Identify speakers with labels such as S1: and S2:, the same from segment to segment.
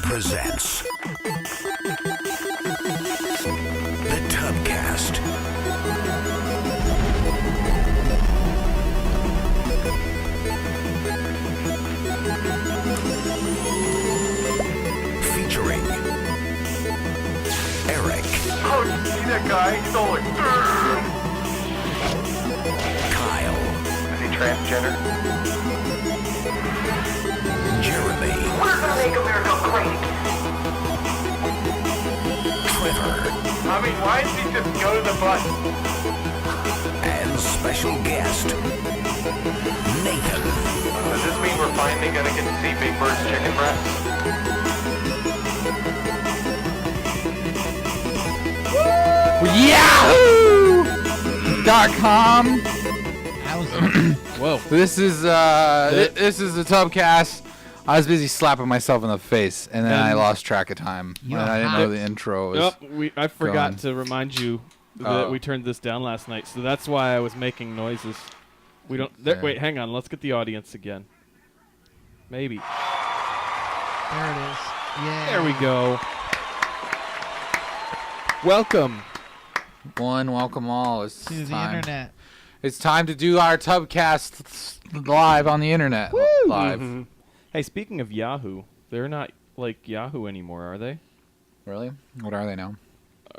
S1: presents the Tubcast. Featuring Eric.
S2: Oh, you see that guy? He's all like,
S1: Kyle.
S2: Is he transgender?
S1: Jeremy.
S3: We're gonna make America great.
S1: Trevor.
S2: I mean, why did he just go to the bus?
S1: And special guest Nathan.
S2: Does this mean we're finally gonna get to see Big Bird's chicken breast?
S4: Yahoo.com.
S5: Whoa.
S4: This is the Tubcast. I was busy slapping myself in the face, and then I lost track of time. And I didn't know the intro was.
S5: I forgot
S4: going.
S5: to remind you that we turned this down last night, so that's why I was making noises. We don't. Wait, hang on. Let's get the audience again. Maybe.
S6: There it is. Yeah.
S5: There we go. Welcome.
S4: Welcome all. It's
S6: To the
S4: time.
S6: internet.
S4: It's time to do our Tubcast live on the internet. Live.
S5: Mm-hmm. Hey, speaking of Yahoo, they're not like Yahoo anymore, are they?
S4: Really? What are they now?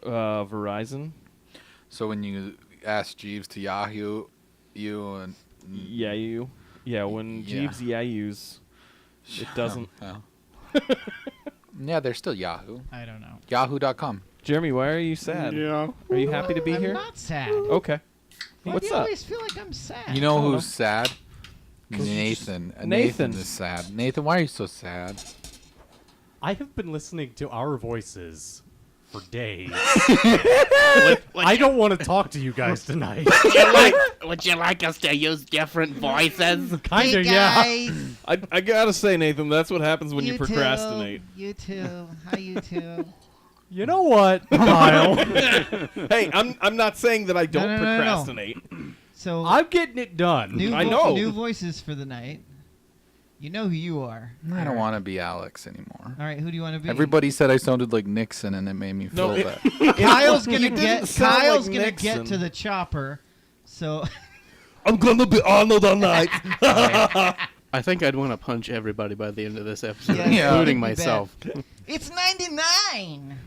S5: Verizon.
S4: So when you ask Jeeves to Yahoo, you and
S5: Yahoo. Yeah, when
S4: Yeah.
S5: Jeeves Yahoos, it doesn't.
S4: Yeah, they're still Yahoo.
S6: I don't know.
S4: Yahoo.com.
S5: Jeremy, why are you sad? Yeah. Are you happy to be
S6: I'm
S5: here?
S6: not sad.
S5: Okay.
S6: Why
S5: What's
S6: do you
S5: up?
S6: always feel like I'm sad?
S4: You know
S5: I don't
S4: who's sad? Nathan.
S5: Nathan.
S4: Nathan is sad. Nathan, why are you so sad?
S7: I have been listening to our voices for days.
S8: I
S7: I don't want to talk to you guys tonight.
S8: Would you like us to use different voices?
S7: Kinda,
S6: Hey
S7: yeah.
S6: guys.
S5: I gotta say, Nathan, that's what happens when you
S6: You
S5: procrastinate.
S6: Too. You too. Hi, you too.
S7: You know what, Kyle?
S5: Hey, I'm not saying that I don't
S6: no.
S5: procrastinate.
S6: So
S7: I'm getting it done.
S5: I know.
S6: New voices for the night. You know who you are.
S4: I don't want to be Alex anymore.
S6: All right, who do you want to be?
S4: Everybody said I sounded like Nixon, and it made me feel bad.
S6: Kyle's gonna
S5: You didn't
S6: get.
S5: sound
S6: Kyle's
S5: like
S6: gonna
S5: Nixon.
S6: get to the chopper. So
S8: I'm gonna be Arnold all night. I think I'd want to punch everybody by the end of this episode,
S6: Yeah.
S8: including
S6: That'd be
S8: myself.
S6: it's 99.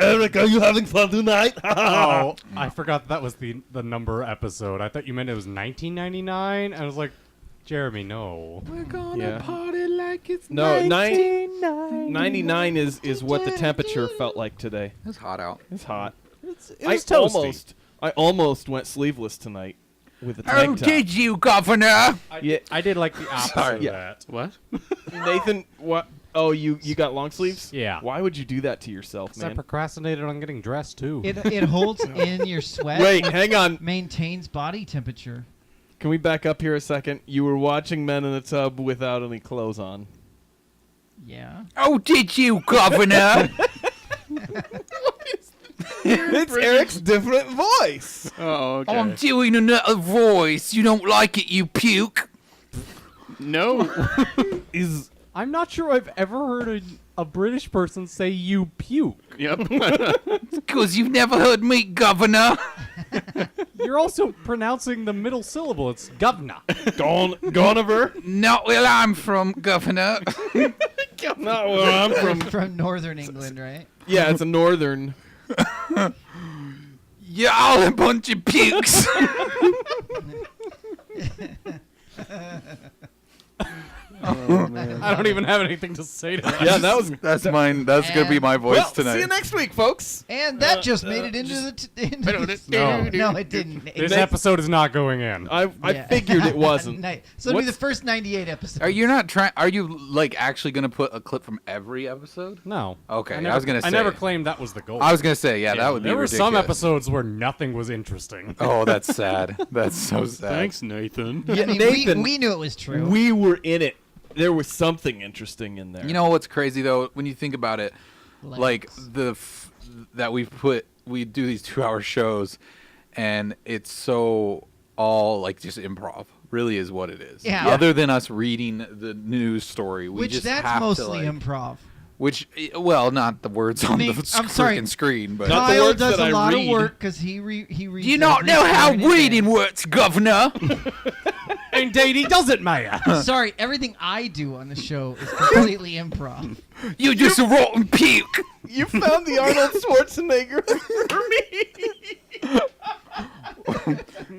S8: Eric, are you having fun tonight?
S7: Oh, I forgot that was the number episode. I thought you meant it was 1999. I was like, Jeremy, no.
S4: We're gonna
S5: Yeah.
S4: party like it's
S5: No, 99 is what the temperature felt like today.
S4: It's hot out.
S5: It's hot.
S7: It was toasty.
S5: I almost went sleeveless tonight with a
S4: How
S5: tank top.
S4: did you, Governor?
S5: Yeah,
S7: I did like the opposite
S4: Sorry.
S7: of
S5: Yeah.
S7: that.
S8: What?
S5: Nathan, what? Oh, you got long sleeves?
S7: Yeah.
S5: Why would you do that to yourself,
S7: 'Cause I
S5: man?
S7: procrastinated on getting dressed, too.
S6: It holds in your sweat.
S5: Wait, hang on.
S6: Maintains body temperature.
S5: Can we back up here a second? You were watching Men in a Tub without any clothes on.
S6: Yeah.
S4: Oh, did you, Governor?
S5: It's Eric's different voice.
S8: Oh, okay.
S4: I'm doing another voice. You don't like it, you puke.
S8: No.
S7: I'm not sure I've ever heard a British person say you puke.
S8: Yep.
S4: Because you've never heard me, Governor.
S7: You're also pronouncing the middle syllable. It's governor.
S5: Gonover?
S4: Not where I'm from, Governor.
S5: Not where I'm from.
S6: From northern England, right?
S5: Yeah, it's a northern.
S4: You're all a bunch of pukes.
S7: I don't even have anything to say to that.
S5: Yeah, that was.
S4: That's mine. That's going to be my voice
S5: Well,
S4: tonight.
S5: see you next week, folks.
S6: And that just made it into the. No, it didn't.
S7: This episode is not going in.
S5: I
S6: Yeah.
S5: figured it wasn't.
S6: So it'll be the
S5: What's-
S6: first 98 episodes.
S4: Are you not trying? Are you like actually going to put a clip from every episode?
S7: No.
S4: Okay,
S7: I,
S4: I
S7: never,
S4: was gonna
S7: I never
S4: say.
S7: claimed that was the goal.
S4: I was going to say, yeah, that would be
S7: There were
S4: ridiculous.
S7: some episodes where nothing was interesting.
S4: Oh, that's sad. That's so sad.
S8: Thanks, Nathan.
S6: I mean,
S5: Nathan,
S6: we knew it was true.
S5: We were in it. There was something interesting in there.
S4: You know what's crazy though? When you think about it, like that we do these 2-hour shows, and it's so all like just improv. Really is what it is.
S6: Yeah.
S4: Other than us reading the news story, we
S6: Which
S4: just
S6: that's
S4: have
S6: mostly
S4: to, like,
S6: improv.
S4: Which, well, not the words on
S6: mean,
S4: the
S6: I'm sorry.
S4: freaking screen, but
S5: Not the
S6: Kyle
S5: words
S6: does
S5: that
S6: a
S5: I
S6: lot of
S5: read.
S6: work because he reads.
S4: do you not know how reading works, Governor?
S7: Indeed, he doesn't, Mayor.
S6: Sorry, everything I do on the show is completely improv.
S4: You're just a rotten puke.
S5: You found the Arnold Schwarzenegger for me.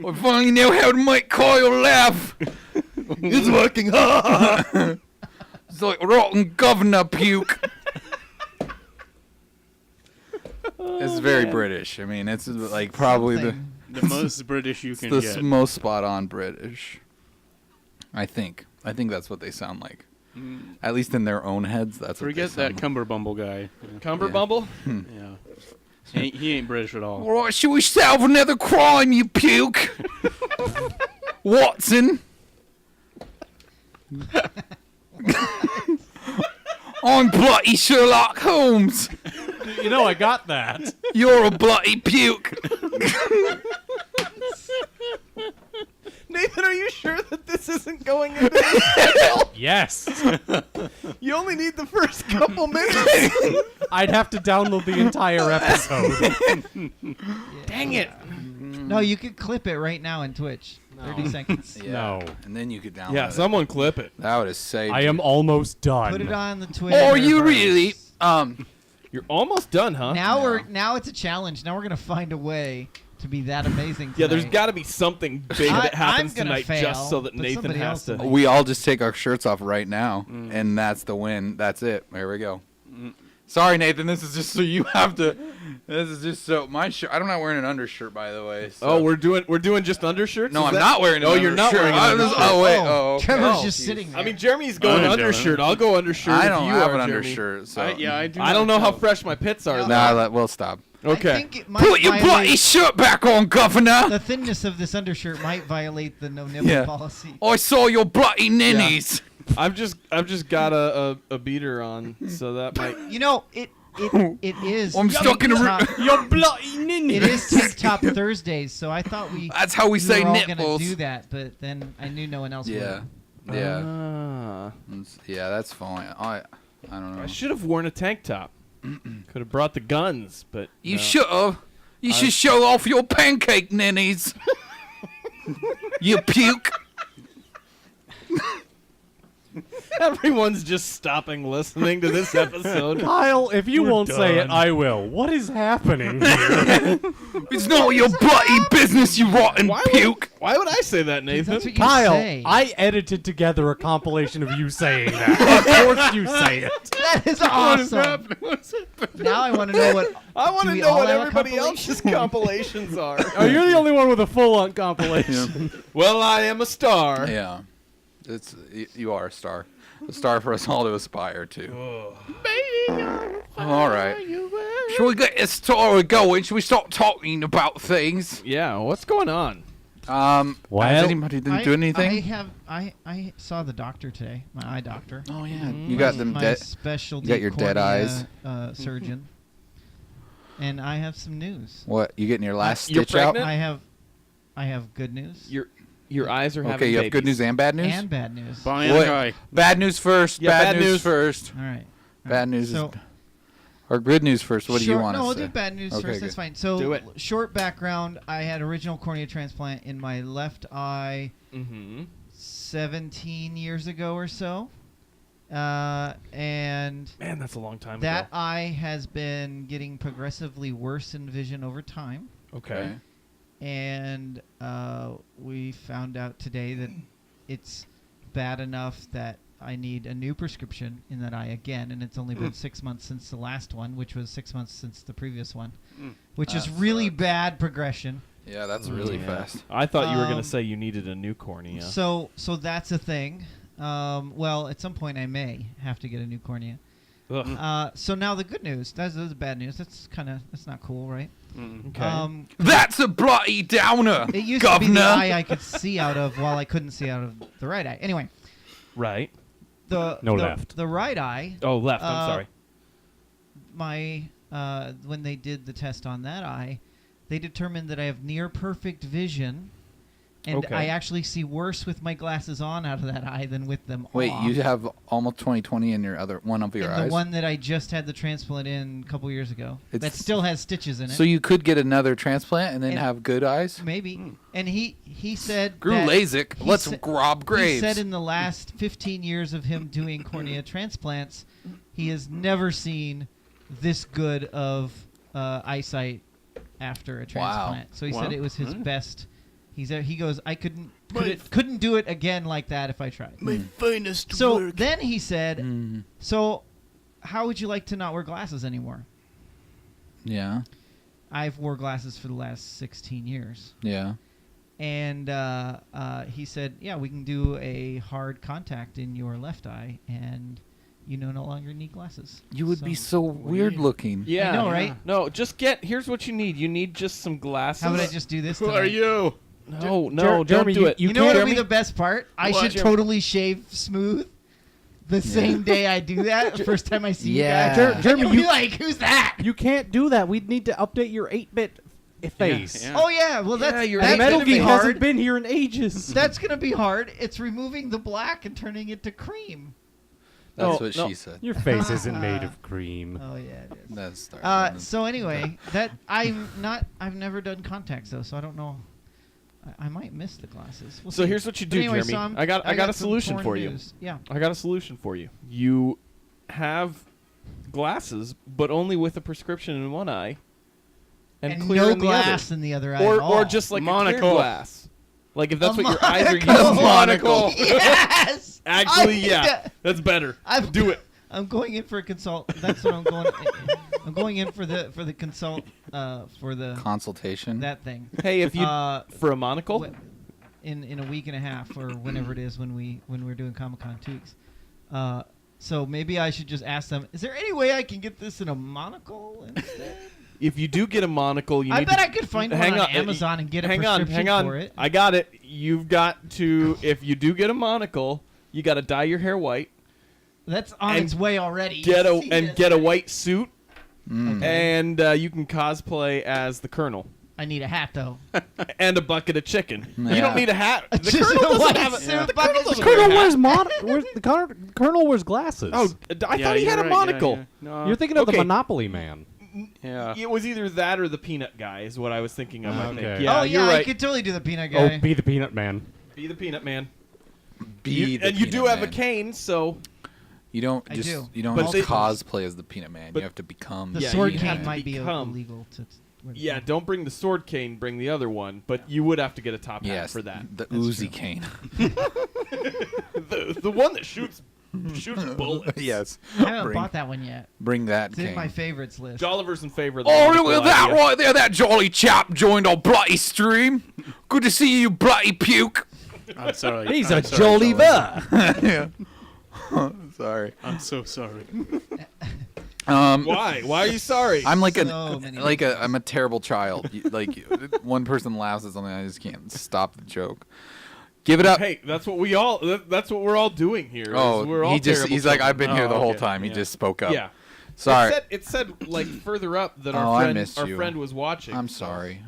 S4: I finally know how to make Kyle laugh. It's working. It's like rotten governor puke. It's very British. I mean, it's like probably
S6: Something.
S8: The most British you can
S4: the
S8: get.
S4: most spot on British. I think that's what they sound like. At least in their own heads, that's
S8: Forget
S4: what they
S8: that
S4: sound
S8: Cumberbumble guy.
S5: Cumberbumble?
S8: Yeah. He ain't British at all.
S4: like. All right, should we solve another crime, you puke? Watson. I'm bloody Sherlock Holmes.
S7: You know, I got that.
S4: You're a bloody puke.
S5: Nathan, are you sure that this isn't going into this?
S7: Yes.
S5: You only need the first couple minutes.
S7: I'd have to download the entire episode.
S5: Dang it.
S6: No, you could clip it right now in Twitch. 30 seconds.
S7: No.
S4: And then you could download
S5: Yeah,
S4: it.
S5: someone clip it.
S4: That would have saved
S7: I
S4: you.
S7: am almost done.
S6: Put it on the Twitch.
S4: Oh, you really?
S5: You're almost done, huh?
S6: Now it's a challenge. Now we're gonna find a way to be that amazing.
S5: Yeah, there's
S6: tonight.
S5: got to be something big that happens
S6: I'm gonna
S5: tonight
S6: fail,
S5: just so that
S6: but
S5: Nathan
S6: somebody
S5: has
S6: else
S5: to.
S6: will.
S4: We all just take our shirts off right now, and that's the win. That's it. There we go. Sorry, Nathan. This is just so you have to. This is just so my shirt. I'm not wearing an undershirt, by the way. So.
S5: Oh, we're doing just undershirts?
S4: No,
S5: Is
S4: I'm
S5: that-
S4: not wearing an
S5: Oh,
S4: undershirt.
S5: you're not wearing an
S4: I was-
S5: undershirt.
S4: Oh, wait. Oh, okay.
S6: Trevor's
S4: Oh,
S6: just
S4: geez.
S6: sitting there.
S5: I mean, Jeremy's going
S8: I'm doing
S5: undershirt.
S8: it.
S5: I'll go undershirt.
S4: I
S5: if
S4: don't
S5: you
S4: have
S5: are,
S4: an
S5: Jeremy.
S4: undershirt, so.
S8: I do.
S5: I don't know how
S8: know.
S5: fresh my pits are. though.
S4: Nah, we'll stop.
S5: Okay.
S6: I think it might
S4: Put your
S6: violate-
S4: bloody shirt back on, Governor.
S6: The thinness of this undershirt might violate the no nipple
S4: Yeah.
S6: policy.
S4: I saw your bloody ninnies.
S5: I've just got a beater on, so that might.
S6: You know, it is.
S4: I'm stuck in a
S6: Top-
S7: You're bloody ninny.
S6: It is Tank Top Thursdays, so I thought
S4: That's how we say
S6: were all
S4: nipples.
S6: gonna do that, but then I knew no one else
S4: Yeah.
S6: would.
S4: Yeah.
S5: Ah.
S4: Yeah, that's fine. I don't know.
S5: I should have worn a tank top. Could have brought the guns, but
S4: You
S5: no.
S4: should have. You should show off your pancake ninnies. You puke.
S5: Everyone's just stopping listening to this episode.
S7: Kyle, if you
S5: We're
S7: won't say it,
S5: done.
S7: I will. What is happening here?
S4: It's not your bloody business, you rotten puke.
S5: Why would I say that, Nathan?
S6: That's what you
S7: Kyle,
S6: say.
S7: I edited together a compilation of you saying that. Of course you say it.
S6: That is awesome. Now I want to know what.
S5: I want
S6: Do
S5: to
S6: we
S5: know
S6: all
S5: what
S6: have a
S5: everybody
S6: compilation?
S5: else's compilations are.
S7: Oh, you're the only one with a full-on compilation.
S5: Well, I am a star.
S4: Yeah. You are a star. A star for us all to aspire to. All right. Shall we get this story going? Shall we start talking about things?
S5: Yeah, what's going on?
S4: Has
S7: Well,
S4: anybody didn't do anything?
S6: I saw the doctor today, my eye doctor.
S4: Oh yeah, you got them
S6: my
S4: dead.
S6: specialty
S4: you got your dead
S6: cornea,
S4: eyes.
S6: Surgeon. And I have some news.
S4: What? You getting your last
S5: You're
S4: stitch out?
S5: pregnant?
S6: I have good news.
S5: Your eyes are having
S4: Okay, you have good
S5: babies.
S4: news and bad news.
S6: And bad news.
S8: Bye,
S4: What?
S8: guy.
S4: Bad news first.
S5: Yeah,
S4: bad
S5: bad
S4: news
S5: news.
S4: first.
S6: All right.
S4: Bad news
S6: So-
S4: is, or good news first. What do you
S6: Short-
S4: want
S6: No,
S4: to
S6: we'll
S4: say?
S6: do bad news
S4: Okay,
S6: first.
S4: good.
S6: That's fine. So,
S5: Do it.
S6: short background: I had original cornea transplant in my left eye
S5: Mm-hmm.
S6: 17 years ago or so, and
S5: Man, that's a long time
S6: that
S5: ago.
S6: eye has been getting progressively worse in vision over time.
S5: Okay.
S6: And we found out today that it's bad enough that I need a new prescription in that eye again, and it's only been 6 months since the last one, which was 6 months since the previous one, which is
S4: That
S6: really
S4: sucks.
S6: bad progression.
S4: Yeah, that's really
S5: Yeah.
S4: fast.
S5: I thought you were going
S6: Um,
S5: to say you needed a new cornea.
S6: So that's a thing. Well, at some point I may have to get a new cornea.
S5: Ugh.
S6: So now the good news. That's the bad news. That's not cool, right?
S5: Okay.
S4: That's a bloody downer,
S6: It used to be
S4: governor.
S6: the eye I could see out of while I couldn't see out of the right eye. Anyway,
S5: right.
S6: the
S7: left.
S6: The right eye.
S5: Oh, left. I'm
S6: Uh,
S5: sorry.
S6: My when they did the test on that eye, they determined that I have near perfect vision, And
S5: Okay.
S6: I actually see worse with my glasses on out of that eye than with them
S4: Wait,
S6: off.
S4: you have almost 20/20 in your other one of your
S6: And
S4: eyes.
S6: the one that I just had the transplant in a couple years ago. That
S4: It's-
S6: still has stitches in it.
S4: So you could get another transplant and then
S6: And-
S4: have good eyes.
S6: Maybe. And he said
S4: Screw
S6: that
S4: LASIK.
S6: he
S4: Let's
S6: sa-
S4: rob graves.
S6: He said in the last 15 years of him doing cornea transplants, he has never seen this good of eyesight after a transplant. So he said it was his best. He goes, I couldn't do it again like that if I tried.
S8: My finest
S6: So
S8: work.
S6: then he said, so how would you like to not wear glasses anymore?
S4: Yeah.
S6: I've wore glasses for the last 16 years.
S4: Yeah.
S6: And he said, yeah, we can do a hard contact in your left eye, and you no longer need glasses.
S4: You would be so weird looking.
S5: Yeah.
S6: I know, right?
S5: No, just here's what you need. You need just some glasses.
S6: How would I just do this
S8: Who
S6: tonight?
S8: are you?
S5: No,
S7: Jeremy,
S5: don't do it.
S6: You know what would be
S5: Jeremy?
S6: the best part? I
S5: What?
S6: should
S5: Jeremy?
S6: totally shave smooth the same day I do that. The first time I see
S4: Yeah.
S6: you guys.
S7: Jeremy,
S6: You'll be
S7: you-
S6: like, who's that?
S7: You can't do that. We'd need to update your 8-bit face.
S8: Yeah.
S6: Oh, yeah. Well, that's,
S5: you're
S6: that's
S5: right.
S7: Metal
S6: going to be
S7: Gear
S6: hard.
S7: hasn't been here in ages.
S6: That's going to be hard. It's removing the black and turning it to cream.
S4: That's
S5: No,
S4: what
S5: no.
S4: she said.
S7: Your face isn't made of cream.
S6: Oh, yeah, it is.
S4: That's starting.
S6: So anyway, that I've never done contacts though, so I don't know. I might miss the glasses. We'll
S5: So
S6: see.
S5: here's what you
S6: But
S5: do,
S6: anyway,
S5: Jeremy.
S6: so I'm-
S5: I got a
S6: some
S5: solution
S6: torn
S5: for you.
S6: news. Yeah.
S5: I got a solution for you. You have glasses, but only with a prescription in one eye, and clear
S6: no
S5: in the
S6: glass
S5: other.
S6: in the other eye. at all.
S5: Or just like a clear
S8: Monocle.
S5: glass. Like if that's
S6: A
S5: what your eyes are using.
S6: monocle.
S5: Monocle.
S6: Yes.
S5: Actually,
S6: I-
S5: yeah, that's better. Do it.
S6: I'm going in for a consult. That's what I'm going. I'm going in for the consult for the
S4: Consultation.
S6: that thing.
S5: Hey, if you for a
S6: Wh-
S5: monocle,
S6: in a week and a half or whenever it is when we're doing Comic-Con 2 weeks. So maybe I should just ask them, is there any way I can get this in a monocle instead?
S5: if you do get a monocle, you
S6: I
S5: need
S6: bet
S5: to,
S6: I could find one
S5: hang
S6: on Amazon and get a
S5: hang
S6: prescription
S5: on.
S6: for it.
S5: I got it. You've got to, if you do get a monocle, you got to dye your hair white,
S6: That's on
S5: and
S6: its way already.
S5: get
S6: You see this?
S5: a white suit,
S6: Okay.
S5: and you can cosplay as the Colonel.
S6: I need a hat though.
S5: And a bucket of chicken. You
S4: Yeah.
S5: don't need a hat. The
S6: Just
S5: Colonel
S6: a
S5: doesn't
S6: white
S5: have
S6: suit,
S5: the
S6: bucket
S5: Colonel
S6: of
S5: doesn't
S6: chicken.
S5: wear a
S7: Colonel
S5: hat.
S7: wears Colonel wears glasses.
S5: Oh, I
S8: Yeah,
S5: thought he
S8: you're
S5: had a
S8: right,
S5: monocle.
S8: Yeah. No.
S7: You're thinking of
S5: okay.
S7: the Monopoly Man.
S8: Yeah.
S5: It was either that or the peanut guy is what I was thinking of. I think.
S7: Okay.
S5: Yeah,
S6: oh
S5: you're
S6: yeah,
S5: right.
S6: I could totally do the peanut guy.
S7: Oh, be the Peanut Man.
S5: Be the peanut man.
S4: Be
S5: And you do have a cane, so
S4: You don't
S6: I
S4: just
S6: do.
S4: you don't
S5: But
S4: just
S5: they-
S4: cosplay as the Peanut Man.
S5: but
S4: You have to become.
S6: the
S5: Yeah,
S6: sword
S5: you have
S6: cane
S5: to
S6: might be
S5: become-
S6: illegal to.
S5: yeah. Don't bring the sword cane. Bring the other one. But you would have to get a top hat
S4: Yes,
S5: for that.
S4: the
S6: That's
S4: Uzi
S6: true.
S4: cane.
S5: The one that shoots bullets.
S4: Yes.
S6: I haven't
S4: Bring,
S6: bought that one yet.
S4: bring that
S6: It's in
S4: cane.
S6: my favorites list.
S5: Jolliver's in favor of the
S4: Oh,
S5: monocle
S4: look at that
S5: idea.
S4: right there. That jolly chap joined our bloody stream. Good to see you, bloody puke.
S8: I'm sorry.
S7: He's
S8: I'm
S7: a
S8: sorry,
S7: Jolliver.
S4: Yeah. Sorry.
S8: I'm so sorry.
S5: Why? Why are you sorry?
S4: I'm like
S6: So many
S4: I'm a terrible child. One person laughs at something, I just can't stop the joke. Give it up.
S5: Hey, that's what we're all doing here.
S4: Oh,
S5: is we're all
S4: he's
S5: terrible
S4: like,
S5: children.
S4: I've been here the
S8: Oh,
S4: whole
S8: okay.
S4: time. He
S8: Yeah.
S4: just spoke up.
S5: Yeah.
S4: Sorry.
S5: It said like further up that
S4: Oh,
S5: our
S4: I
S5: friend
S4: missed you.
S5: was watching.
S4: I'm sorry.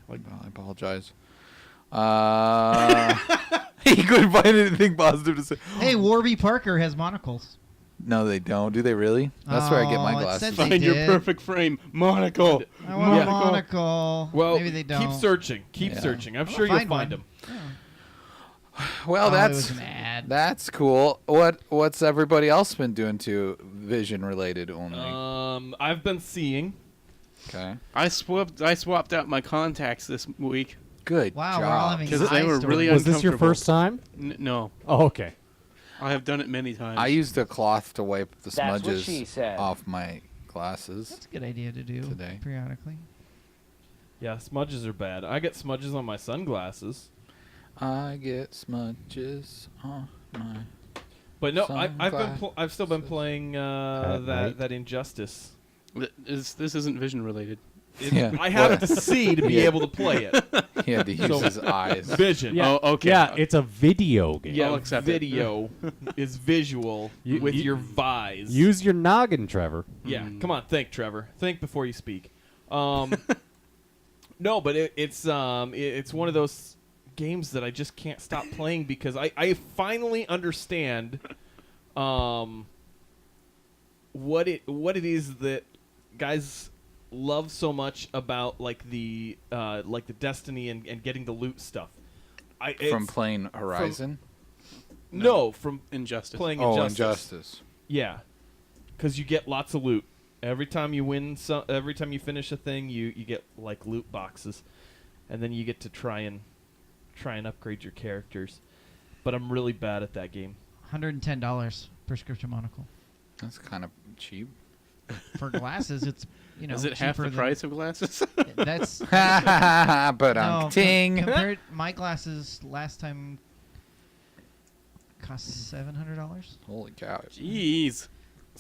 S4: I apologize. He couldn't find anything positive to say.
S6: Hey, Warby Parker has monocles.
S4: No, they don't. Do they really? That's where I get my
S6: Oh, it
S4: glasses.
S6: said
S4: from.
S6: they
S8: Find your
S6: did.
S8: perfect frame. Monocle.
S6: I want
S5: Yeah.
S6: a monocle.
S5: Well,
S6: maybe they don't.
S5: keep searching. Keep
S4: Yeah.
S5: searching. I'm
S6: I'll
S5: sure you'll
S6: find
S5: find
S6: one.
S5: them.
S4: Well,
S6: Oh, it
S4: that's
S6: was an ad.
S4: that's cool. What's everybody else been doing to vision related only?
S5: I've been seeing.
S4: Okay.
S8: I swapped out my contacts this week
S4: Good
S6: Wow,
S4: job.
S6: we're all having
S8: because they
S6: eye
S8: were really
S6: stories.
S7: Was this your
S8: uncomfortable.
S7: first time?
S8: No,
S7: Oh, okay.
S8: I have done it many times.
S4: I used a cloth to wipe the
S3: That's what
S4: smudges
S3: she said.
S4: off my glasses.
S6: That's a good idea to do
S4: Today.
S6: periodically.
S5: Yeah, smudges are bad. I get smudges on my sunglasses.
S4: I get smudges on my.
S5: But no, I've still been
S4: Sunglasses.
S5: playing
S7: night.
S5: that Injustice.
S8: This isn't vision related.
S4: Yeah.
S5: I have it to see to be
S4: Yeah.
S5: able to play it.
S4: He had to use
S5: So-
S4: his eyes.
S5: Vision.
S7: Yeah.
S8: Oh, okay.
S7: Yeah, it's a video game.
S5: Yeah,
S8: I'll accept it.
S5: video is visual
S7: You-
S5: with
S7: you-
S5: your vise.
S7: Use your noggin, Trevor.
S5: Yeah,
S8: Mm.
S5: come on, think, Trevor. Think before you speak. No, but it's one of those games that I just can't stop playing because I finally understand what it is that guys love so much about like the Destiny and getting the loot stuff.
S4: From playing Horizon?
S5: From
S8: Injustice.
S5: playing
S4: Oh,
S5: Injustice.
S4: Injustice.
S5: Yeah, because you get lots of loot every time you win. Every time you finish a thing, you get like loot boxes, and then you get to try and upgrade your characters. But I'm really bad at that game.
S6: $110 prescription monocle.
S4: That's kind of cheap.
S6: For glasses, it's
S8: Is it half
S6: cheaper
S8: the
S6: than-
S8: price of glasses?
S6: That's
S4: But
S6: no,
S4: ting.
S6: compared my glasses last time cost $700.
S4: Holy cow.
S8: Jeez.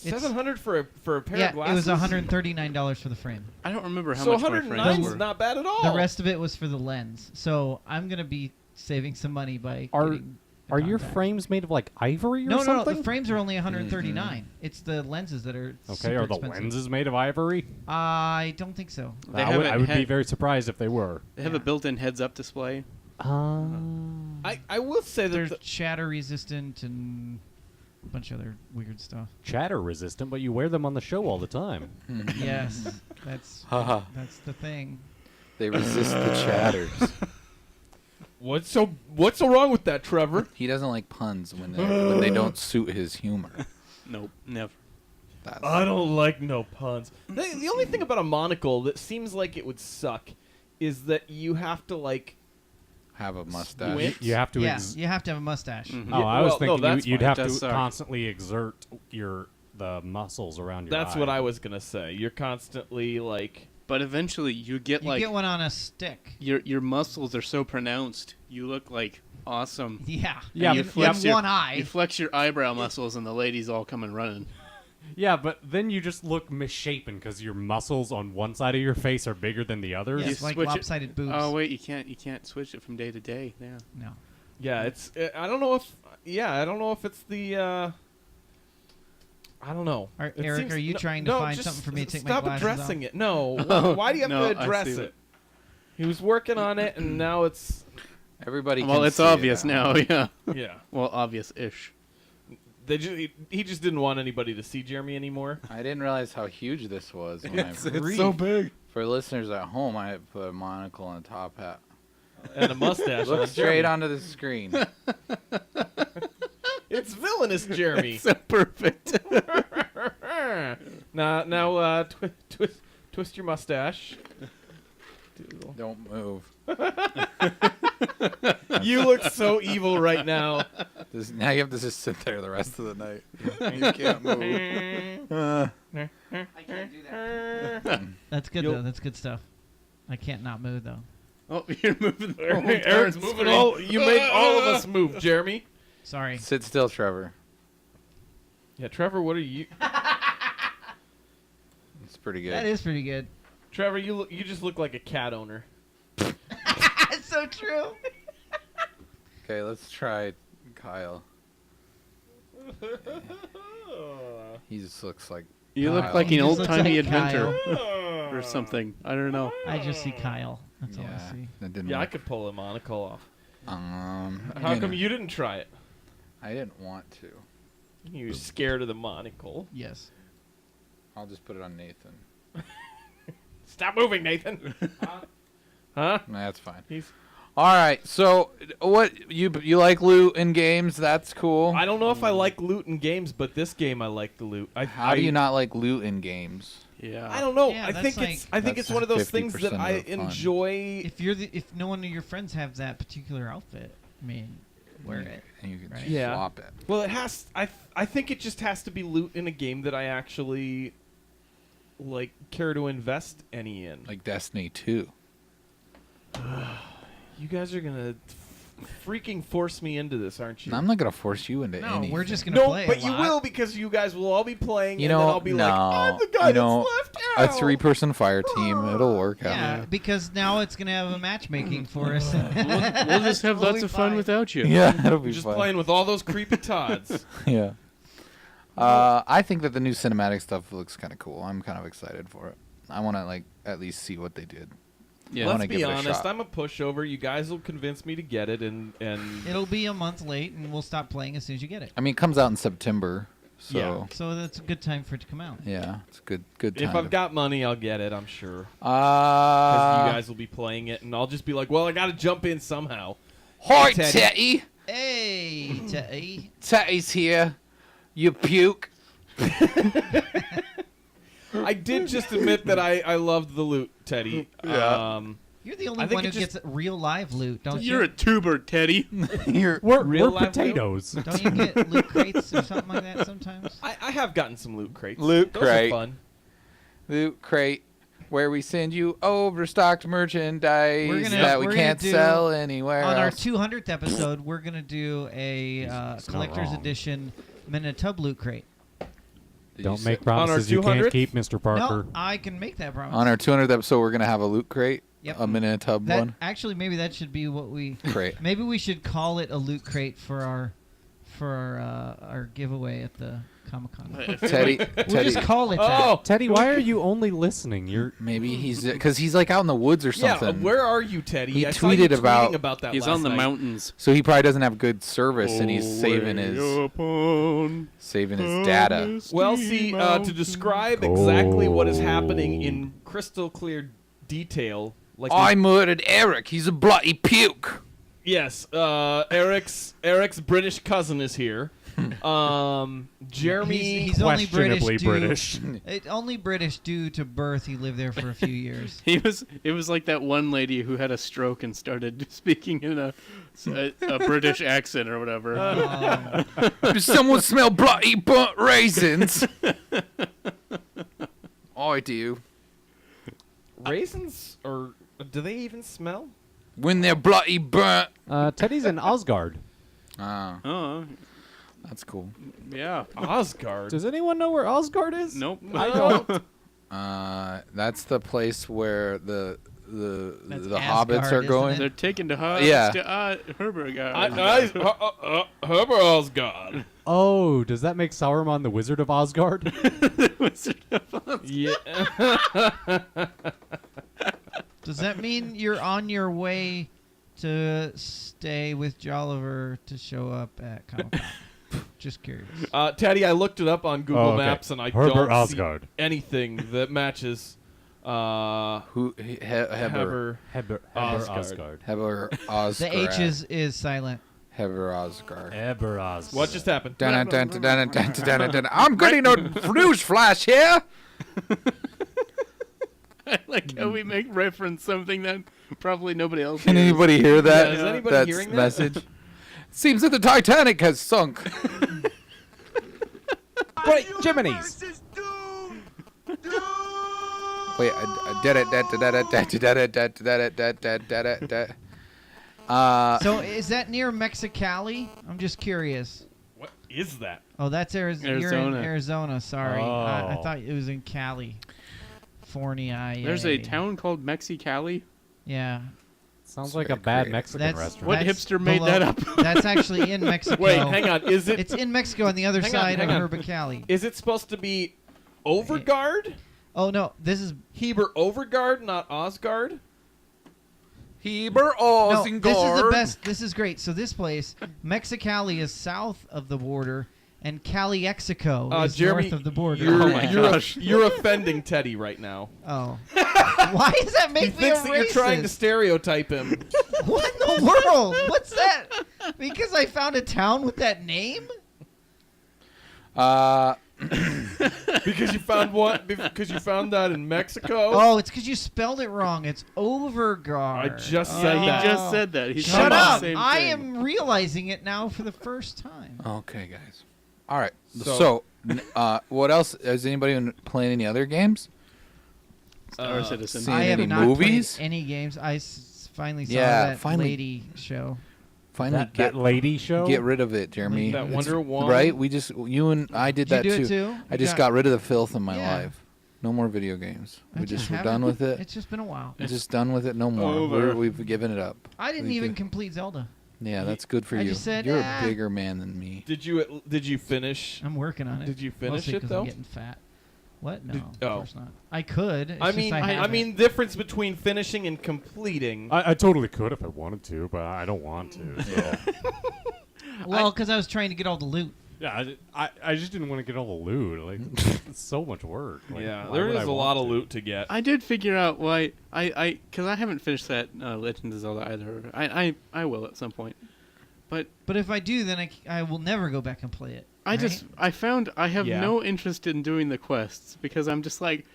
S6: It's-
S5: $700 for a pair
S6: Yeah,
S5: of glasses.
S6: it was $139 for the frame.
S8: I don't remember how
S5: So
S8: much my
S5: 109
S8: friends
S5: is
S8: were.
S5: not bad at all.
S6: The rest of it was for the lens. So I'm gonna be saving some money by getting the
S7: Are your
S6: contacts.
S7: frames made of like ivory or
S6: No,
S7: something?
S6: the frames are only 139. It's the lenses that are
S7: Okay,
S6: super
S7: are the
S6: expensive.
S7: lenses made of ivory?
S6: I don't think so.
S8: They
S7: I would
S8: haven't
S7: be
S8: had-
S7: very surprised if they were.
S8: They have a built-in heads-up display.
S5: I will say that
S6: They're shatter resistant and a bunch of other weird stuff.
S7: Chatter resistant, but you wear them on the show all the time.
S6: Yes, that's
S4: Haha.
S6: that's the thing.
S4: They resist the chatters.
S5: what's so wrong with that, Trevor?
S4: He doesn't like puns when they don't suit his humor.
S8: Nope, never.
S4: That's,
S5: I don't like no puns. The only thing about a monocle that seems like it would suck is that you have to like.
S4: have a mustache.
S5: Squint?
S7: You have to.
S6: Yeah, you have to have a mustache.
S8: Mhm.
S7: Oh,
S5: Yeah,
S7: I was
S5: well, no,
S7: thinking
S5: that's
S7: you'd
S5: fine.
S7: have
S8: It
S7: to
S8: does suck.
S7: constantly exert the muscles around your
S5: That's
S7: eye.
S5: what I was gonna say. You're constantly like.
S8: But eventually, you get
S6: You
S8: like
S6: get one on a stick.
S8: your muscles are so pronounced. You look like awesome.
S6: Yeah.
S7: Yeah,
S8: And you
S7: but-
S8: flex
S6: in
S8: your,
S6: one eye.
S8: You flex your eyebrow muscles, and the ladies all come and running.
S7: Yeah, but then you just look misshapen because your muscles on one side of your face are bigger than the others.
S6: Yes,
S8: You
S6: like
S8: switch it-
S6: lopsided boobs.
S8: Oh wait, you can't switch it from day to day. Yeah.
S6: No.
S5: Yeah, it's. I don't know if. Yeah, I don't know if it's the. I don't know. It
S6: Eric,
S5: seems-
S6: are you
S5: no-
S6: trying to
S5: no,
S6: find
S5: just
S6: something for me to take my
S5: stop
S6: glasses
S5: addressing
S6: off?
S5: it. No. Why do you have
S8: No,
S5: to
S8: I
S5: address
S8: see
S5: it? He was working on it, and now it's.
S4: Everybody.
S8: Well,
S4: can
S8: it's
S4: see it
S8: obvious now. Yeah.
S5: Yeah.
S8: Well, obvious-ish.
S5: He just didn't want anybody to see Jeremy anymore.
S4: I didn't realize how huge this was. When I
S8: big.
S4: For listeners at home, I put a monocle and a top hat.
S5: And a mustache.
S4: Look
S5: on
S4: straight
S5: Jeremy.
S4: onto the screen.
S5: It's villainous, Jeremy.
S8: So perfect.
S5: now, twist your mustache.
S4: Don't move.
S5: You look so evil right now.
S4: Now you have to just sit there the rest of the night. You can't move.
S3: I can't do that.
S6: That's good
S5: You'll-
S6: though. That's good stuff. I can't not move though.
S8: Oh, you're moving the whole
S5: Eric's
S8: darn
S5: moving
S8: screen.
S5: all. You made all of us move, Jeremy.
S6: Sorry.
S4: Sit still, Trevor.
S5: Yeah, Trevor. What are you?
S4: It's pretty good.
S6: That is pretty good.
S5: Trevor, you just look like a cat owner.
S6: That's so true.
S4: Okay, let's try Kyle. He just looks like
S8: You look
S4: Kyle.
S8: like
S6: He
S8: an
S6: just looks
S8: old-timey
S6: like
S8: adventurer
S6: Kyle.
S8: or something. I don't know.
S6: I just see Kyle. That's all I
S4: Yeah,
S6: see.
S4: that didn't
S5: Yeah, I
S4: work.
S5: could pull a monocle off.
S4: How
S5: Come you didn't try it?
S4: I didn't want to.
S5: You were scared of the monocle.
S6: Yes.
S4: I'll just put it on Nathan.
S5: Stop moving, Nathan. Huh?
S4: No, that's fine.
S5: He's.
S4: All right. So, what you like loot in games? That's cool.
S5: I don't know if I like loot in games, but this game I like the loot.
S4: How do you not like loot in games?
S8: Yeah.
S5: I don't know.
S6: Yeah,
S5: I
S6: that's
S5: think
S6: like-
S5: it's. I think
S4: That's
S5: it's one of those things
S4: 50%
S5: that
S4: of
S5: I
S4: the fun.
S5: enjoy.
S6: If no one of your friends have that particular outfit, I mean, wear it.
S4: And you can
S6: Right.
S5: Yeah.
S4: swap it.
S5: Well, it has. I think it just has to be loot in a game that I actually like care to invest any in.
S4: Like Destiny 2.
S5: You guys are gonna freaking force me into this, aren't you?
S4: I'm not gonna force you into
S6: No,
S4: anything.
S6: we're just gonna
S5: No,
S6: play.
S5: but
S6: a
S5: you
S6: lot.
S5: will because you guys will all be playing,
S4: You
S5: and
S4: know,
S5: then I'll be like, I'm the guy
S4: you know,
S5: that's left
S4: a
S5: out.
S4: 3-person fire team. It'll work
S6: Yeah,
S4: out.
S6: because now it's gonna have a matchmaking for us.
S8: We'll just have lots of fun without you.
S4: Yeah, it'll be
S5: Just
S4: fun.
S5: playing with all those creepy Tods.
S4: Yeah. I think that the new cinematic stuff looks kind of cool. I'm kind of excited for it. I want to at least see what they did.
S8: Yeah.
S4: wanna
S5: Let's be
S4: give it a
S5: honest.
S4: shot.
S5: I'm a pushover. You guys will convince me to get it, and
S6: It'll be a month late, and we'll stop playing as soon as you get it.
S4: I mean, it comes out in September, so
S6: So that's a good time for it to come out.
S4: yeah, it's a good time.
S5: if I've got money, I'll get it. I'm sure. Because you guys will be playing it, and I'll just be like, well, I got to jump in somehow.
S4: Hi,
S5: Teddy.
S4: Teddy.
S6: Hey, Teddy.
S4: Teddy's here. You puke.
S5: I did just admit that I loved the loot, Teddy.
S4: Yeah.
S6: You're the
S5: I
S6: only
S5: think
S6: one
S5: it
S6: who
S5: just-
S6: gets real live loot, don't
S8: You're a
S6: you?
S8: tuber, Teddy.
S4: You're
S7: We're
S5: Real life
S7: potatoes.
S6: Don't you get loot crates or something like that sometimes?
S5: I have gotten some loot crates.
S4: Loot
S5: Those
S4: crate.
S5: are fun.
S4: Loot Crate, where we send you overstocked merchandise
S6: We're gonna-
S4: that we
S6: we're gonna
S4: can't
S6: do-
S4: sell anywhere
S6: On our
S4: else.
S6: 200th episode, we're going to do a
S7: not
S6: collector's
S7: wrong.
S6: edition Minitub loot crate.
S4: Did you
S7: Don't
S4: say-
S7: make promises you
S5: 200th?
S7: can't keep, Mr. Parker.
S6: No, I can make that promise.
S4: On our 200th episode, we're gonna have a Loot Crate,
S6: Yep.
S4: a minute tub
S6: that,
S4: one
S6: Actually, maybe that should be what we...
S4: crate.
S6: Maybe we should call it a loot crate for our giveaway at the Comic-Con.
S4: Teddy,
S6: We'll
S4: Teddy.
S6: just call it
S5: Oh,
S6: that.
S7: Teddy, why are you only listening? You're
S4: Maybe he's because he's like out in the woods or
S5: yeah.
S4: something.
S5: Where are you, Teddy?
S4: He
S5: I saw you
S4: tweeted
S5: tweeting
S4: about-
S5: that.
S8: He's
S5: last
S8: on the
S5: night.
S8: mountains.
S4: So he probably doesn't have good service, and he's saving
S8: Way
S4: his
S8: upon
S4: data.
S8: honesty
S5: Well, see, to
S8: mountain.
S5: describe exactly what is happening
S7: Oh.
S5: in crystal clear detail, like
S4: I murdered Eric. He's a bloody puke.
S5: yes, Eric's British cousin is here. Jeremy,
S6: He's only
S7: questionably
S6: British.
S7: British.
S6: Only British due to birth. He lived there for a few years.
S8: It was like that one lady who had a stroke and started speaking in a British accent or whatever.
S4: Does someone smell bloody burnt raisins? I do.
S5: raisins, or do they even smell?
S4: When they're bloody burnt.
S7: Teddy's in Osgard.
S4: Ah,
S8: Oh,
S4: that's cool.
S8: yeah.
S5: Osgard.
S7: Does anyone know where Osgard is?
S8: Nope.
S7: I don't.
S4: That's the place where the
S6: That's
S4: hobbits
S6: Asgard,
S4: are
S6: isn't
S4: going.
S6: it?
S8: They're taken to
S4: Yeah.
S8: Herbert.
S5: Herbert Osgard.
S7: Oh, does that make Sauron the Wizard of Osgard?
S5: Yeah.
S6: Does that mean you're on your way to stay with Jolliver to show up at Comic-Con? Just curious.
S5: Teddy, I looked it up on Google
S7: Oh, okay.
S5: Maps, and I
S7: Herbert
S5: don't
S7: Osgard.
S5: see anything that matches
S4: Who? Heber.
S5: Heber.
S7: Osgard.
S4: Heber Osgard.
S6: The H is silent.
S4: Heber Osgard.
S7: Eber Osgard.
S5: What just happened?
S4: I'm getting a news flash here.
S8: I like how we make reference something that probably nobody else
S4: Can
S8: hears.
S4: anybody hear that?
S5: Yeah, is anybody
S4: That's
S5: hearing that?
S4: message. Seems that the Titanic has sunk.
S7: Great Jiminy's.
S4: Wait, I did it.
S6: So is that near Mexicali? I'm just curious.
S5: What is that?
S6: Oh, that's Arizona. You're in
S8: Arizona.
S6: Arizona. Sorry, I
S7: Oh.
S6: thought it was in Cali. Fornia.
S8: There's a town called Mexicali.
S6: Yeah.
S7: Sounds like a bad
S4: Creative.
S7: Mexican
S6: That's
S7: restaurant.
S8: What
S6: that's
S8: hipster made
S6: below-
S8: that up?
S6: That's actually in Mexico.
S5: Wait, hang on. Is it
S6: It's in Mexico on the other
S5: Hang on,
S6: side
S5: hang
S6: of
S5: on.
S6: Herbacali.
S5: is it supposed to be Overgard?
S6: Oh no, this is
S5: Heber Overgard, not Osgard?
S4: Heber
S6: no.
S4: Osgard.
S6: This is the best. This is great. So this place, Mexicali, is south of the border, and Cali-Exico is
S5: Jeremy,
S6: north of the border.
S5: You're,
S8: Oh my gosh.
S5: You're offending Teddy right now.
S6: Oh. Why does that make
S5: He
S6: me
S5: thinks
S6: a
S5: that you're trying to
S6: racist?
S5: stereotype him.
S6: What in the world? What's that? Because I found a town with that name?
S5: Because you found what? Because you found that in Mexico?
S6: Oh, it's because you spelled it wrong. It's Overgard.
S5: I just said
S8: Yeah, he
S5: that.
S8: just said that. He's
S6: Shut
S8: talking about
S6: up!
S8: the same
S6: I
S8: thing.
S6: am realizing it now for the first time.
S4: Okay, guys. All right.
S5: So-
S4: So, what else? Is anybody playing any other games?
S8: Star Citizen.
S4: Seen
S6: I have
S4: any
S6: not
S4: movies?
S6: played any games. I finally saw
S4: Yeah,
S6: that
S4: finally.
S6: lady show.
S4: Finally,
S7: that lady show?
S4: get rid of it, Jeremy.
S5: That
S4: It's-
S5: Wonder Woman.
S4: Right? You and I did
S6: Did you
S4: that
S6: do it
S4: too.
S6: too?
S4: I
S6: You
S4: just got rid of the filth in my
S6: Yeah.
S4: life. No more video games.
S6: I
S4: We just were
S6: haven't-
S4: done with it.
S6: It's just been a while.
S4: We're just done with it. No more.
S8: Over.
S4: We've given it up.
S6: I didn't
S4: We
S6: even
S4: do-
S6: complete Zelda.
S4: Yeah, that's good for
S6: I
S4: you.
S6: just said,
S4: You're
S6: "Ah."
S4: a bigger man than me.
S5: Did you finish?
S6: I'm working on it.
S5: Did you finish
S6: Mostly
S5: it
S6: 'cause
S5: though?
S6: I'm getting fat. What? No,
S5: Oh.
S6: of course not. I could. It's
S5: I
S6: just
S5: mean,
S6: I
S5: I
S6: haven't.
S5: mean, difference between finishing and completing.
S7: I totally could if I wanted to, but I don't want to. So.
S6: well, because I was trying to get all the loot.
S7: Yeah, I just didn't want to get all the loot. Like, it's so much work. Like,
S5: Yeah,
S7: why
S5: there
S7: would
S5: is
S7: I
S5: a lot
S7: want
S5: of
S7: to?
S5: loot to get.
S8: I did figure out why because I haven't finished that Legend of Zelda either. I will at some point, but
S6: But if I do, then I will never go back and play it.
S8: I found I have
S5: Yeah.
S8: no interest in doing the quests because I'm just like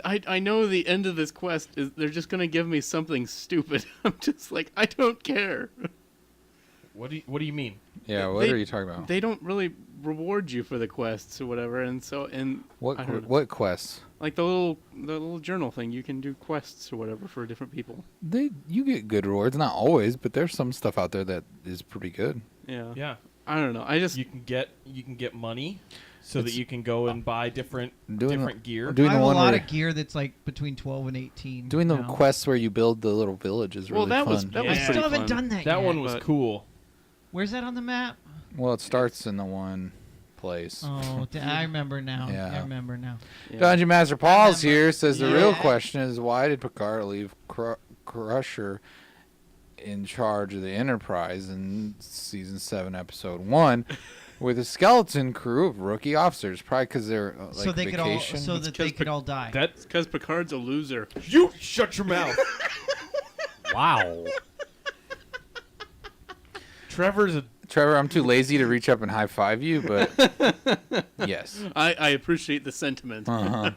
S8: I know the end of this quest is they're just gonna give me something stupid. I'm just like I don't care.
S5: What do you mean?
S4: Yeah, what
S8: They-
S4: are you talking about?
S8: They don't really reward you for the quests or whatever, and
S4: What
S8: I don't know.
S4: what quests?
S8: Like the little journal thing, you can do quests or whatever for different people.
S4: You get good rewards, not always, but there's some stuff out there that is pretty good.
S8: Yeah.
S5: Yeah,
S8: I don't know. I just
S5: you can get money, so that
S4: It's-
S5: you can go and buy different gear.
S4: Doing
S6: I
S4: the
S6: have a
S4: one
S6: lot
S4: where
S6: of gear that's like between 12 and 18.
S4: doing the
S6: now.
S4: quests where you build the little village is really
S8: well, that
S4: fun.
S8: was that
S5: Yeah.
S8: was
S6: I
S5: Yeah.
S8: pretty
S6: still haven't
S8: fun.
S6: done that
S5: That
S6: yet.
S5: one was
S8: but-
S5: cool.
S6: Where's that on the map?
S4: Well, it starts in the one place.
S6: Oh, I remember now.
S4: Yeah.
S6: I remember now.
S8: Yeah.
S4: Dungeon Master Paul's
S6: remember.
S4: here says the real
S6: Yeah.
S4: question is why did Picard leave Crusher in charge of the Enterprise in season 7, episode 1, with a skeleton crew of rookie officers? Probably because they're like
S6: so they
S4: vacation.
S6: could all, so that they
S8: 'cause
S6: could all die.
S8: That's because Picard's a loser.
S5: You shut your mouth.
S7: Wow.
S5: Trevor's a
S4: Trevor, I'm too lazy to reach up and high five you, but yes.
S8: I appreciate the sentiment.
S4: Uh-huh.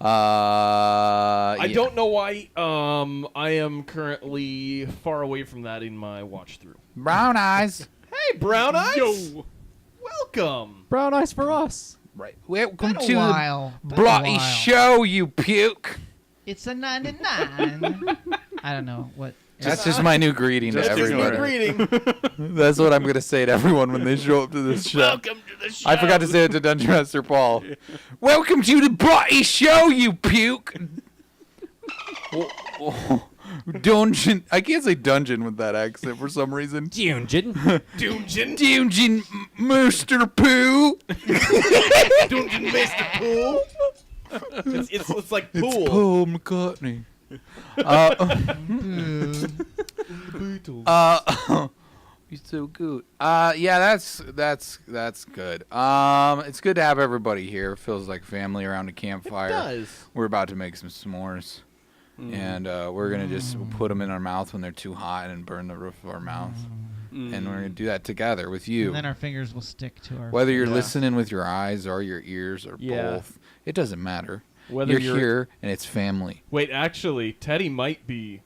S5: I
S4: Yeah.
S5: don't know why. I am currently far away from that in my watch through.
S4: Brown eyes.
S5: Hey, Brown Eyes.
S8: Yo.
S5: Welcome.
S7: Brown eyes for us.
S4: Right. Welcome
S6: Been a
S4: to
S6: while.
S4: the
S6: Been a
S4: bloody
S6: while.
S4: show, you puke.
S6: It's a 99. I don't know what.
S4: That's just my new greeting to
S8: Just ignore
S4: everybody.
S5: Greeting.
S4: That's what I'm going to say to everyone when they show up to this show.
S8: Welcome to the show.
S4: I forgot to say it to Dungeon Master Paul. Welcome to the bloody show, you puke. Dungeon. I can't say dungeon with that accent for some reason.
S7: Dungeon.
S4: Dungeon Master Poo.
S5: Dungeon Master Pool. It's like
S4: It's
S5: pool.
S4: Paul McCartney. He's so good. Yeah, that's good. It's good to have everybody here. It feels like family around a campfire.
S5: It does.
S4: We're about to make some s'mores, and we're gonna just put them in our mouth when they're too hot and burn the roof of our mouth, and we're gonna do that together with you.
S6: And then our fingers will stick to our.
S4: Whether you're
S5: Yeah.
S4: listening with your eyes or your ears or
S5: Yeah.
S4: both, it doesn't matter.
S5: Whether
S4: you're here and it's family.
S5: Wait, actually, Teddy might be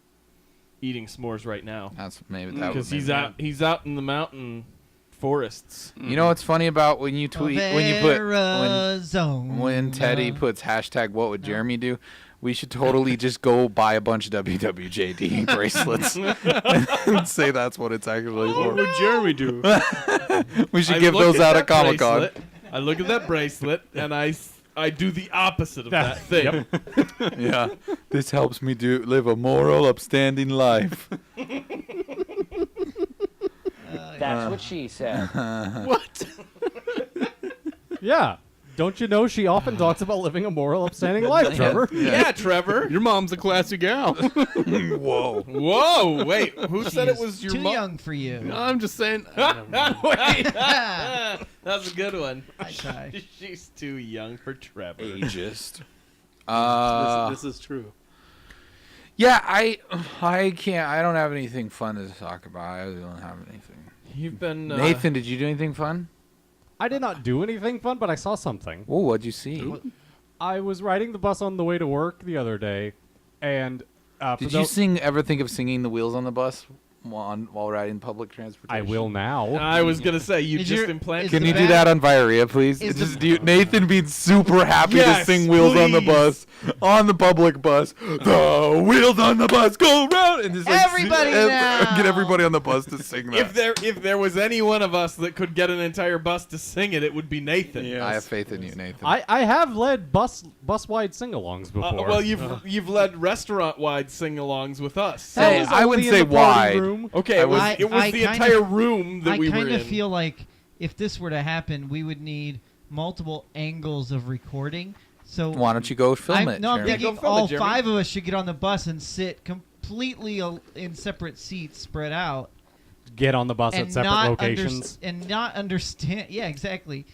S5: eating s'mores right now
S4: That's maybe that
S5: because
S4: would
S5: he's out in the mountain forests.
S4: You know what's funny about when you tweet when you put
S6: Zone.
S4: when Teddy puts hashtag what would Jeremy do? We should totally just go buy a bunch of WWJD bracelets and say that's what it's actually
S8: What
S4: for.
S8: would Jeremy do?
S4: We should
S5: I
S4: give
S5: look
S4: those
S5: at
S4: out
S5: that
S4: at Comic Con.
S5: bracelet, I look at that bracelet and I do the opposite of that thing.
S4: Yeah, this helps me live a moral, upstanding life.
S9: That's what she said.
S8: What?
S7: Yeah. Don't you know she often talks about living a moral, upstanding life, Trevor?
S5: Yeah, Trevor.
S8: Your mom's a classy gal.
S4: Whoa.
S5: Whoa, wait, who said it
S6: She's
S5: was your
S6: too
S5: mom?
S6: young for you.
S8: I'm just saying.
S5: Wait, that's a good one.
S6: Hi, Ty.
S5: She's too young for Trevor.
S4: Ageist.
S8: This is true.
S4: Yeah, I can't. I don't have anything fun to talk about. I don't have anything.
S5: You've been
S4: Nathan, did you do anything fun?
S7: I did not do anything fun, but I saw something.
S4: Oh, what'd you see?
S7: I was riding the bus on the way to work the other day, and
S4: Did you ever think of singing the wheels on the bus while riding public transportation?
S7: I will now.
S5: I was gonna say you
S6: Is
S5: just
S6: your-
S5: implanted.
S6: is
S4: Can
S6: the
S4: you do
S6: back-
S4: that on Virea, please?
S6: is
S4: It's
S6: the-
S4: just Nathan being super happy to
S5: Yes,
S4: sing "Wheels on the
S5: please.
S4: Bus" on the public bus. The wheels on the bus go round, and just like
S6: Everybody now.
S4: get everybody on the bus to sing that.
S5: If there was any one of us that could get an entire bus to sing it, it would be Nathan.
S4: I have faith in you, Nathan.
S7: I have led bus-wide sing-alongs before.
S5: Well, you've led restaurant-wide sing-alongs with us.
S7: That
S4: Hey,
S7: was
S4: I wouldn't
S7: only in
S4: say
S7: the party
S4: wide.
S7: room.
S5: Okay, it was
S6: I
S5: the
S6: kinda-
S5: entire room that
S6: I
S5: we were
S6: kind
S5: in.
S6: of feel like if this were to happen, we would need multiple angles of recording. So
S4: Why don't you go film it?
S6: I'm
S4: Jeremy?
S6: thinking
S5: go film it,
S6: all
S5: Jeremy.
S6: 5 of us should get on the bus and sit completely in separate seats, spread out,
S7: Get on the bus at
S6: and
S7: separate
S6: not
S7: locations.
S6: and not understand. Yeah, exactly.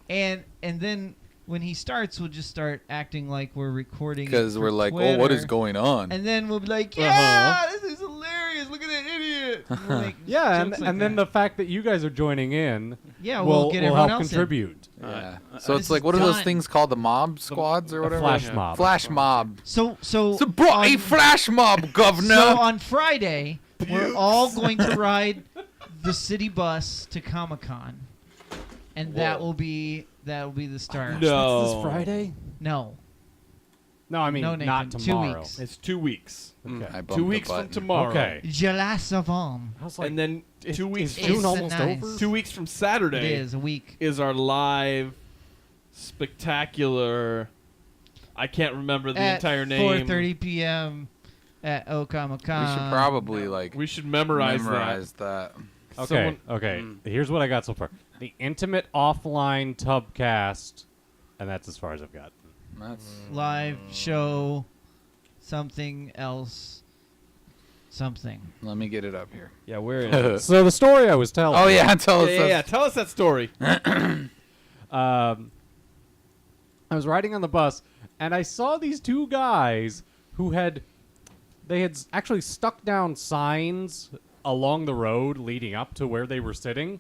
S6: And then when he starts, we'll just start acting like we're recording it
S4: Because
S6: for
S4: we're like, oh, what is
S6: Twitter.
S4: going on?
S6: And then we'll be like, yeah, this is hilarious. Look at that idiot. And we'll make
S7: Yeah, and,
S6: jokes like
S7: and then
S6: that.
S7: the fact that you guys are joining in
S6: Yeah,
S7: will,
S6: we'll get
S7: will
S6: everyone
S7: help
S6: else in.
S7: contribute.
S4: Yeah.
S8: This
S4: So it's
S6: is
S4: like, what are those
S6: done.
S4: things called? The mob squads or
S7: A
S4: whatever?
S7: flash mob.
S4: Flash mob.
S6: So
S4: It's a bloody
S6: on-
S4: flash mob, governor.
S6: So on Friday, we're all going to ride the city bus to Comic-Con, and that will be the start.
S5: No.
S7: This Friday?
S6: No,
S7: No, I mean,
S6: no, Nathan.
S7: not
S6: 2
S7: tomorrow.
S6: weeks.
S5: It's 2 weeks.
S7: Okay.
S4: I bumped
S5: 2
S4: the
S5: weeks from
S4: button.
S5: tomorrow.
S7: Okay.
S6: July Savant.
S7: I was like,
S5: And then 2 weeks.
S7: Is June
S6: It's
S7: almost
S6: nice.
S7: over?
S5: 2 weeks from Saturday.
S6: It is a week.
S5: Is our live spectacular. I can't remember the
S6: At
S5: entire name.
S6: 4:30 p.m. at Comic-Con.
S4: We should probably like
S5: We should memorize
S4: that.
S7: Okay,
S5: Someone-
S7: okay. Here's what I got so far. The Intimate Offline Tubcast, and that's as far as I've got.
S4: That's
S6: live show, something else, something.
S4: let me get it up here.
S5: Yeah, where is it?
S7: So the story I was telling.
S4: Oh yeah, tell us.
S5: yeah. Tell us that story.
S7: I was riding on the bus, and I saw these two guys who had actually stuck down signs along the road leading up to where they were sitting,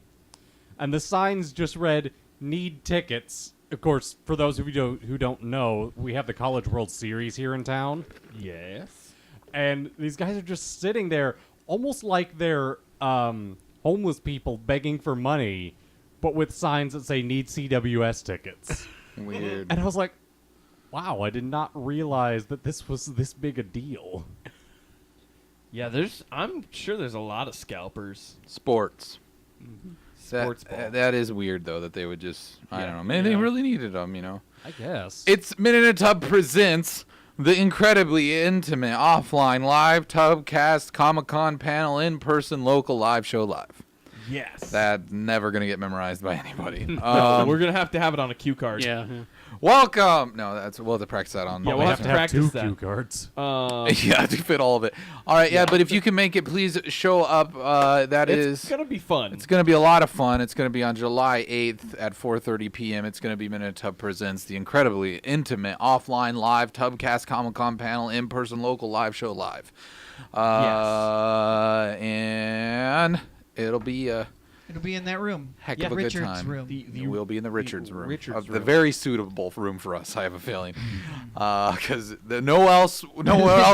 S7: and the signs just read "Need tickets." Of course, for those of you who don't know, we have the College World Series here in town,
S5: Yes.
S7: and these guys are just sitting there, almost like they're homeless people begging for money, but with signs that say "Need CWS tickets."
S4: Weird.
S7: And I was like, wow, I did not realize that this was this big a deal.
S5: Yeah, I'm sure there's a lot of scalpers.
S4: Sports.
S5: Sports ball.
S4: That is weird though that they would just I don't know. Maybe they really needed them, you know.
S7: I guess.
S4: It's Minute in a Tub presents the incredibly intimate offline live Tubcast Comic-Con panel in-person local live show live.
S5: Yes.
S4: That's never gonna get memorized by anybody.
S5: We're gonna have to have it on a cue card.
S8: Yeah.
S4: Welcome. No, we'll have to practice that on.
S5: Yeah,
S7: we
S5: we'll
S7: have
S5: have
S7: to
S5: to
S7: have
S5: practice
S7: two
S5: that.
S7: cue cards.
S4: Yeah, to fit all of it. All right, yeah, but if you can make it, please show up.
S5: It's gonna be fun.
S4: It's going to be a lot of fun. It's going to be on July 8th at 4:30 p.m. It's going to be Minute Tub presents the incredibly intimate offline live Tubcast Comic-Con panel in-person local live show live. And it'll be a
S6: It'll be in that room.
S4: heck of a good
S6: Richard's
S4: time.
S6: room.
S4: We'll be in the Richards room.
S5: Richards
S4: The
S5: room.
S4: very suitable room for us, I have a feeling. Because nowhere else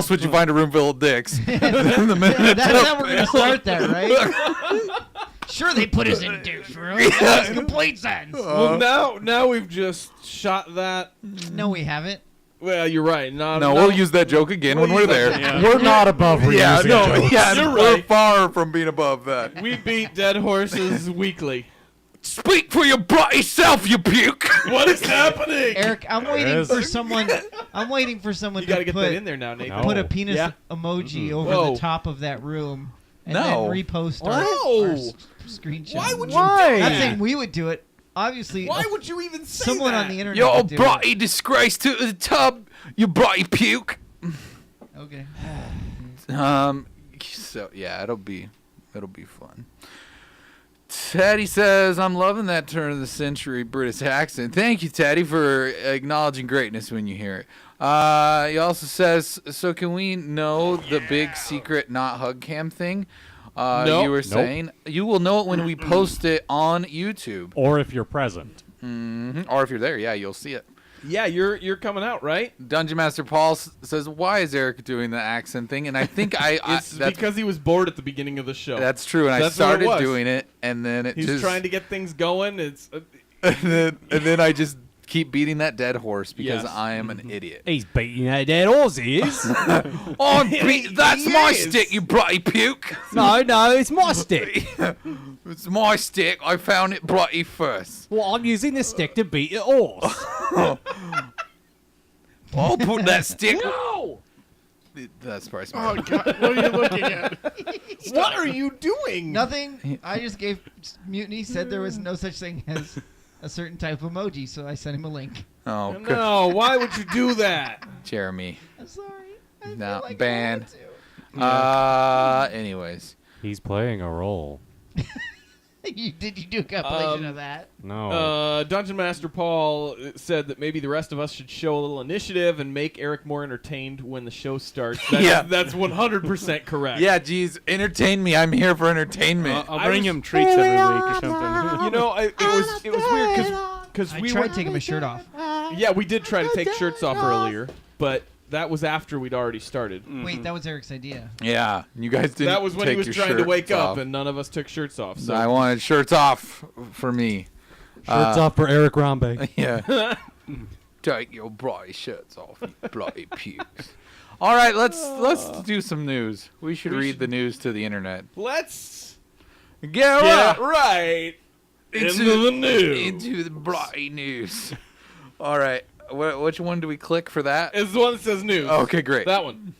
S4: would you find a room full of dicks than the Minute
S6: That's
S4: Tub
S6: how we're gonna start that, right? Sure, they put us in a douche room. That makes complete sense.
S5: Well, now we've just shot that.
S6: No, we haven't.
S5: Well, you're right.
S4: No, we'll use that joke again when we're
S5: use
S4: there.
S5: that-
S8: Yeah.
S7: We're not above reusing
S4: Yeah, no,
S7: jokes.
S4: yeah,
S5: You're
S4: we're
S5: right.
S4: far from being above that.
S5: We beat dead horses weekly.
S4: Speak for your bloody self, you puke.
S5: What is happening?
S6: Eric, I'm waiting
S7: is.
S6: for someone. I'm waiting for someone
S5: You gotta
S6: to
S5: get
S6: put
S5: that in there now, Nathan.
S7: No.
S6: put a penis
S5: Yeah.
S6: emoji over
S5: Whoa.
S6: the top of that room and
S4: No.
S6: then repost our
S5: No.
S6: screenshot.
S5: Why would you
S7: Why?
S5: do
S6: Not
S5: that?
S6: saying we would do it. Obviously,
S5: Why would you even say
S6: someone
S5: that?
S6: on the internet
S4: You're a
S6: would do
S4: bloody disgrace to the tub, you bloody puke.
S6: it. Okay.
S4: So yeah, it'll be fun. Teddy says, I'm loving that turn of the century British accent. Thank you, Teddy, for acknowledging greatness when you hear it. He also says, so can we know the big secret not hug cam thing?
S5: No.
S4: You were
S7: Nope.
S4: saying you will know it when we post it on YouTube.
S7: Or if you're present.
S4: Or if you're there, yeah, you'll see it.
S5: Yeah, you're coming out, right?
S4: Dungeon Master Paul says, why is Eric doing the accent thing? And I think
S5: It's
S4: that's,
S5: because he was bored at the beginning of the show.
S4: that's true. And
S5: That's
S4: I
S5: what it
S4: started
S5: was.
S4: doing it, and then it
S5: He's
S4: just
S5: trying to get things going. It's
S4: and then I just keep beating that dead horse because
S5: Yes.
S4: I am an idiot.
S7: He's beating that dead horse, he is.
S4: That's my
S5: Yes.
S4: stick, you bloody puke.
S7: no, it's my stick.
S4: It's my stick. I found it bloody first.
S7: Well, I'm using the stick to beat the horse.
S4: I'll put that stick.
S5: no.
S4: That's probably
S8: Oh
S4: smart.
S8: God! What are you looking at?
S5: What are you doing?
S6: Nothing. I just gave Mutiny said there was no such thing as a certain type of emoji, so I sent him a link.
S4: Oh, good.
S5: No, why would you do that?
S4: Jeremy.
S6: I'm sorry. I feel
S4: No,
S6: like I
S4: ban.
S6: wanted
S4: Anyways.
S7: He's playing a role.
S6: to. Did you do a compilation of that?
S7: No.
S5: Dungeon Master Paul said that maybe the rest of us should show a little initiative and make Eric more entertained when the show starts. That's 100% correct.
S4: Yeah, geez, entertain me. I'm here for entertainment.
S8: I'll bring him treats every week or something.
S5: You know, it was weird because
S6: I
S5: we
S6: tried
S5: were
S6: taking my shirt off.
S5: Yeah, we did try to take shirts off earlier, but that was after we'd already started.
S6: Wait, that was Eric's idea.
S4: Yeah, you guys didn't.
S5: That was when he
S4: take
S5: was
S4: your
S5: trying to wake
S4: shirts
S5: up,
S4: off.
S5: and none of us took shirts off. So
S4: I wanted shirts off for me.
S7: Shirts off for Eric Rambe.
S4: Yeah. Take your bloody shirts off, you bloody pukes. All right, let's do some news. We should read the news to the internet.
S5: let's
S4: Get
S5: get
S4: right
S5: right into the news.
S4: into the bloody news. All right, which one do we click for that?
S5: It's the one that says news.
S4: Okay, great.
S5: That one.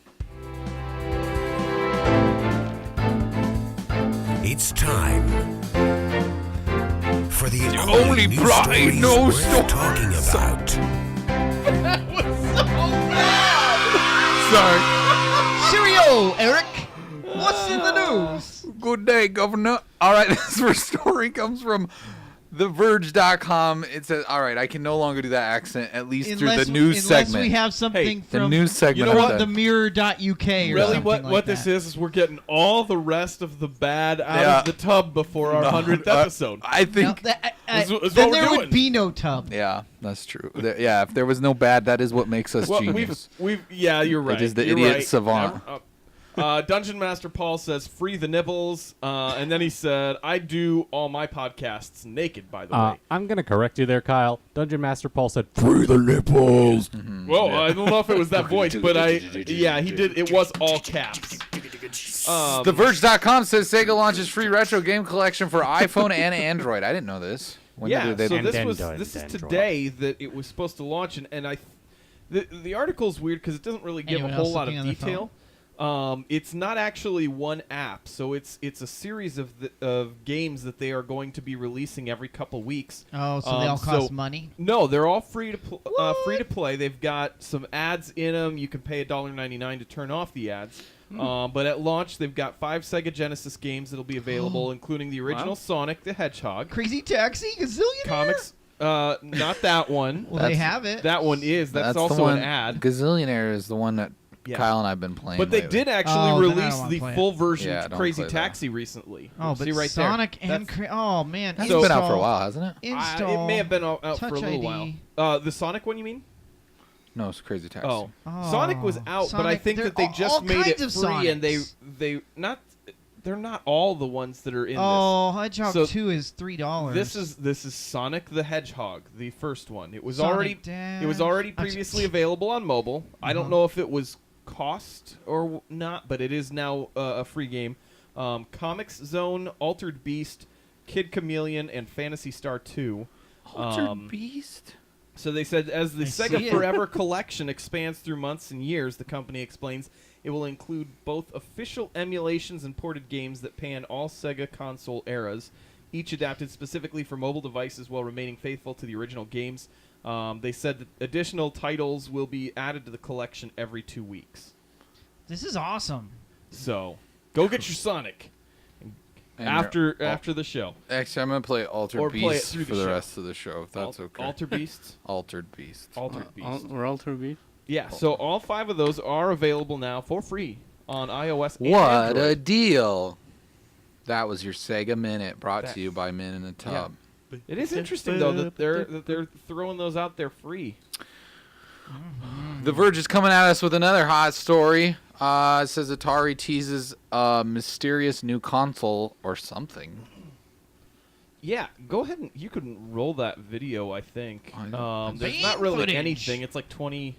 S1: It's time for the
S4: only
S1: only
S4: bloody
S1: news
S4: news
S1: stories worth talking about.
S4: Sorry.
S6: Cheerio, Eric. What's in the news?
S4: Good day, Governor. All right, this first story comes from TheVerge.com. It says, all right, I can no longer do that accent, at least through the news
S6: unless
S4: segment.
S6: we have something
S4: the
S6: from
S4: news segment.
S5: You know
S4: I'm
S5: what?
S4: done.
S6: the mirror.uk or
S5: Really,
S6: something
S5: what
S6: like
S5: this
S6: that.
S5: is we're getting all the rest of the bad out
S4: Yeah.
S5: of the tub before our 100th episode.
S4: I
S6: Now,
S4: think.
S5: That's what
S6: then
S5: we're
S6: there
S5: doing.
S6: would be no tub.
S4: Yeah, that's true. Yeah, if there was no bad, that is what makes us
S5: Well,
S4: genius.
S5: yeah, you're right.
S4: It is the
S5: You're
S4: idiot
S5: right.
S4: savant.
S5: Dungeon Master Paul says, "Free the nipples," and then he said, "I do all my podcasts naked." By the way,
S7: I'm going to correct you there, Kyle. Dungeon Master Paul said,
S4: Free the nipples.
S5: well, I don't know if it was that voice, but yeah, he did. It was all caps.
S4: TheVerge.com says Sega launches free retro game collection for iPhone and Android. I didn't know this. When
S5: Yeah,
S4: did they
S5: so
S4: do
S5: this is today that it was supposed to launch, and the article's weird because it doesn't really give
S6: Anyone
S5: a whole
S6: else
S5: lot
S6: looking
S5: of
S6: on their
S5: detail. It's not actually one app, so it's a series of games that they are going to be releasing every couple weeks.
S6: Oh, so they all cost money?
S5: No, they're all free to play. They've got some ads in them. You can pay $1.99 to turn off the ads. But at launch, they've got 5 Sega Genesis games that'll be available, including the original Sonic the Hedgehog,
S6: Crazy Taxi? Gazillionaire?
S5: comics. Not that one.
S6: Well, they have it.
S5: That one is. That's
S4: the
S5: also
S4: one,
S5: an ad.
S4: Gazillionaire is the one that
S5: Yeah.
S4: Kyle and I have been playing.
S5: But they
S4: lately.
S5: did actually
S6: Oh, then I don't
S5: release
S6: wanna
S5: the
S6: play it.
S5: full version
S4: Yeah,
S5: of
S4: don't
S5: Crazy
S4: play that.
S5: Taxi recently.
S6: Oh, but
S5: See right
S6: Sonic
S5: there.
S6: and oh man,
S4: It's
S5: So-
S4: been out for a while, hasn't it?
S6: Install.
S5: It may have been out for a
S6: Touch
S5: little
S6: ID.
S5: while. The Sonic one, you mean?
S4: No, it's Crazy Taxi.
S5: Oh.
S6: Oh,
S5: Sonic was out, but I
S6: Sonic-
S5: think
S6: there
S5: that they
S6: are
S5: just
S6: all
S5: made it
S6: kinds
S5: free,
S6: of
S5: and
S6: Sonics.
S5: they're not all the ones that are in
S6: Oh, Hedgehog
S5: So
S6: 2 is $3.
S5: this. This is Sonic the Hedgehog, the first one. It was
S6: Sonic
S5: already
S6: I'm
S5: previously available on mobile. I don't know if it was cost or not, but it is now a free game. Comics Zone, Altered Beast, Kid Chameleon, and Phantasy Star 2.
S4: Altered Beast.
S5: So they said, as the
S6: I see
S5: Sega
S6: it.
S5: Forever collection expands through months and years, the company explains it will include both official emulations and ported games that pan all Sega console eras, each adapted specifically for mobile devices while remaining faithful to the original games. They said that additional titles will be added to the collection every 2 weeks.
S6: This is awesome.
S5: So, go get your Sonic
S4: And
S5: after
S4: your-
S5: the show.
S4: Actually, I'm gonna play Altered
S5: Or play it
S4: Beast
S5: through the
S4: for the
S5: show.
S4: rest of the show. If that's okay.
S5: Alter Beast.
S4: Altered Beast.
S5: Altered Beast.
S8: We're all to be.
S5: Yeah, so all 5 of those are available now for free on iOS and
S4: What
S5: Android.
S4: a deal! That was your Sega Minute, brought
S5: That-
S4: to you by Men in the Tub.
S5: It is interesting though that they're throwing those out there free.
S4: The Verge is coming at us with another hot story. It says Atari teases a mysterious new console or something.
S5: Yeah, go ahead and you can roll that video. I think there's
S6: Fan
S5: not really
S6: footage.
S5: anything. It's like 20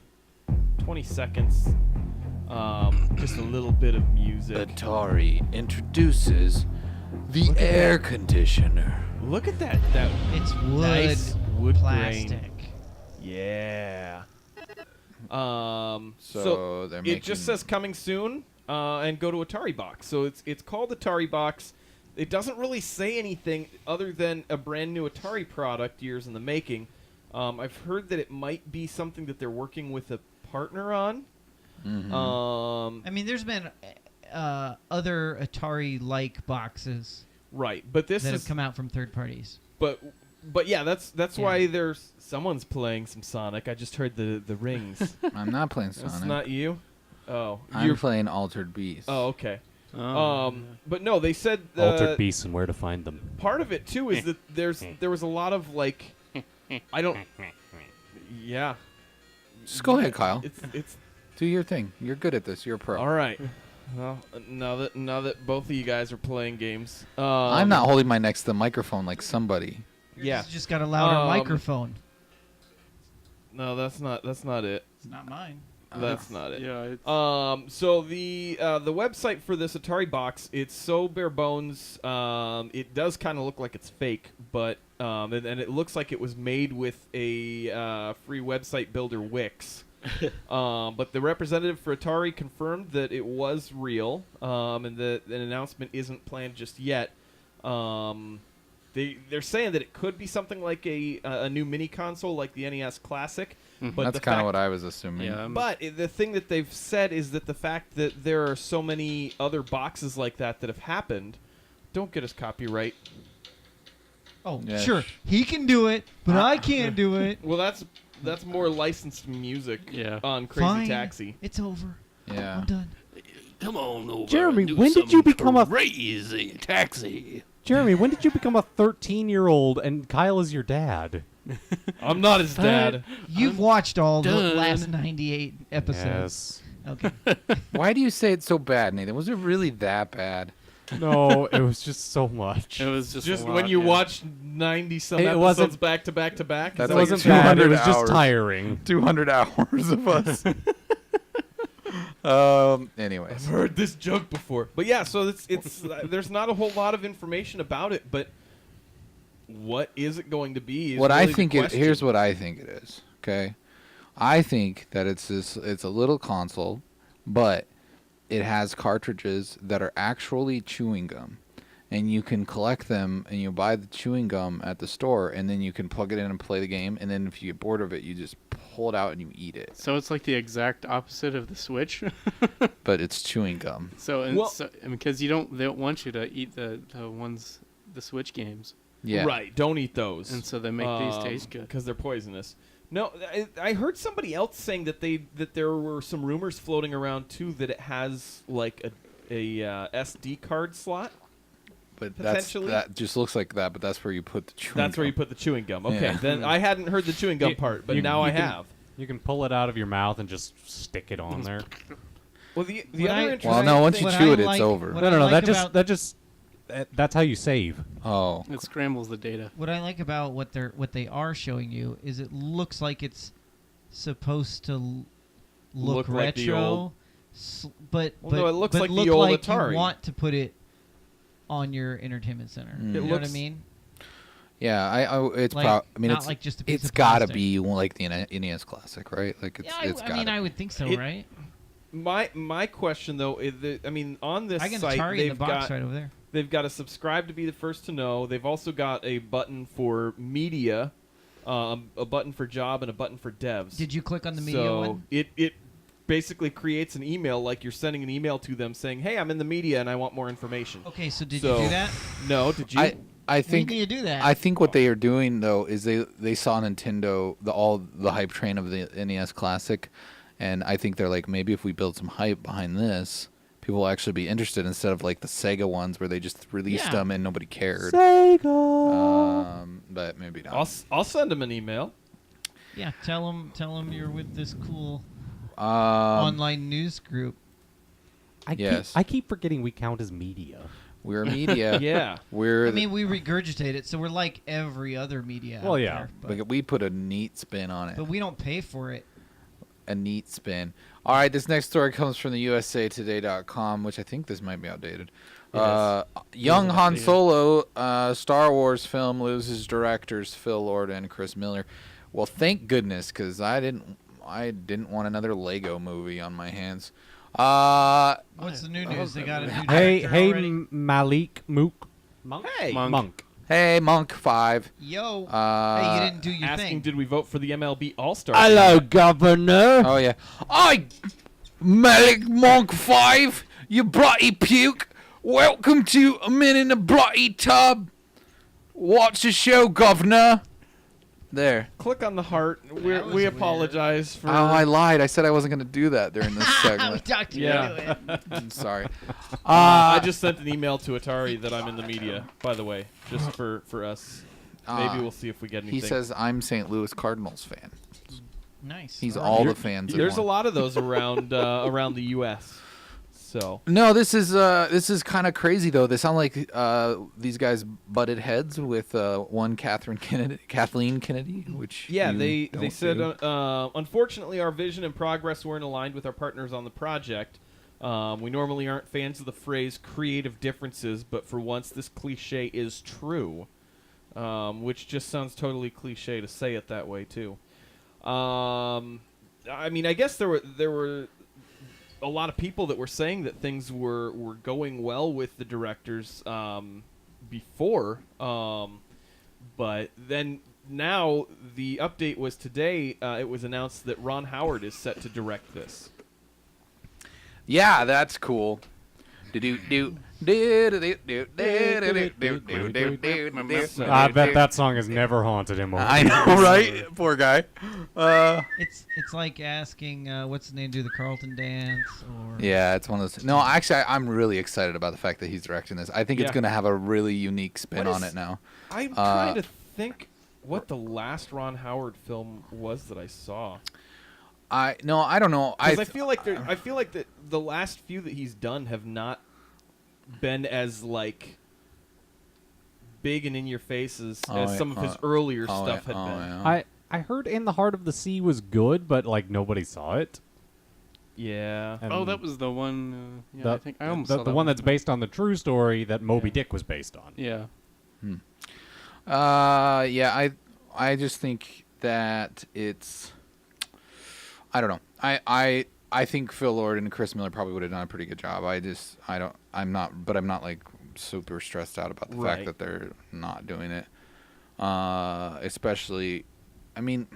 S5: seconds. Just a little bit of music.
S4: Atari introduces the air conditioner.
S5: Look at that.
S6: It's wood,
S5: Nice wood
S6: plastic.
S5: grain. Yeah.
S4: So they're
S5: it just
S4: making-
S5: says coming soon, and go to Atari Box. So it's called Atari Box. it doesn't really say anything other than a brand new Atari product, years in the making. I've heard that it might be something that they're working with a partner on.
S6: I mean, there's been other Atari-like boxes
S5: Right, but this
S6: that
S5: is
S6: have come out from third parties.
S5: But yeah, that's
S6: Yeah.
S5: why there's someone's playing some Sonic. I just heard the rings.
S4: I'm not playing Sonic.
S5: That's not you. Oh,
S4: I'm playing Altered Beast.
S5: Oh, okay.
S8: Oh,
S5: But no, they said
S7: Altered beasts and where to find them.
S5: part of it too is that there was a lot of like, I don't. Yeah.
S4: Just go ahead, Kyle.
S5: It's
S4: Do your thing. You're good at this. You're a pro.
S5: all right. Well, now that both of you guys are playing games,
S4: I'm not holding my next to the microphone like somebody.
S5: Yeah.
S6: It's just got a louder microphone.
S5: No, that's not it.
S6: It's not mine.
S5: That's not it.
S8: yeah. It's,
S5: So the website for this Atari box, it's so bare bones. It does kind of look like it's fake, but and it looks like it was made with a free website builder Wix. But the representative for Atari confirmed that it was real, and that an announcement isn't planned just yet. They're saying that it could be something like a new mini console like the NES Classic. But
S4: That's kind of what I was assuming.
S8: yeah.
S5: But the thing that they've said is that the fact that there are so many other boxes like that have happened, don't get us copyright.
S6: Oh,
S4: Yeah,
S6: sure. He can do it, but I can't do it.
S5: Well, that's more licensed music
S8: Yeah.
S5: on Crazy
S6: Fine.
S5: Taxi.
S6: It's over.
S4: Yeah.
S6: I'm done.
S1: Come on over.
S7: Jeremy,
S1: and do
S7: when did you
S1: something
S7: become a-
S1: crazy taxi?
S7: Jeremy, when did you become a 13-year-old and Kyle is your dad?
S5: I'm not his dad.
S6: You've watched all the
S8: done.
S6: last 98 episodes. Okay.
S4: Why do you say it's so bad, Nathan? Was it really that bad?
S7: No, it was just so much.
S8: It was just a
S5: Just
S8: lot,
S5: when you
S8: yeah.
S5: watch 90-some
S7: It
S5: episodes
S7: wasn't-
S5: back to back to back.
S4: That's
S7: It
S4: like
S7: wasn't bad. It
S4: 200
S7: was just
S4: hours.
S7: tiring.
S4: 200 hours of us. Anyways.
S5: I've heard this joke before. But yeah, so it's there's not a whole lot of information about it, but what is it going to be? Is
S4: What
S5: really
S4: I
S5: the
S4: think
S5: question.
S4: here's what I think it is. Okay, I think that it's a little console, but it has cartridges that are actually chewing gum, and you can collect them and you buy the chewing gum at the store, and then you can plug it in and play the game, and then if you get bored of it, you just pull it out and you eat it.
S8: So it's like the exact opposite of the Switch.
S4: But it's chewing gum.
S8: So because they don't want you to eat the Switch games,
S4: Yeah.
S5: Right, don't eat those.
S8: and so they make these taste good.
S5: because they're poisonous. No, I heard somebody else saying that there were some rumors floating around too that it has like a SD card slot.
S4: But
S5: Potentially.
S4: that just looks like that. But that's where you put the chewing.
S5: That's where you
S4: gum.
S5: put the chewing gum. Okay,
S4: Yeah.
S5: then I hadn't heard the chewing gum part, but now I have.
S7: You can pull it out of your mouth and just stick it on there.
S5: Well, the
S6: What
S5: other
S6: I-
S5: interesting
S4: Well, no, once you
S6: What
S4: chew
S6: I
S4: it, it's
S6: like-
S4: over.
S6: what
S7: No,
S6: I
S7: no, no.
S6: like
S7: That just that's how you save.
S4: Oh.
S8: It scrambles the data.
S6: What I like about what they are showing you is it looks like it's supposed to look
S5: Look like the
S6: retro,
S5: old-
S6: but
S5: Well, no, it looks
S6: but
S5: like the
S6: look
S5: old
S6: like
S5: Atari.
S6: you want to put it on your entertainment center.
S4: Mm.
S6: You
S4: It
S6: know what I
S5: looks-
S6: mean?
S4: Yeah, it's
S6: Like,
S4: I mean,
S6: not
S4: it's
S6: like just a piece
S4: it's
S6: of
S4: gotta
S6: plastic.
S4: be like the NES Classic, right? Like it's
S6: Yeah,
S4: it's
S6: I
S4: gotta.
S6: mean, I would think so,
S5: It-
S6: right?
S5: My question though is that, I mean, on this
S6: I can
S5: site
S6: Atari in the
S5: they've
S6: box
S5: got
S6: right over there.
S5: they've got a subscribe to be the first to know. They've also got a button for media, a button for job, and a button for devs.
S6: Did you click on the media
S5: so
S6: one?
S5: it basically creates an email like you're sending an email to them saying, "Hey, I'm in the media and I want more information."
S6: Okay, so did
S5: So-
S6: you do that?
S5: No, did you?
S4: I think
S6: we need to do that.
S4: I think what they are doing though is they saw Nintendo all the hype train of the NES Classic, and I think they're like, maybe if we build some hype behind this, people will actually be interested instead of like the Sega ones where they just released
S6: Yeah.
S4: them and nobody cared.
S7: Sega.
S4: But maybe not.
S5: I'll send them an email.
S6: Yeah, tell them you're with this cool
S4: Um,
S6: online news group.
S4: Yes.
S7: I keep forgetting we count as media.
S4: we're media.
S5: Yeah.
S4: We're
S6: I mean, we regurgitate it, so we're like every other media.
S7: Well,
S6: out
S7: yeah.
S6: there, but,
S4: we put a neat spin on it.
S6: but we don't pay for it.
S4: A neat spin. All right, this next story comes from the USAtoday.com, which I think this might be outdated. Young Han Solo, Star Wars film loses directors Phil Lord and Chris Miller. Well, thank goodness, because I didn't want another Lego movie on my hands.
S6: What's the new news? They got a new
S7: Hey,
S6: director
S7: hey,
S6: already?
S7: Malik Mook. Monk.
S5: Hey,
S8: Monk.
S4: Hey, Monk 5.
S6: Yo. Hey, you didn't do your
S5: asking,
S6: thing.
S5: did we vote for the MLB All-Star?
S1: Hello, Governor.
S4: Oh, yeah. Malik Monk 5, you bloody puke. Welcome to A Minute in a Bloody Tub. Watch the show, Governor. There.
S5: Click on the heart.
S6: was
S5: We
S6: weird.
S5: apologize for.
S4: Oh, I lied. I said I wasn't going to do that during this
S6: we
S4: segment.
S6: talked you
S5: Yeah.
S6: into it.
S4: I'm sorry.
S5: I just sent an email to Atari that I'm in the media, by the way, just for us. Maybe we'll see if we get anything.
S4: He says, I'm St. Louis Cardinals fan.
S6: Nice.
S4: He's
S6: All
S4: all
S6: right.
S4: the fans. in
S5: There's a
S4: one.
S5: lot of those around around the U.S. So
S4: No, this is kind of crazy though. They sound like these guys butted heads with one Kathleen Kennedy, which
S5: yeah,
S4: you
S5: they
S4: don't
S5: said
S4: do.
S5: unfortunately our vision and progress weren't aligned with our partners on the project. We normally aren't fans of the phrase creative differences, but for once this cliche is true, which just sounds totally cliche to say it that way too. I mean, I guess there were a lot of people that were saying that things were going well with the directors before, but then now the update was today. It was announced that Ron Howard is set to direct this.
S4: Yeah, that's cool.
S7: I bet that song has never haunted him.
S4: I know, right? Poor guy.
S6: It's like asking what's his name do the Carlton dance or
S4: Yeah, it's one of those. No, actually, I'm really excited about the fact that he's directing this. I think it's
S5: Yeah.
S4: going to have a really unique spin
S5: What
S4: on
S5: is-
S4: it now.
S5: I'm trying to think what the last Ron Howard film was that I saw.
S4: I don't know.
S5: Because I feel like that the last few that he's done have not been as like big and in your face as some of his earlier stuff had been.
S7: I heard In the Heart of the Sea was good, but like nobody saw it.
S5: Yeah.
S7: And
S8: Oh, that was the one. Yeah,
S7: the,
S8: I think I almost
S7: the,
S8: saw
S7: the
S8: that
S7: one that's based on the true story that Moby Dick was based on.
S8: Yeah.
S4: Yeah, I just think that it's. I don't know. I think Phil Lord and Chris Miller probably would have done a pretty good job. I'm not like super stressed out about the
S5: Right.
S4: fact that they're not doing it. Especially, I mean,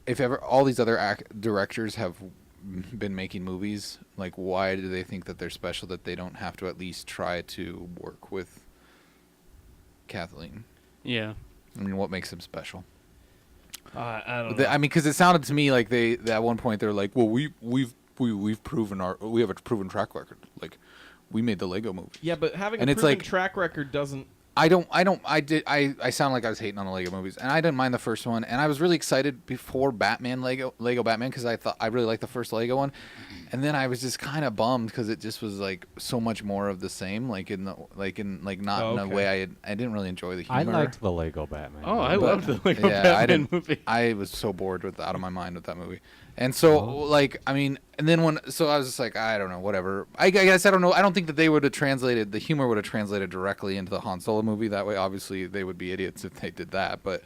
S4: if ever all these other directors have been making movies, like why do they think that they're special that they don't have to at least try to work with Kathleen?
S8: Yeah.
S4: I mean, what makes them special?
S5: I don't know.
S4: I mean, because it sounded to me like they at one point they're like, well, we've proven we have a proven track record. Like, we made the Lego movie.
S5: Yeah, but having
S4: And
S5: a
S4: it's
S5: proven
S4: like-
S5: track record doesn't.
S4: I sound like I was hating on the Lego movies, and I didn't mind the first one, and I was really excited before Lego Batman, because I thought I really liked the first Lego one, and then I was just kind of bummed because it just was like so much more of the same, not in a way I didn't really enjoy the humor.
S7: I liked the Lego Batman.
S8: Oh, I
S4: But-
S8: loved the Lego
S4: yeah,
S8: Batman movie.
S4: I was so bored out of my mind with that movie. And so, like, I mean, and then I was just like, I don't know, whatever. I guess I don't know. I don't think that they would have translated, the humor would have translated directly into the Han Solo movie. That way, obviously, they would be idiots if they did that. But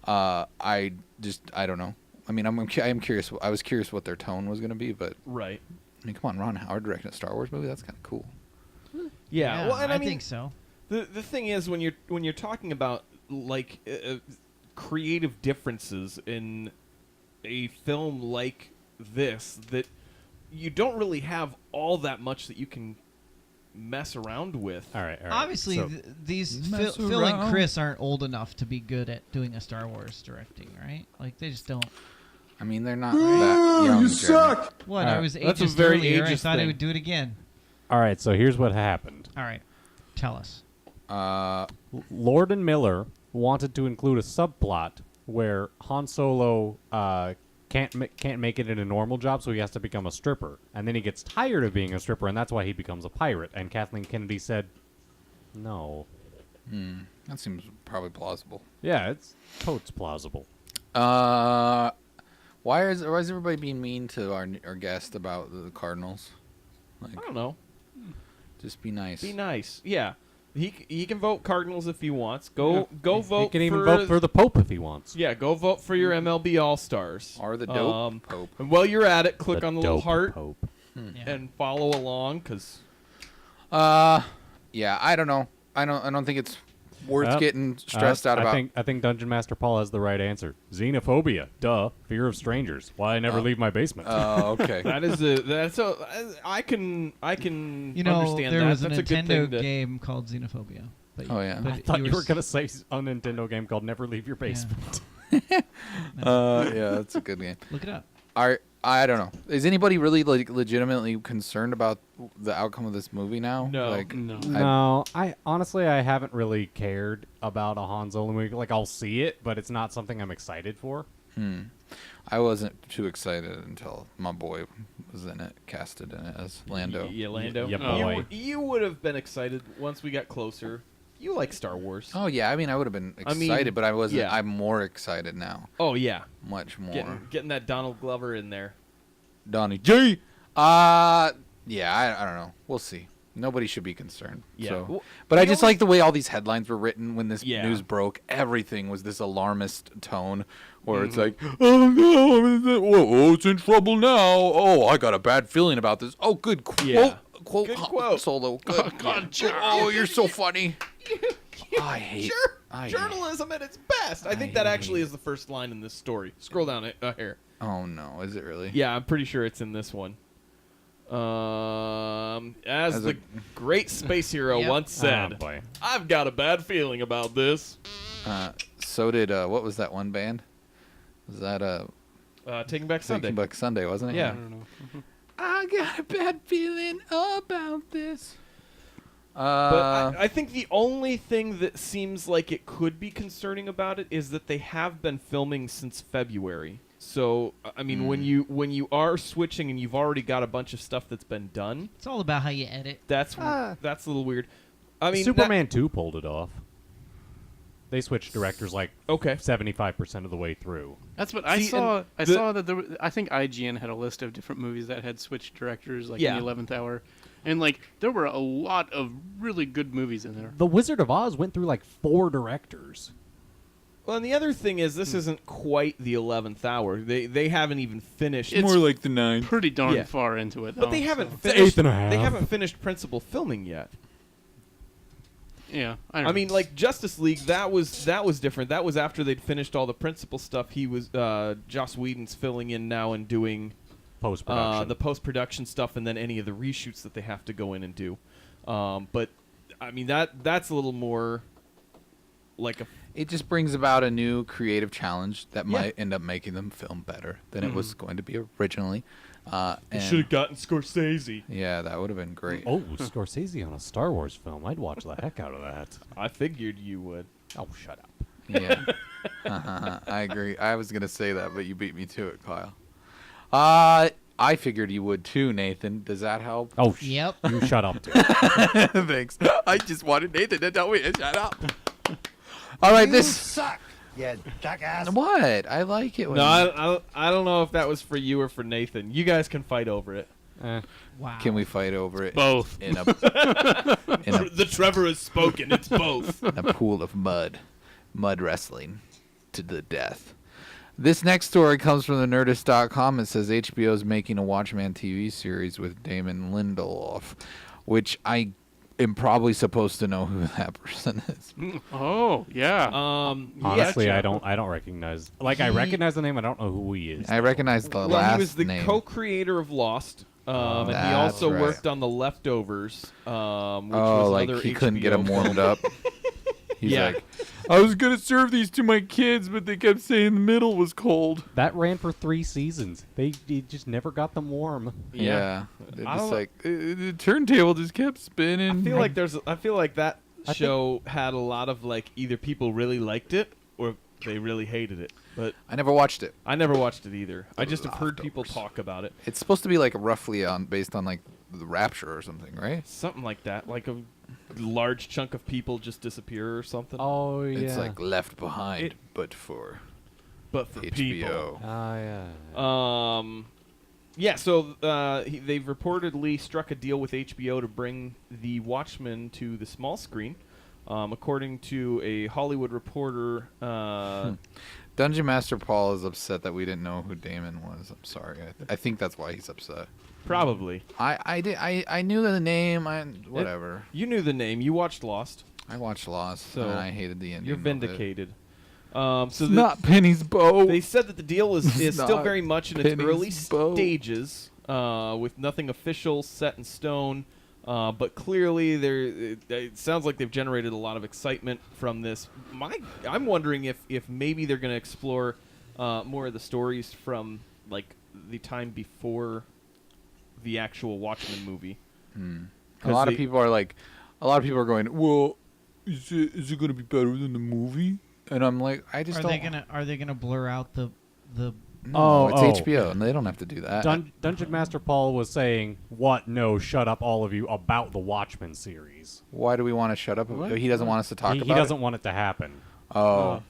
S4: I don't know. I mean, I am curious. I was curious what their tone was going to be. But,
S5: Right.
S4: I mean, come on, Ron Howard directing a Star Wars movie? That's kind of cool.
S5: Yeah. Well, and I mean,
S6: think so.
S5: The thing is, when you're talking about like creative differences in a film like this, that you don't really have all that much that you can mess around with.
S7: All right.
S6: Obviously,
S7: So-
S6: these
S4: Mess
S6: Phil and
S4: around.
S6: Chris aren't old enough to be good at doing a Star Wars directing, right? Like they just don't.
S4: I mean, they're not that young. You suck!
S6: What? I was
S5: That's a
S6: ageist
S5: very
S6: earlier. I
S5: ageist
S6: thought I
S5: thing.
S6: would do it again.
S7: All right. So here's what happened.
S6: All right, tell us.
S7: Lord and Miller wanted to include a subplot where Han Solo can't make it in a normal job, so he has to become a stripper, and then he gets tired of being a stripper, and that's why he becomes a pirate. And Kathleen Kennedy said, "No."
S4: That seems probably plausible.
S7: Yeah, it's totes plausible.
S4: Why is everybody being mean to our guest about the Cardinals? Like,
S5: I don't know.
S4: just be nice.
S5: Be nice. Yeah. He can vote Cardinals if he wants. Go vote.
S7: He can even vote for the Pope if he wants.
S5: Yeah, go vote for your MLB All Stars.
S4: Or the dope Pope.
S5: And while you're at it, click on the little
S7: dope
S5: heart
S7: Pope.
S6: Yeah.
S5: and follow along, because
S4: Yeah, I don't know. I don't think it's worth
S7: Well,
S4: getting stressed out about.
S7: I think Dungeon Master Paul has the right answer. Xenophobia. Duh. Fear of strangers. Why I never leave my basement.
S4: Oh, okay.
S5: I can
S6: You know,
S5: understand
S6: there
S5: that.
S6: was a
S5: That's a good
S6: Nintendo
S5: thing to,
S6: game called Xenophobia. But
S4: Oh, yeah.
S6: but
S7: I thought you were
S6: s-
S7: gonna say a Nintendo game called Never Leave Your Basement.
S4: Yeah, that's a good game.
S6: Look it up.
S4: I don't know. Is anybody really like legitimately concerned about the outcome of this movie now?
S5: No.
S4: Like,
S8: No.
S7: No, I honestly haven't really cared about a Han Solo movie. Like I'll see it, but it's not something I'm excited for.
S4: I wasn't too excited until my boy was in it, casted in it as Lando.
S5: Yeah, Lando.
S7: Yeah,
S8: boy.
S5: You would have been excited once we got closer. You like Star Wars.
S4: Oh yeah, I mean I would have been
S5: I
S4: excited,
S5: mean,
S4: but I wasn't.
S5: yeah.
S4: I'm more excited now,
S5: Oh yeah,
S4: much more.
S5: getting that Donald Glover in there.
S4: Donnie J. Yeah, I don't know. We'll see. Nobody should be concerned.
S5: Yeah.
S4: So.
S5: Well,
S4: But I
S5: you
S4: just
S5: know
S4: like the way all these headlines were written when this
S5: Yeah.
S4: news broke. Everything was this alarmist tone where it's
S5: Mm-hmm.
S4: like, oh no, whoa, it's in trouble now. Oh, I got a bad feeling about this. Oh, good quote.
S5: Yeah.
S4: Quote.
S5: Good quote.
S4: Solo. Good. Oh, you're so funny. I hate I hate-
S5: Journalism at its best. I think that actually is the first line in this story. Scroll down a hair.
S4: Oh no, is it really?
S5: Yeah, I'm pretty sure it's in this one. As
S4: As
S5: the
S4: a-
S5: great space hero
S6: Yep.
S5: once said,
S7: Oh, boy.
S5: I've got a bad feeling about this.
S4: So did what was that one band? Was that
S5: Taking Back Sunday.
S4: Taking Back Sunday, wasn't it?
S5: Yeah.
S8: I don't know.
S4: I got a bad feeling about this.
S5: But I think the only thing that seems like it could be concerning about it is that they have been filming since February. So I mean, when you are switching and you've already got a bunch of stuff that's been done,
S6: It's all about how you edit.
S5: that's a little weird. I mean,
S7: Superman 2 pulled it off. They switched directors like
S5: Okay.
S7: 75% of the way through.
S8: That's what I
S5: See,
S8: saw.
S5: and
S8: I
S5: the-
S8: saw that there. I think IGN had a list of different movies that had switched directors, like
S5: Yeah.
S8: in the 11th hour, and like there were a lot of really good movies in there.
S7: The Wizard of Oz went through like 4 directors.
S5: Well, and the other thing is, this isn't quite the 11th hour. They haven't even finished.
S8: It's
S4: like the 9.
S8: Pretty darn
S5: Yeah.
S8: far into it, though.
S5: But they haven't
S8: so-
S5: finished.
S7: eighth and a half.
S5: They haven't finished principal filming yet.
S8: Yeah,
S5: I mean, like Justice League, that was different. That was after they'd finished all the principal stuff. He was Joss Whedon's filling in now and doing
S7: Post-production.
S5: the post-production stuff, and then any of the reshoots that they have to go in and do. But I mean, that's a little more like a
S4: It just brings about a new creative challenge that
S5: Yeah.
S4: might end up making them film better than it was going to be originally. And
S5: gotten Scorsese.
S4: yeah, that would have been great.
S7: Oh, Scorsese on a Star Wars film. I'd watch the heck out of that.
S5: I figured you would.
S7: Oh, shut up.
S4: Yeah, I agree. I was gonna say that, but you beat me to it, Kyle. I figured you would too, Nathan. Does that help?
S7: Oh,
S6: Yep.
S7: you shut up, too.
S4: Thanks. I just wanted Nathan to tell me to shut up. All right, this
S1: suck, you jackass.
S4: what? I like it when
S5: No, I don't know if that was for you or for Nathan. You guys can fight over it.
S6: Wow.
S4: can we fight over it
S8: Both.
S4: in a
S5: The Trevor has spoken. It's both.
S4: in a pool of mud wrestling to the death. This next story comes from the Nerdist.com. It says HBO is making a Watchmen TV series with Damon Lindelof, which I am probably supposed to know who that person is.
S8: Oh, yeah.
S7: Honestly,
S5: yeah,
S7: I don't recognize. Like, I recognize the name. I don't know who he is.
S4: I recognize the
S5: Well,
S4: last
S5: he was the
S4: name.
S5: co-creator of Lost, and he
S4: That's
S5: also
S4: right.
S5: worked on The Leftovers, which
S4: Oh,
S5: was
S4: like
S5: other
S4: he couldn't get
S5: HBO
S4: them warmed
S5: film.
S4: up. He's
S5: Yeah.
S4: like, I was gonna serve these to my kids, but they kept saying the middle was cold.
S7: That ran for 3 seasons. They just never got them warm.
S4: Yeah, they're
S5: I
S4: just
S5: don't-
S4: like the turntable just kept spinning.
S5: I feel like that show had a lot of like either people really liked it or they really hated it. But
S4: I never watched it.
S5: I never watched it either. I just have heard people
S4: Leftovers.
S5: talk about it.
S4: It's supposed to be like roughly based on like the Rapture or something, right?
S5: Something like that. Like a large chunk of people just disappear or something.
S7: Oh, yeah.
S4: It's like Left Behind,
S5: It-
S4: but for
S5: but for people.
S4: HBO.
S7: Oh, yeah.
S5: Yeah, so they've reportedly struck a deal with HBO to bring The Watchmen to the small screen. According to a Hollywood Reporter,
S4: Dungeon Master Paul is upset that we didn't know who Damon was. I'm sorry. I think that's why he's upset.
S5: probably.
S4: I knew the name. Whatever.
S5: You knew the name. You watched Lost.
S4: I watched Lost,
S5: So,
S4: and I hated the ending.
S5: You're
S4: of it.
S5: vindicated.
S4: It's not Penny's boat.
S5: They said that the deal is still
S4: not
S5: very much in its
S4: Penny's
S5: early
S4: boat.
S5: stages, with nothing official set in stone. But clearly, it sounds like they've generated a lot of excitement from this. I'm wondering if maybe they're going to explore more of the stories from like the time before the actual Watchmen movie.
S4: A lot of people are going, well, is it going to be better than the movie? And I'm like, I just don't.
S6: Are they gonna blur out the
S4: No, it's HBO, and they don't have to do that.
S7: Dungeon Master Paul was saying, "What? No, shut up, all of you, about the Watchmen series."
S4: Why do we want to shut up? He doesn't want us to talk about it?
S7: He doesn't want it to happen.
S4: Oh.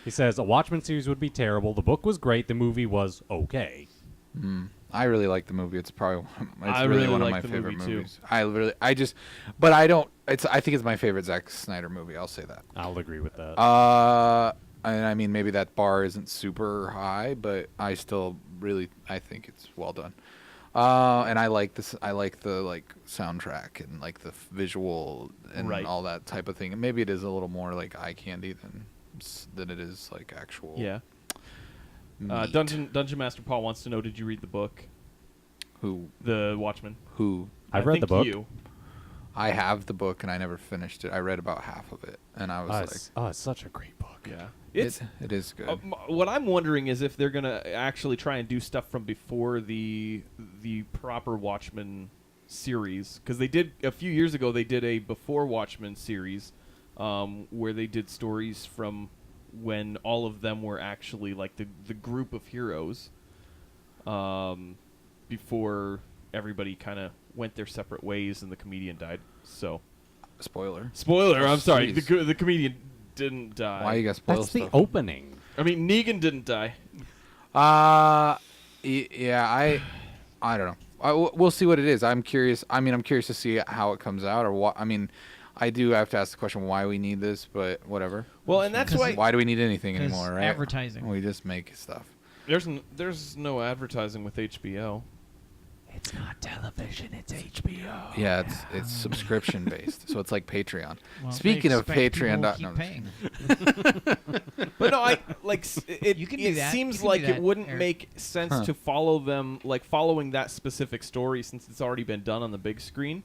S7: He says a Watchmen series would be terrible. The book was great. The movie was okay.
S4: I really like the movie. It's probably
S5: I
S4: really
S5: really
S4: one of
S5: like
S4: my
S5: the
S4: favorite
S5: movie, too.
S4: movies. But I don't. I think it's my favorite Zack Snyder movie. I'll say that.
S7: I'll agree with that.
S4: And I mean, maybe that bar isn't super high, but I still really, I think it's well done. And I like this. I like the soundtrack and like the visual and all that type of thing. And maybe it is a little more like eye candy than it is like actual.
S5: Yeah.
S4: meat.
S5: Dungeon Master Paul wants to know: did you read the book?
S4: Who?
S5: The Watchmen.
S4: Who?
S7: I've read the book.
S5: You.
S4: I have the book and I never finished it. I read about half of it and I was
S7: it's such a great book.
S5: Yeah.
S4: it is good.
S5: What I'm wondering is if they're gonna actually try and do stuff from before the proper Watchmen series, because they did a few years ago. They did a before Watchmen series, where they did stories from when all of them were actually like the group of heroes, before everybody kind of went their separate ways and the comedian died. So,
S4: Spoiler.
S5: I'm sorry,
S4: Jeez.
S5: the comedian didn't die.
S4: Why you guys spoil
S7: That's
S4: stuff?
S7: the opening.
S5: I mean, Negan didn't die.
S4: Yeah, I don't know. We'll see what it is. I'm curious. I mean, I'm curious to see how it comes out or what. I mean, I do have to ask the question why we need this, but whatever.
S5: Well, and that's why
S4: Why do we need anything anymore, right?
S6: advertising.
S4: We just make stuff.
S5: there's no advertising with HBO.
S7: It's not television, it's HBO.
S4: Yeah, it's subscription based, so it's like Patreon.
S6: Well,
S4: Speaking
S6: they
S4: of
S6: expect
S4: Patreon,
S6: people
S4: no,
S6: to keep paying.
S5: But no, I like it.
S6: You can do
S5: it
S6: that.
S5: seems
S6: You can
S5: like
S6: do
S5: it
S6: that,
S5: wouldn't
S6: Eric.
S5: make sense to follow them, like following that specific story, since it's already been done on the big screen.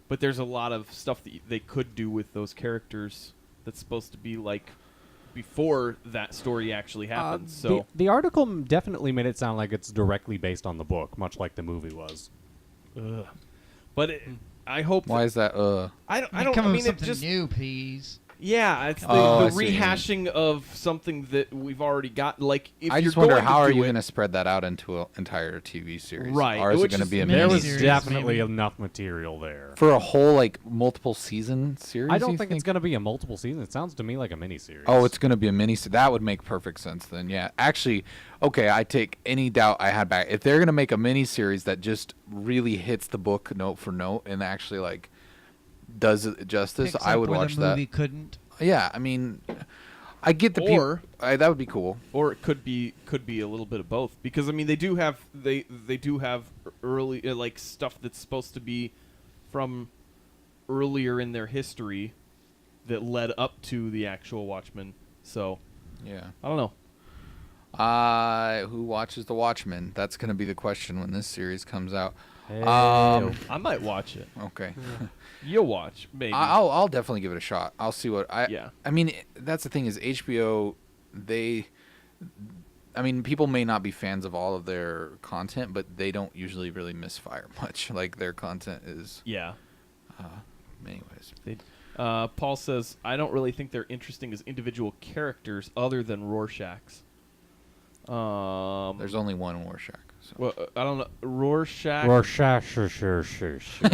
S5: But there's a lot of stuff that they could do with those characters that's supposed to be like before that story actually happens. So
S7: the article definitely made it sound like it's directly based on the book, much like the movie was.
S5: but I hope.
S4: why is that?
S5: I
S6: Come
S5: mean,
S6: up with
S5: it
S6: something
S5: just
S6: new, please.
S5: yeah, it's the
S4: I see what you mean.
S5: rehashing of something that we've already got. Like, if
S4: I
S5: you're
S4: just wonder
S5: going
S4: how
S5: to
S4: are
S5: do
S4: you
S5: it-
S4: going to spread that out into an entire TV series,
S5: Right,
S4: Or is it
S5: which
S4: going to
S5: is
S4: be a
S7: There was
S6: Miniseries,
S7: definitely
S6: maybe.
S7: enough material there.
S4: for a whole like multiple season series?
S7: I don't
S4: you
S7: think it's going to be a multiple season. It sounds to me like a miniseries.
S4: Oh, it's going to be a mini. That would make perfect sense then. Yeah, actually, okay. I take any doubt I had back. If they're going to make a mini series that just really hits the book note for note and actually like does it justice,
S6: Picks
S4: I
S6: up
S4: would
S6: where
S4: watch
S6: the
S4: that.
S6: movie couldn't.
S4: Yeah, I mean, I get the
S5: Or-
S4: people. That would be cool.
S5: or it could be a little bit of both, because I mean they do have early like stuff that's supposed to be from earlier in their history that led up to the actual Watchmen. So
S4: Yeah.
S5: I don't know.
S4: Who watches The Watchmen? That's going to be the question when this series comes out.
S5: I might watch it.
S4: Okay.
S5: You'll watch, maybe.
S4: I'll definitely give it a shot. I'll see what
S5: Yeah.
S4: I mean, that's the thing is HBO. I mean, people may not be fans of all of their content, but they don't usually really misfire much. Like their content is.
S5: Yeah.
S4: Anyways.
S5: Paul says, I don't really think they're interesting as individual characters other than Rorschach's.
S4: There's only one Rorschach. So.
S5: Well, I don't know. Rorschach.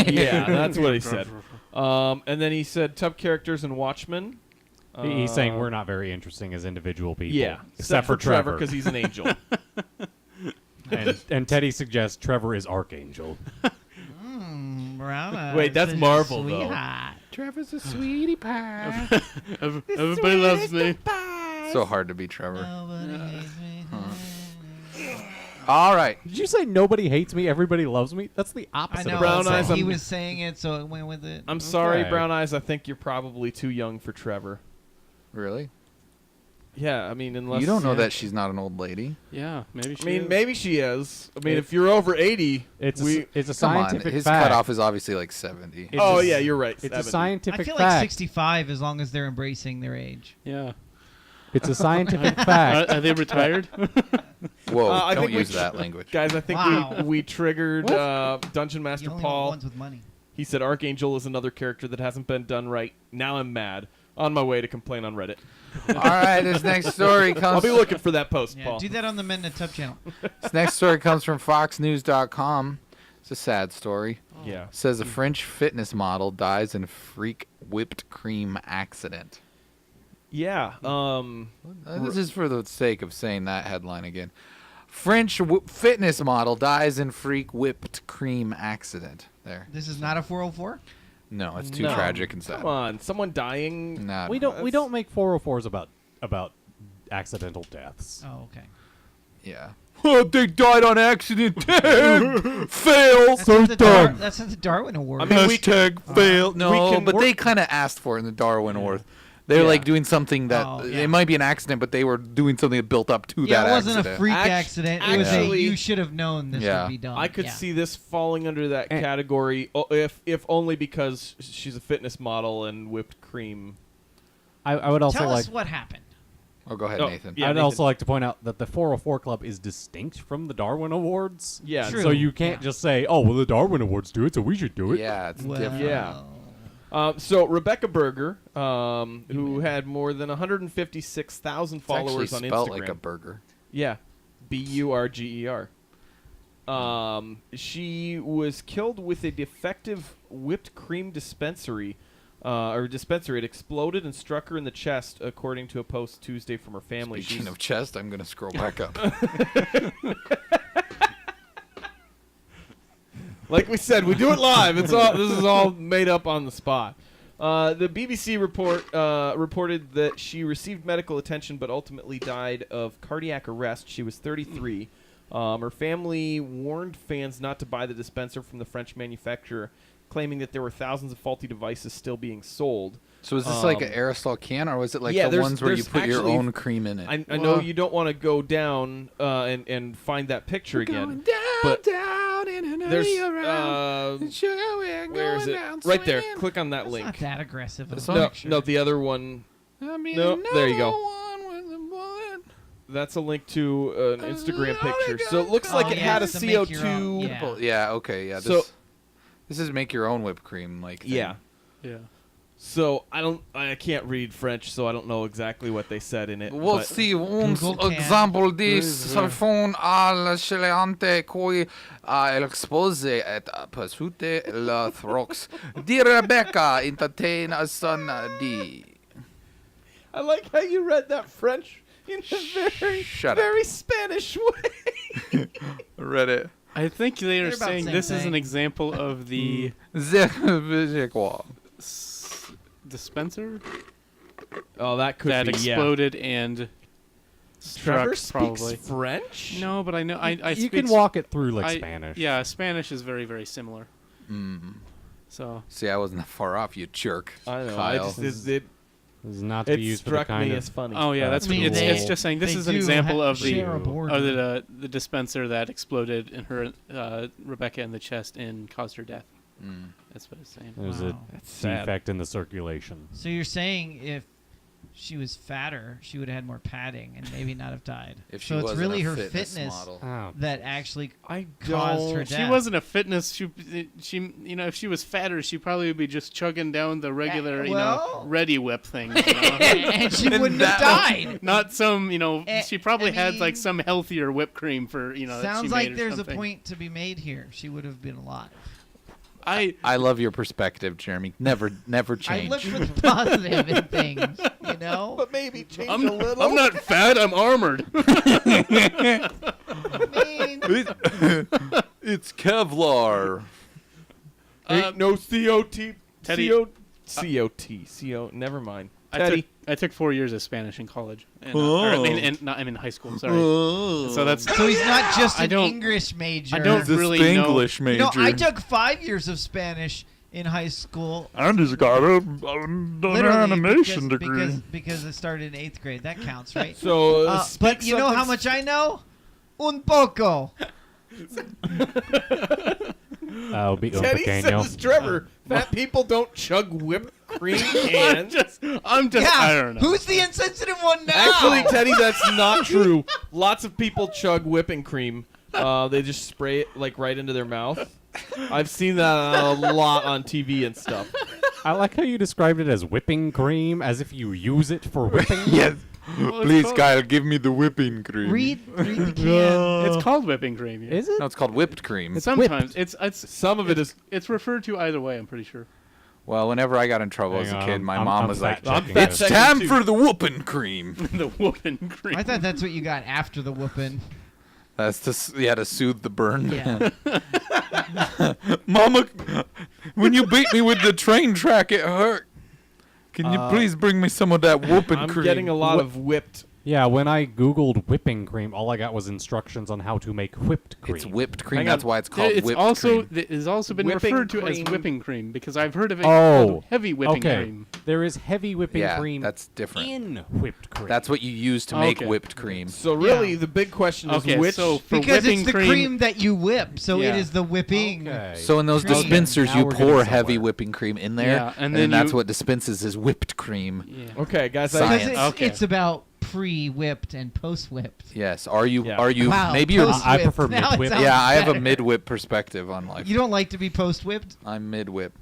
S5: Yeah, that's what he said. And then he said Tub characters and Watchmen.
S7: He's saying we're not very interesting as individual people.
S5: Yeah,
S7: except for Trevor,
S5: because he's an angel.
S7: and Teddy suggests Trevor is Archangel.
S6: Brown eyes,
S5: Wait, that's
S6: such a
S5: Marvel, though.
S6: sweetheart.
S4: Trevor's a sweetie pie.
S8: Everybody loves me.
S4: So hard to be Trevor.
S6: Nobody hates me.
S4: All right.
S7: Did you say nobody hates me, everybody loves me? That's the
S6: I
S7: opposite.
S6: know.
S7: of
S5: Brown
S7: what I'm
S5: eyes,
S7: saying.
S6: He
S5: I'm-
S6: was saying it, so it went with it.
S5: I'm sorry,
S7: Okay.
S5: Brown Eyes. I think you're probably too young for Trevor.
S4: Really?
S5: Yeah, I mean, unless
S4: You don't know that she's not an old lady.
S8: Yeah, maybe
S5: I
S8: she
S5: mean,
S8: is.
S5: maybe she is. I mean, if you're over 80,
S7: It's
S5: we.
S7: it's a
S4: Come on.
S7: scientific
S4: His
S7: fact.
S4: cutoff is obviously like 70.
S7: It's
S5: Oh
S7: a-
S5: yeah, you're right.
S7: It's
S5: 70.
S7: a scientific
S6: I feel
S7: fact.
S6: like 65 as long as they're embracing their age.
S8: Yeah.
S7: It's a scientific fact.
S8: Are they retired?
S4: Whoa,
S5: I
S4: don't
S5: think we
S4: use
S5: sh-
S4: that language.
S5: Guys, I think
S6: Wow.
S5: we triggered Dungeon Master
S6: You only want
S5: Paul.
S6: ones with money.
S5: He said Archangel is another character that hasn't been done right. Now I'm mad. On my way to complain on Reddit.
S4: All right, this next story
S5: I'll
S4: comes.
S5: be looking for that post,
S6: Yeah,
S5: Paul.
S6: do that on the Men in the Tub channel.
S4: This next story comes from FoxNews.com. It's a sad story.
S5: Yeah.
S4: It says a French fitness model dies in freak whipped cream accident.
S5: Yeah.
S4: This is for the sake of saying that headline again. French fitness model dies in freak whipped cream accident. There.
S6: This is not a 404?
S4: No, it's too
S5: No.
S4: tragic and sad.
S5: Come on, someone dying.
S4: Nah,
S7: We don't make 404s about accidental deaths.
S6: Oh, okay.
S4: Yeah. Oh, they died on accident. Fail.
S6: That's at the Darwin Award.
S5: I mean, we
S4: Hashtag fail. No,
S5: we can
S4: but
S5: work-
S4: they kind of asked for it in the Darwin Award. They're
S5: Yeah.
S4: like doing something that
S6: Oh, yeah.
S4: it might be an accident, but they were doing something that built up to
S6: yeah,
S4: that
S6: it wasn't
S4: accident.
S6: a freak
S5: Act-
S6: accident. It was a
S5: actually-
S6: you should have known this
S4: Yeah.
S6: would be done.
S5: I could
S6: Yeah.
S5: see this falling under that
S7: And-
S5: category, if only because she's a fitness model and whipped cream.
S7: I would also
S6: Tell
S7: like
S6: us what happened.
S4: Oh, go ahead,
S5: Oh,
S4: Nathan.
S5: yeah.
S7: I'd
S5: Nathan.
S7: also like to point out that the 404 Club is distinct from the Darwin Awards.
S5: Yeah.
S6: True.
S7: So you can't
S6: Yeah.
S7: just say, "Oh, well, the Darwin Awards do it, so we should do it."
S4: Yeah, it's
S6: Well,
S4: different.
S5: Yeah. So Rebecca Berger, who had more than 156,000
S4: It's actually
S5: followers on
S4: spelled
S5: Instagram.
S4: like a burger.
S5: Yeah, Burger. She was killed with a defective whipped cream dispensary. It exploded and struck her in the chest, according to a post Tuesday from her family.
S4: Speaking of chest, I'm going to scroll back up.
S5: Like we said, we do it live. This is all made up on the spot. The BBC reported that she received medical attention but ultimately died of cardiac arrest. She was 33. Her family warned fans not to buy the dispenser from the French manufacturer, claiming that there were thousands of faulty devices still being sold.
S4: So is this like an aerosol can, or was it like
S5: yeah,
S4: the
S5: there's-
S4: ones where you
S5: there's
S4: put your
S5: actually-
S4: own cream in it?
S5: I know you don't want to go down and find that picture again. But
S4: down in an
S5: there's
S4: we're
S5: where is it?
S4: down
S5: Right there.
S4: swinging.
S5: Click on that
S6: It's
S5: link.
S6: not that aggressive. Of
S4: This
S6: a
S4: one?
S5: No,
S6: picture.
S5: no, the other one.
S4: I mean,
S5: No, there you go.
S4: one with a bullet.
S5: That's a link to an Instagram picture. So it looks like
S6: Oh,
S5: it
S6: yeah,
S5: had a
S6: it's to make your
S5: CO2.
S6: own- yeah.
S4: Well, yeah, okay, yeah.
S5: So-
S4: This is make your own whipped cream, like thing.
S5: Yeah.
S8: Yeah.
S5: So I can't read French, so I don't know exactly what they said in it.
S4: Voici
S5: but
S4: un
S6: Google can.
S4: exemple di salfon al scelente cui ha exposé et pursuite la throx di Rebecca entertain son di.
S5: I like how you read that French in a very,
S4: Shut up.
S5: very Spanish way.
S4: Read it.
S8: I think they are
S6: They're about
S8: saying
S6: the
S8: this
S6: same
S8: is an
S6: thing.
S8: example of the dispenser
S5: Oh, that could
S8: that
S5: be
S8: exploded and struck.
S5: Trevor speaks
S8: Probably.
S5: French.
S8: No, but I know I
S7: You
S8: speak
S7: can walk it through like
S8: I-
S7: Spanish.
S8: Yeah, Spanish is very very similar.
S4: Mm.
S8: So
S4: See, I wasn't that far off, you jerk.
S5: I know.
S4: Kyle.
S7: This is not to be used for the
S5: struck
S7: kind
S5: me
S7: of
S5: as funny.
S8: oh yeah, that's
S6: I mean,
S8: it's
S6: they-
S8: just saying this
S6: they
S8: is an
S6: do
S8: example of the
S6: share a border.
S8: the dispenser that exploded in her Rebecca in the chest and caused her death.
S4: Mm.
S8: That's what it's saying.
S7: There's
S6: Wow.
S7: a
S5: That's sad.
S7: defect in the circulation.
S6: So you're saying if she was fatter, she would have had more padding and maybe not have died.
S4: If she
S6: so it's
S4: wasn't
S6: really
S4: a
S6: her
S4: fitness
S6: fitness
S4: model.
S7: Oh.
S6: that actually
S5: I
S6: caused her
S5: don't.
S6: death.
S8: She wasn't a fitness. She you know if she was fatter, she probably would be just chugging down the regular
S6: well-
S8: Ready Whip thing. You know?
S6: and she wouldn't have died.
S8: Not some she probably
S6: I
S8: had like
S6: mean-
S8: some healthier whipped cream for that she
S6: Sounds
S8: made
S6: like
S8: or
S6: there's a
S8: something.
S6: point to be made here. She would have been alive.
S4: I love your perspective, Jeremy. Never
S6: I
S4: change.
S6: look for the positive in things, you know?
S5: But maybe change
S8: I'm,
S5: a little.
S8: I'm not fat. I'm armored.
S6: I mean,
S4: It's Kevlar.
S5: Ain't no COT.
S8: Teddy-
S5: COT. CO. Never mind.
S8: I took 4 years of Spanish in college. I mean high school. Sorry. So that's.
S6: So he's not just
S8: I
S6: an
S8: don't-
S6: English major.
S8: I don't really know.
S4: English
S6: You
S4: major.
S6: know, I took 5 years of Spanish in high school.
S4: I just got an
S6: Literally,
S4: animation
S6: because,
S4: degree.
S6: because it started in 8th grade. That counts, right?
S5: So,
S6: But you know how much I know? Un poco.
S7: I'll be un
S5: Teddy
S7: pequeño.
S5: says, Trevor, fat people don't chug whipped cream
S8: I'm
S5: cans.
S6: Yeah.
S8: I don't know.
S6: Who's the insensitive one now?
S5: Actually, Teddy, that's not true. Lots of people chug whipping cream. They just spray it like right into their mouth. I've seen that a lot on TV and stuff.
S7: I like how you described it as whipping cream, as if you use it for whipping.
S4: Yes.
S8: Well, it's
S4: Please,
S8: called-
S4: Kyle, give me the whipping cream.
S6: read the can.
S8: It's called whipping cream. Yeah.
S7: Is it?
S4: No, it's called whipped cream.
S8: Sometimes it's
S5: Some of it is.
S8: it's referred to either way. I'm pretty sure.
S4: Well, whenever I got in trouble as a
S7: Hang
S4: kid,
S7: on,
S4: my
S7: I'm
S4: mom was like,
S7: fact-checking
S5: I'm
S7: this.
S4: "It's
S5: fact-checking
S4: time
S5: too.
S4: for the whooping cream."
S8: The whooping cream.
S6: I thought that's what you got after the whooping.
S4: That's to soothe the burn.
S6: Yeah.
S4: Mama, when you beat me with the train track, it hurt. Can you please bring me some of that whooping
S5: I'm
S4: cream?
S5: getting a lot of whipped.
S7: Yeah, when I googled whipping cream, all I got was instructions on how to make whipped cream.
S4: It's whipped cream.
S5: Hang
S4: That's
S5: on.
S4: why it's called
S8: It's
S4: whipped
S8: also
S4: cream.
S8: it has also been
S5: Whipping
S8: referred to as
S5: cream.
S8: whipping cream because I've heard of it
S7: Oh,
S8: called heavy whipping
S7: okay.
S8: cream.
S7: There is heavy whipping
S4: Yeah,
S7: cream
S4: that's different.
S7: in whipped cream.
S4: That's what you use to make
S8: Okay.
S4: whipped cream.
S5: So really,
S6: Yeah.
S5: the big question is
S8: Okay,
S5: which.
S8: so for
S6: Because
S8: whipping
S6: it's the cream that you whip, so it
S8: Yeah.
S6: is the whipping.
S7: Okay.
S4: So in those
S6: Cream.
S4: dispensers,
S7: Now
S4: you
S7: we're getting
S4: pour heavy
S7: somewhere.
S4: whipping cream in there,
S8: Yeah, and
S4: and
S8: then
S4: then that's
S8: you-
S4: what dispenses as whipped cream.
S8: Yeah.
S5: Okay, guys.
S6: Because
S4: Science.
S6: it's,
S8: Okay.
S6: it's about pre-whipped and post-whipped.
S4: Yes. Are you?
S5: Yeah.
S4: Are you?
S6: Wow,
S4: maybe you're.
S6: post-whipped.
S7: I prefer
S6: Now it
S7: mid-whip.
S6: sounds
S4: Yeah, I have a
S6: better.
S4: mid-whip perspective on life.
S6: You don't like to be post-whipped?
S4: I'm mid-whip.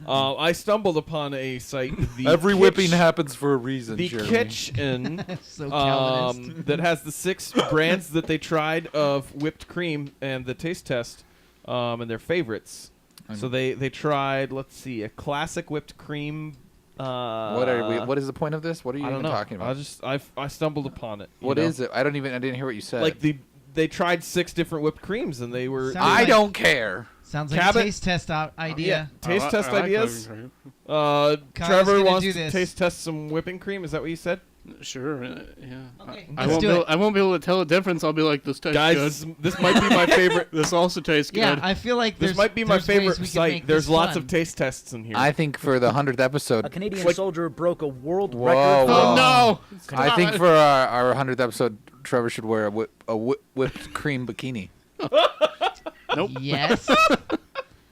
S6: Oh.
S5: I stumbled upon a site. The
S4: Every
S5: Kitch-
S4: whipping happens for a reason.
S5: The
S4: Jeremy.
S5: Kitchen.
S6: So Calvinist.
S5: That has the 6 brands that they tried of whipped cream and the taste test, and their favorites. So they tried. Let's see, a classic whipped cream.
S4: What are we? What is the point of this? What are you
S5: I don't
S4: even
S5: know.
S4: talking about?
S5: I stumbled upon it.
S4: What is it? I didn't hear what you said.
S5: Like they tried 6 different whipped creams and they were.
S6: Sounds
S4: I
S6: like-
S4: don't care.
S6: Sounds like
S5: Cabot-
S6: a taste test idea.
S5: Taste test
S8: I like
S5: ideas.
S8: whipping cream.
S5: Trevor
S6: gonna
S5: wants
S6: do
S5: to
S6: this.
S5: taste test some whipping cream. Is that what you said?
S8: Sure. Yeah.
S6: Okay,
S8: I
S6: let's
S8: won't.
S6: do
S8: Be able,
S6: it.
S8: I won't be able to tell the difference. I'll be like, this tastes
S5: Guys,
S8: good.
S5: this might be my favorite.
S8: This also tastes
S6: Yeah,
S8: good.
S6: I feel like
S5: This
S6: there's,
S5: might be my
S6: there's ways
S5: favorite
S6: we can
S5: site.
S6: make
S5: There's
S6: this
S5: lots
S6: fun.
S5: of taste tests in here.
S4: I think for the 100th episode.
S9: A Canadian
S5: Like-
S9: soldier broke a world
S4: Whoa,
S9: record.
S4: whoa.
S8: Oh no!
S4: I think for our 100th episode, Trevor should wear a whipped cream bikini.
S8: Nope.
S6: Yes.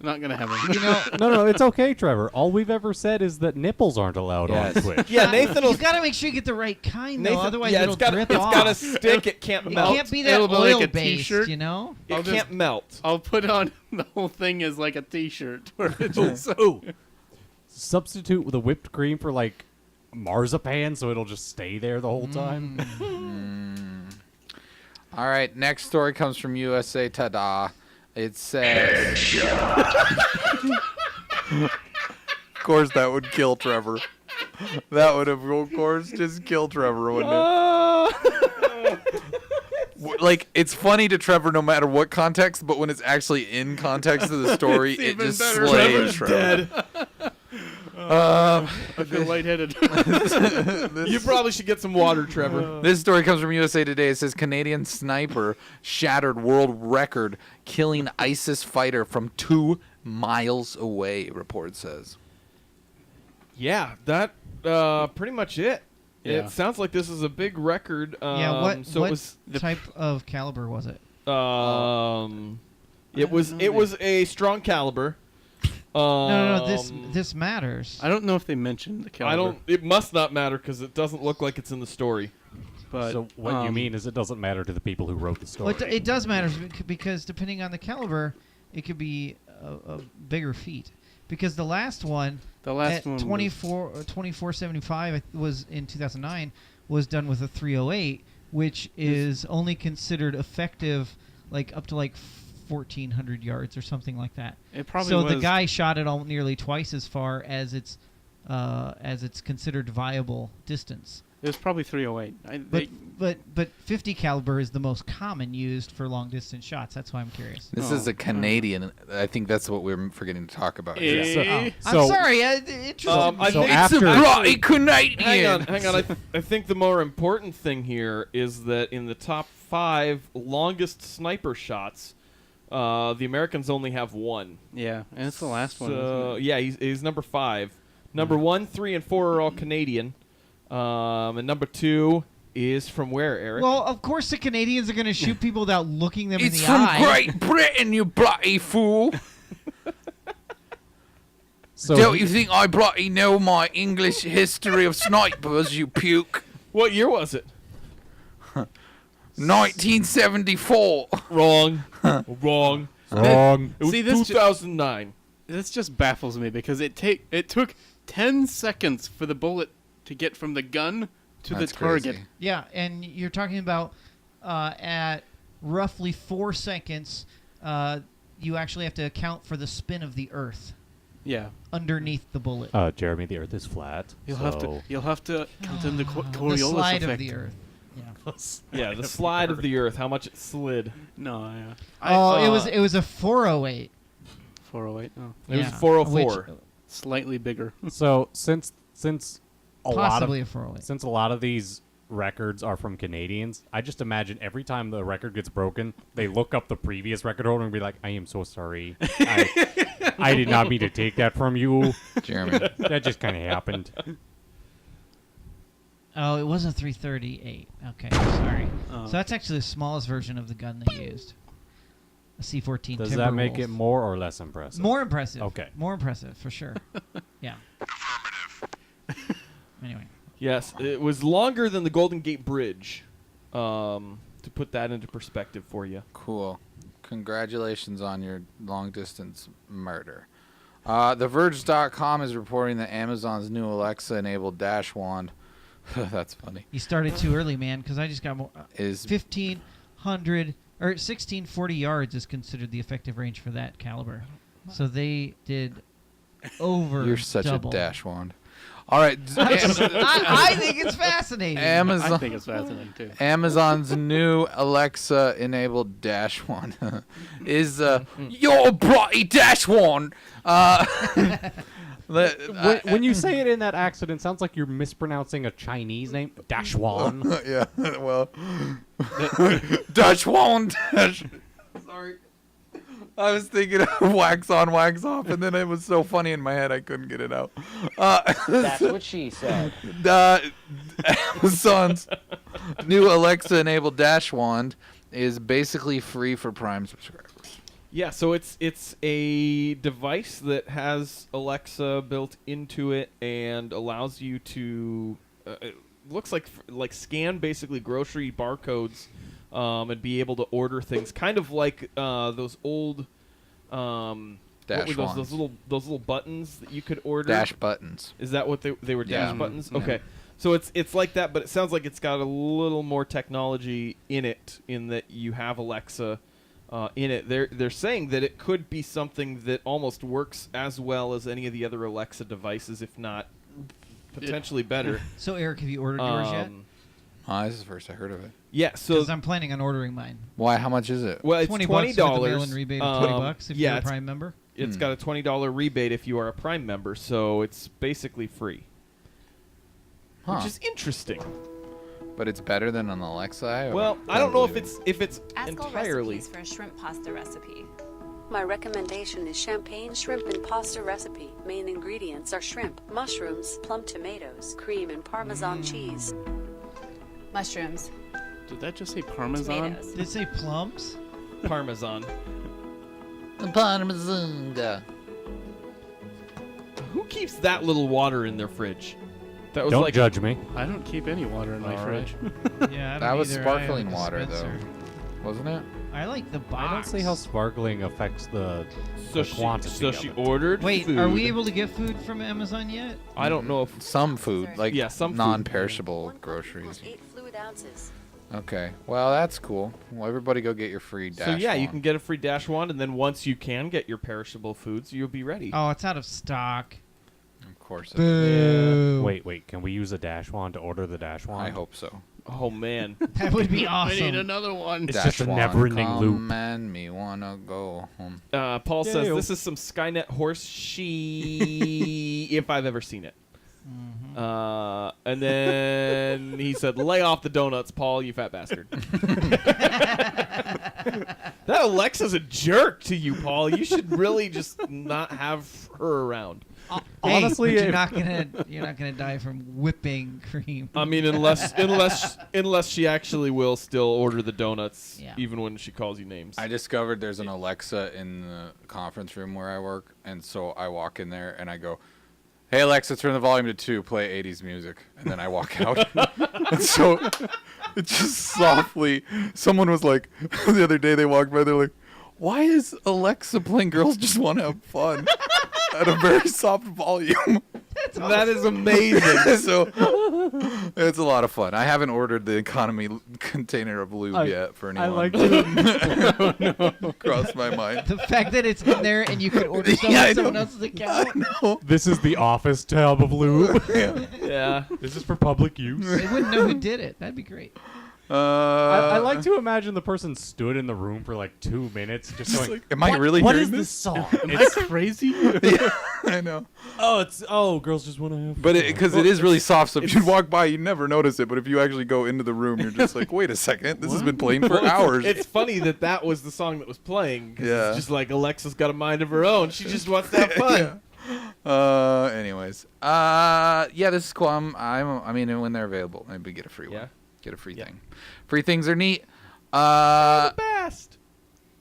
S8: Not gonna happen.
S6: You know,
S7: No, it's okay, Trevor. All we've ever said is that nipples aren't allowed
S4: Yes.
S7: on Twitch.
S5: yeah, Nathan will.
S6: you got to make sure you get the right kind, though. Otherwise,
S5: yeah,
S6: it'll
S5: it's got
S6: drip
S5: it's
S6: off.
S5: got to stick. It can't
S6: It
S5: melt.
S6: can't be that
S8: It'll be like a
S6: oil-based,
S8: t-shirt.
S6: you know?
S5: It
S8: I'll
S5: can't
S8: just-
S5: melt.
S8: I'll put on the whole thing as like a T-shirt. Where it's just
S5: Ooh.
S7: Substitute the whipped cream for like marzipan, so it'll just stay there the whole time.
S4: All right, next story comes from USA Tada. It says. Of course, that would kill Trevor. That would have, of course, just killed Trevor, wouldn't it? Like, it's funny to Trevor no matter what context, but when it's actually in context of the story,
S8: It's
S4: it
S8: even
S4: just
S8: better.
S4: slays
S5: Trevor's
S4: Trevor.
S8: I feel lightheaded.
S5: You probably should get some water, Trevor.
S4: This story comes from USA Today. It says Canadian sniper shattered world record killing ISIS fighter from 2 miles away, report says.
S5: Yeah, that pretty much it.
S8: Yeah.
S5: It sounds like this is a big record.
S6: Yeah, what,
S5: so
S6: what
S5: it was
S6: type of caliber was it?
S5: it was a strong caliber.
S6: No, this matters.
S8: I don't know if they mentioned the caliber.
S5: I don't. It must not matter because it doesn't look like it's in the story.
S8: But
S7: So what you mean is it doesn't matter to the people who wrote the story.
S6: Well, it does matter because depending on the caliber, it could be a bigger feat. Because the last one,
S8: the last
S6: at
S8: one,
S6: 2475 was in 2009, was done with a 308, which is only considered effective like up to like 1,400 yards or something like that.
S8: It probably
S6: so
S8: was.
S6: the guy shot it nearly twice as far as it's considered viable distance.
S8: It was probably 308.
S6: But 50 caliber is the most common used for long distance shots. That's why I'm curious.
S4: This is a Canadian. I think that's what we're forgetting to talk about.
S8: Eh.
S4: here.
S6: I'm sorry. Interesting.
S5: I
S7: So
S5: think
S7: after-
S4: It's a bloody Canadian.
S5: hang on. I think the more important thing here is that in the top 5 longest sniper shots, the Americans only have one.
S8: Yeah, and it's the last one.
S5: So
S8: Isn't it?
S5: yeah, he's number 5. Number 1, 3, and 4 are all Canadian. And number 2 is from where, Eric?
S6: Well, of course the Canadians are going to shoot people without looking them in
S4: It's
S6: the
S4: from
S6: eye.
S4: Great Britain, you bloody fool.
S7: So
S4: Don't
S7: he-
S4: you think I bloody know my English history of snipers, you puke?
S5: What year was it?
S4: 1974.
S5: Wrong. Wrong.
S7: Wrong.
S5: It was
S8: See, this ju-
S5: 2009.
S8: This just baffles me because it took 10 seconds for the bullet to get from the gun to
S4: That's
S8: the target.
S4: crazy.
S6: Yeah, and you're talking about at roughly 4 seconds, you actually have to account for the spin of the Earth
S8: Yeah,
S6: underneath the bullet.
S7: Jeremy, the Earth is flat.
S8: you'll have to count in the
S6: the
S8: Coriolis
S6: slide
S8: effect.
S6: of the Earth. Yeah.
S5: Yeah, the slide of the Earth, how much it slid.
S8: No, yeah.
S6: It was a 408.
S8: 408. Oh,
S5: It was
S6: Yeah,
S5: 404.
S6: which-
S8: slightly bigger.
S7: So since a
S6: Possibly a 408.
S7: since a lot of these records are from Canadians, I just imagine every time the record gets broken, they look up the previous record holder and be like, "I am so sorry. I did not mean to take that from you.
S4: Jeremy.
S7: That just kind of happened."
S6: Oh, it was a 338. Okay, sorry.
S8: Oh.
S6: So that's actually the smallest version of the gun they used. A C-14
S7: Does that make
S6: Timberwolf.
S7: it more or less impressive?
S6: More impressive?
S7: Okay.
S6: More impressive, for sure. Yeah. Anyway.
S5: Yes, it was longer than the Golden Gate Bridge. To put that into perspective for you.
S4: Cool. Congratulations on your long distance murder. TheVerge.com is reporting that Amazon's new Alexa enabled dash wand. That's funny.
S6: You started too early, man, because I just got more.
S4: Is
S6: 1,500 or 1,640 yards is considered the effective range for that caliber. So they did over.
S4: you're such
S6: double.
S4: a dash wand. All right.
S6: I think it's fascinating.
S4: Amazon.
S8: I think it's fascinating too.
S4: Amazon's new Alexa-enabled dash wand is you're a bloody dash wand.
S7: When you say it in that accent, it sounds like you're mispronouncing a Chinese name. Dashwan.
S4: Yeah, well, Dutch wand. Sorry, I was thinking of wax on, wax off, and then it was so funny in my head I couldn't get it out.
S9: That's what she said.
S4: Amazon's new Alexa-enabled dash wand is basically free for Prime subscribers.
S5: Yeah, so it's a device that has Alexa built into it and allows you to it looks like scan basically grocery barcodes and be able to order things, kind of like those old
S4: Dash
S5: what were those
S4: wands.
S5: those little buttons that you could order.
S4: Dash buttons.
S5: Is that what they were? Dash
S4: Yeah.
S5: buttons.
S4: Yeah.
S5: Okay, so it's like that, but it sounds like it's got a little more technology in it, in that you have Alexa. In it, they're saying that it could be something that almost works as well as any of the other Alexa devices, if not potentially better.
S6: So, Eric, have you ordered yours yet?
S4: This is the first I heard of it.
S5: Yeah, so
S6: Because I'm planning on ordering mine.
S4: Why? How much is it?
S5: well, it's
S6: $20
S5: $20.
S6: with a mail-in rebate of $20 if
S5: yeah,
S6: you're a
S5: it's-
S6: Prime member.
S5: It's got a $20 rebate if you are a Prime member, so it's basically free,
S4: Huh.
S5: which is interesting.
S4: But it's better than an Alexa.
S5: Well, I don't know if it's
S10: Ask all
S5: entirely.
S10: recipes for a shrimp pasta recipe.
S11: My recommendation is champagne shrimp and pasta recipe. Main ingredients are shrimp, mushrooms, plum tomatoes, cream, and Parmesan cheese.
S10: Mushrooms,
S8: Did that just say Parmesan?
S10: tomatoes.
S6: Did it say plums?
S5: Parmesan.
S4: Parmesan.
S5: Who keeps that little water in their fridge? That was
S7: Don't
S5: like
S7: judge me.
S8: I don't keep any water in my
S4: All right.
S8: fridge.
S6: Yeah, I don't
S4: That was
S6: either. I have a
S4: sparkling water, though.
S6: dispenser.
S4: Wasn't it?
S6: I like the box.
S7: I don't see how sparkling affects the quantity
S5: so
S7: of
S5: she
S7: it.
S5: ordered.
S6: Wait,
S5: food.
S6: are we able to get food from Amazon yet?
S5: I don't know if
S4: Some food, like
S5: Yeah, some food.
S4: non-perishable
S11: 1 cup
S4: groceries.
S11: equals 8 fluid ounces.
S4: Okay, well that's cool. Well, everybody go get your free dash.
S5: so. Yeah, you
S4: wand.
S5: can get a free dash wand, and then once you can get your perishable foods, you'll be ready.
S6: Oh, it's out of stock.
S4: Of course.
S6: Boo.
S7: Wait. Can we use a dash wand to order the dash wand?
S4: I hope so.
S5: Oh man.
S6: That would be
S8: I need
S6: awesome.
S8: another one.
S7: It's
S4: Dash
S7: just a
S4: wand,
S7: never-ending
S4: come
S7: loop.
S4: and me wanna go home.
S5: Paul says
S7: Ew.
S5: this is some Skynet horse she if I've ever seen it. And then he said, "Lay off the donuts, Paul, you fat bastard." That Alexa's a jerk to you, Paul. You should really just not have her around.
S6: Hey,
S7: Honestly,
S6: but
S7: if-
S6: you're not gonna die from whipping cream.
S5: I mean, unless she actually will still order the donuts,
S6: Yeah.
S5: even when she calls you names.
S4: I discovered there's an Alexa in the conference room where I work, and so I walk in there and I go, "Hey Alexa, turn the volume to 2, play 80s music," and then I walk out. And so it just softly, someone was like, the other day they walked by, they're like, "Why is Alexa playing Girls Just Want to Have Fun?" at a very soft volume.
S5: That is amazing.
S4: So it's a lot of fun. I haven't ordered the economy container of lube yet for anyone.
S7: I like to.
S4: Crossed my mind.
S6: The fact that it's in there and you could order someone else's account.
S7: This is the office tub of lube.
S5: Yeah.
S7: This is for public use.
S6: They wouldn't know who did it. That'd be great.
S7: I like to imagine the person stood in the room for like 2 minutes, just going,
S4: like, am I really
S7: what
S4: hearing
S7: is
S4: this?
S7: this song?
S8: Am I crazy?
S4: Yeah, I know.
S7: Girls just want to have.
S4: But because it is really soft, so if you walk by, you never notice it. But if you actually go into the room, you're just like, wait a second, this has been playing for hours.
S5: It's funny that was the song that was playing. 'Cause
S4: Yeah.
S5: It's just like Alexa's got a mind of her own. She just wants to have fun.
S4: Anyways, yeah, this is cool. I mean, when they're available, maybe get a free
S5: Yeah.
S4: one. Get a free
S5: Yeah.
S4: thing. Free things are neat.
S5: The best.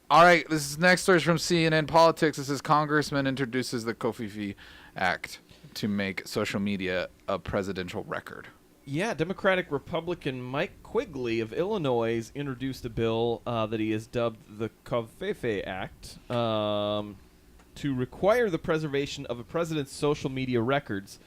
S4: All right, this is next story is from CNN Politics. This is Congressman introduces the Kofifi Act to make social media a presidential record.
S5: Yeah, Democratic Republican Mike Quigley of Illinois introduced a bill that he has dubbed the Covfefe Act to require the preservation of a president's social media records.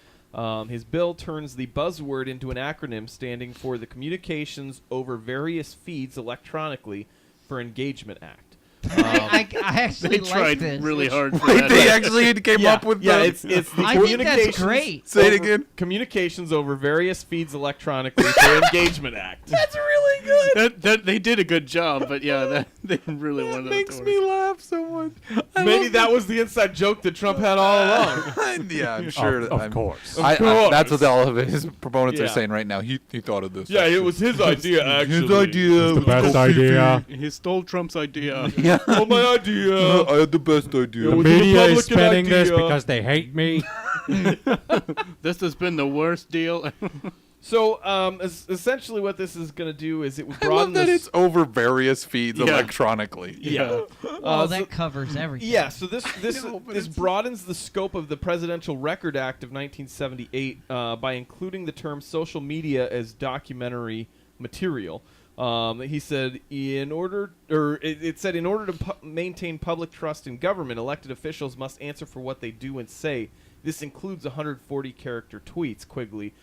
S5: His bill turns the buzzword into an acronym standing for the Communications Over Various Feeds Electronically for Engagement Act.
S6: I actually
S8: They
S6: like
S8: tried
S6: this.
S8: really hard for
S4: Wait,
S8: that.
S4: they actually came up with
S5: yeah,
S4: the...
S5: it's the
S6: I think that's
S5: communications
S6: great.
S4: Say it
S5: over-
S4: again.
S5: Communications over various feeds electronically for Engagement Act.
S4: That's really good.
S8: That they did a good job, but yeah, they really wanted
S4: Makes
S8: to
S4: me laugh so much.
S5: Maybe that was the inside joke that Trump had all along.
S4: Yeah, I'm sure.
S7: Of
S4: I'm-
S7: course.
S4: That's what all of his proponents are
S5: Yeah.
S4: saying right now. He thought of this.
S5: Yeah, it was his idea, actually.
S4: His idea.
S7: It's the best idea.
S8: He stole Trump's idea.
S4: Yeah.
S5: Oh, my idea.
S4: I had the best idea.
S7: The
S5: was a
S7: media is
S5: Republican
S7: spinning this
S5: idea.
S7: because they hate me.
S8: This has been the worst deal.
S5: So, essentially what this is going to do is it would
S4: I love
S5: broaden
S4: that
S5: this...
S4: it's over various feeds
S8: Yeah.
S4: electronically.
S5: Yeah.
S6: Well,
S5: so-
S6: that covers everything.
S5: Yeah, so this
S4: know, but
S5: this
S4: it's-
S5: broadens the scope of the Presidential Record Act of 1978 by including the term social media as documentary material. He said, it said, in order to maintain public trust in government, elected officials must answer for what they do and say. This includes 140-character tweets, Quigley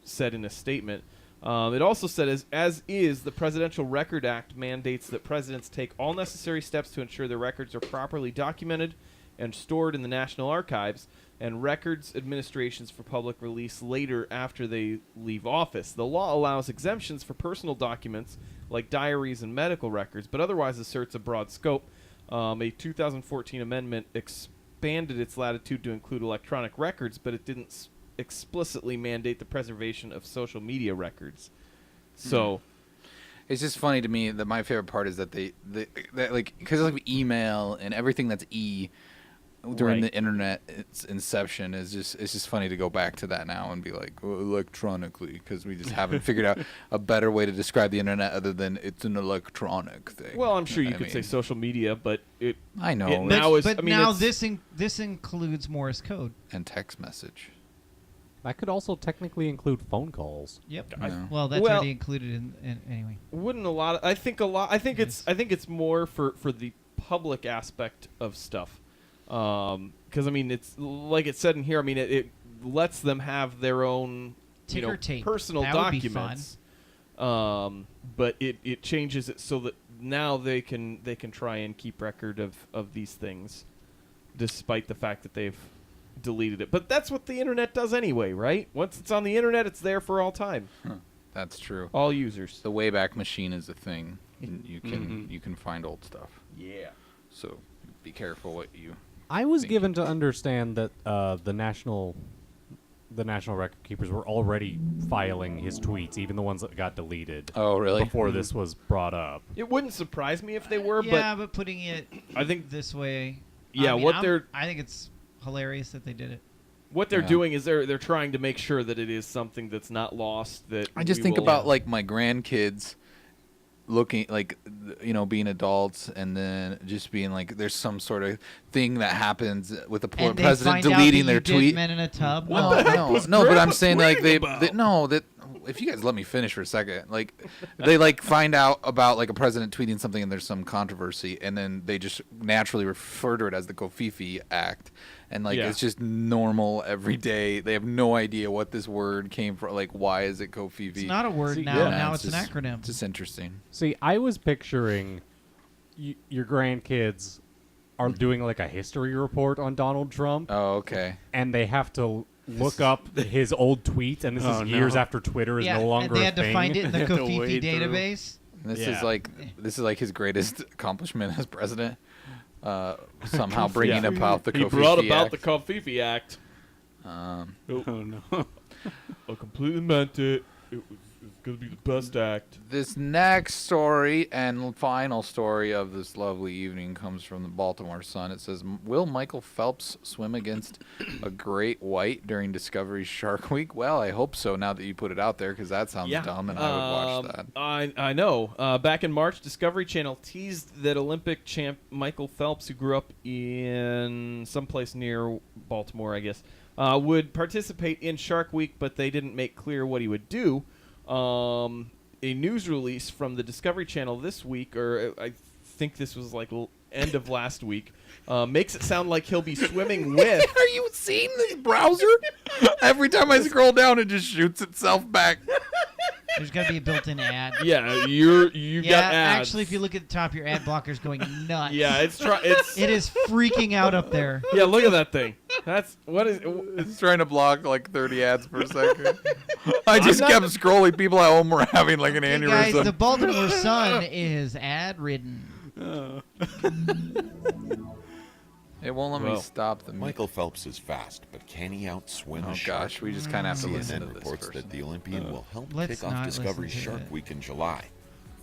S5: said in a statement. It also said, as is, the Presidential Record Act mandates that presidents take all necessary steps to ensure their records are properly documented and stored in the National Archives, and records administrations for public release later after they leave office. The law allows exemptions for personal documents like diaries and medical records, but otherwise asserts a broad scope. A 2014 amendment expanded its latitude to include electronic records, but it didn't explicitly mandate the preservation of social media records. So...
S4: It's just funny to me that my favorite part is that that like, because like email and everything that's during the internet, its inception it's just funny to go back to that now and be like, well, electronically, because we just haven't figured out a better way to describe the internet other than it's an electronic thing.
S5: Well, I'm sure you
S4: I
S5: could say
S4: mean,
S5: social media, but
S4: I know.
S5: it now is.
S6: But
S5: I mean,
S6: now
S5: it's-
S6: this includes Morse code.
S4: and text message.
S7: That could also technically include phone calls.
S6: Yep.
S4: Yeah.
S6: Well, that's
S5: Well-
S6: already included in anyway.
S5: wouldn't a lot. I think it's more for the public aspect of stuff, because I mean it's like it said in here. I mean it lets them have their own
S6: Ticker tape.
S5: personal
S6: That would be
S5: documents. But it changes it so that now they can try and keep record of these things, despite the fact that they've deleted it. But that's what the internet does anyway, right? Once it's on the internet, it's there for all time.
S4: That's true.
S5: All users.
S4: The Wayback Machine is a thing. You can find old stuff.
S5: Yeah.
S4: So be careful what you.
S7: I was
S4: think.
S7: given to understand that the national record keepers were already filing his tweets, even the ones that got deleted.
S4: Oh, really?
S7: Before this was brought up.
S5: It wouldn't surprise me if they were,
S6: but putting it
S5: I think
S6: this way.
S5: Yeah,
S6: I think it's hilarious that they did it.
S5: what they're doing is they're trying to make sure that it is something that's not lost. That
S4: I just think about like my grandkids looking like being adults and then just being like there's some sort of thing that happens with the
S6: And they
S4: president
S6: find out
S4: deleting
S6: that
S4: their
S6: you did
S4: tweet.
S6: Men in a tub.
S4: No, but I'm saying like they that if you guys let me finish for a second, like they like find out about like a president tweeting something and there's some controversy and then they just naturally refer to it as the Kofifi Act. And like it's just normal every day. They have no idea what this word came from. Like, why is it Kofifi?
S6: It's not a word now. Now it's an acronym.
S4: Just interesting.
S7: See, I was picturing your grandkids are doing like a history report on Donald Trump.
S4: Oh, okay.
S7: And they have to look up his old tweets, and this is years after Twitter is no longer
S6: and they
S7: a
S6: had to
S7: thing.
S6: find it in the Kofifi database.
S4: This is like his greatest accomplishment as president. Somehow bringing about the Kofifi Act.
S5: He brought about the Kofifi Act.
S8: Oh no!
S5: I completely meant it. It's going to be the best act.
S4: This next story and final story of this lovely evening comes from the Baltimore Sun. It says, will Michael Phelps swim against a great white during Discovery Shark Week? Well, I hope so now that you put it out there because that sounds dumb and I would watch that.
S5: I know. Back in March, Discovery Channel teased that Olympic champ Michael Phelps, who grew up in someplace near Baltimore, I guess, would participate in Shark Week, but they didn't make clear what he would do. A news release from the Discovery Channel this week, or I think this was like end of last week, makes it sound like he'll be swimming with.
S4: Are you seeing this browser? Every time I scroll down, it just shoots itself back.
S6: There's got to be a built-in ad.
S5: Yeah, you've got ads.
S6: Actually, if you look at the top, your ad blocker's going nuts.
S5: Yeah, it
S6: is freaking out up there.
S5: Yeah, look at that thing.
S4: It's trying to block like 30 ads per second. I just kept scrolling. People at home were having like an aneurysm.
S6: Guys, the Baltimore Sun is ad-ridden.
S4: It won't let me stop the
S12: Michael Phelps is fast, but can he outswim a shark?
S4: Gosh, we just kind of have to listen to
S12: CNN
S4: this
S12: reports
S4: person.
S12: that the Olympian will help
S6: Let's
S12: kick off
S6: not
S12: Discovery
S6: listen to
S12: Shark
S6: it.
S12: Week in July.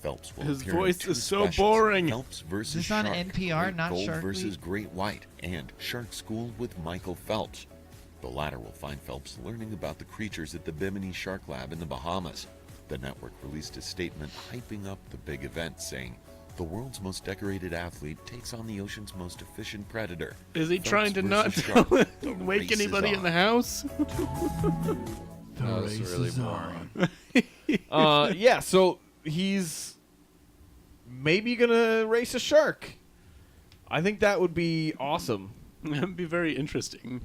S12: Phelps will
S8: His
S12: appear in
S8: voice
S12: two
S8: is so
S12: specials,
S8: boring.
S12: Phelps versus
S6: Is this on
S12: Shark,
S6: NPR,
S12: Great
S6: not
S12: Gold
S6: Shark
S12: versus
S6: Week?
S12: Great White, and Shark School with Michael Phelps. The latter will find Phelps learning about the creatures at the Bimini Shark Lab in the Bahamas. The network released a statement hyping up the big event, saying, "The world's most decorated athlete takes on the ocean's most efficient predator."
S8: Is he
S12: Phelps
S8: trying to not
S12: versus Shark. The
S8: wake
S12: race is
S8: anybody in
S12: on.
S8: the house?
S4: That was really boring.
S5: Yeah, so he's maybe gonna race a shark. I think that would be awesome.
S8: That'd be very interesting.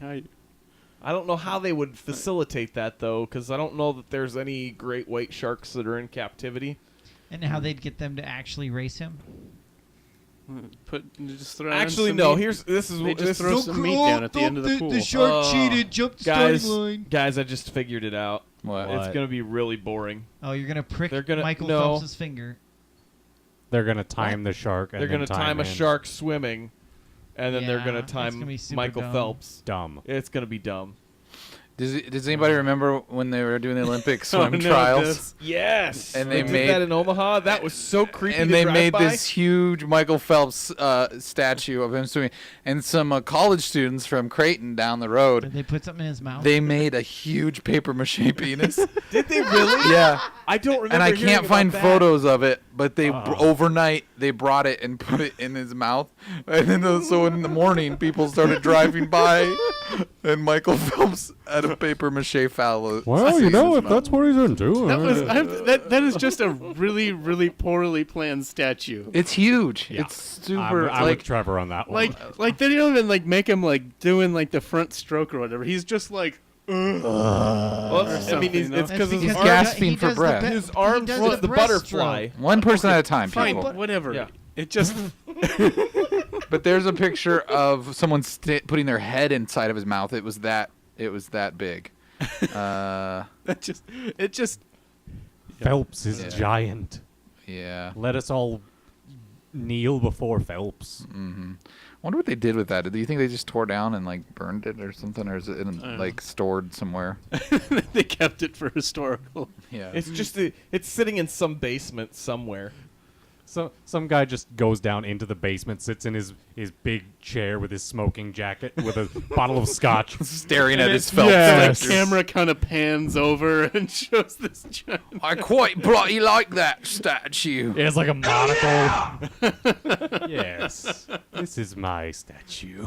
S5: I don't know how they would facilitate that though, because I don't know that there's any great white sharks that are in captivity.
S6: And how they'd get them to actually race him.
S8: Just throw
S5: Actually,
S8: some
S5: no.
S8: meat.
S5: This is
S8: They just
S5: this
S8: throw
S5: is,
S8: some meat down at the end of the pool.
S6: The shark cheated, jumped the
S5: guys.
S6: starting line.
S5: Guys, I just figured it out.
S4: What?
S5: It's gonna be really boring.
S6: Oh, you're gonna prick
S5: They're gonna-
S6: Michael
S5: no.
S6: Phelps' finger.
S7: They're going to time the shark. And
S5: They're
S7: going
S5: gonna
S7: to
S5: time a
S7: in.
S5: shark swimming, and then they're
S6: Yeah,
S5: gonna
S6: it's
S5: time
S6: gonna be super
S5: Michael
S6: dumb.
S5: Phelps.
S7: Dumb.
S5: It's gonna be dumb.
S4: Does anybody remember when they were doing the Olympic swim
S8: Oh, no,
S4: trials?
S8: this-
S5: Yes,
S4: And they
S5: did
S4: made-
S5: that in Omaha. That was so creepy.
S4: And
S5: to
S4: they
S5: drive
S4: made
S5: by.
S4: this huge Michael Phelps statue of him swimming. And some college students from Creighton down the road,
S6: Did they put something in his mouth?
S4: they made a huge paper mache penis.
S5: Did they really?
S4: Yeah.
S5: I don't remember.
S4: And I
S5: hearing
S4: can't
S5: about
S4: find
S5: that.
S4: photos of it, but they overnight they brought it and put it in his mouth, and then so in the morning people started driving by, and Michael Phelps had a paper mache phallus.
S7: Well, you know, if that's what he's into.
S8: That was that is just a really, really poorly planned statue.
S4: It's huge.
S7: Yeah.
S4: It's super.
S7: I'm
S4: like
S7: with Trevor on that one.
S8: Like they don't even like make him like doing like the front stroke or whatever. He's just like.
S5: Well, I mean, it's because his
S4: He's
S5: arms.
S4: gasping for breath.
S5: His arms
S6: does
S5: was
S6: the
S5: the
S6: breaststroke.
S5: butterfly.
S4: one person at a time,
S8: Fine,
S4: people.
S8: whatever.
S5: Yeah.
S8: It just
S4: But there's a picture of someone putting their head inside of his mouth. It was that big.
S8: It just.
S7: Phelps is
S4: Yeah.
S7: giant.
S4: Yeah.
S7: Let us all kneel before Phelps.
S4: Mm-hmm. I wonder what they did with that. Do you think they just tore down and like burned it or something, or is it like stored somewhere?
S8: They kept it for historical.
S4: Yeah.
S5: It's just it's sitting in some basement somewhere.
S7: So some guy just goes down into the basement, sits in his big chair with his smoking jacket with a bottle of scotch,
S4: staring at his Phelps.
S7: Yes.
S8: The camera kind of pans over and shows this giant.
S4: I quite bloody like that statue.
S7: It's like a monocle. Yes, this is my statue.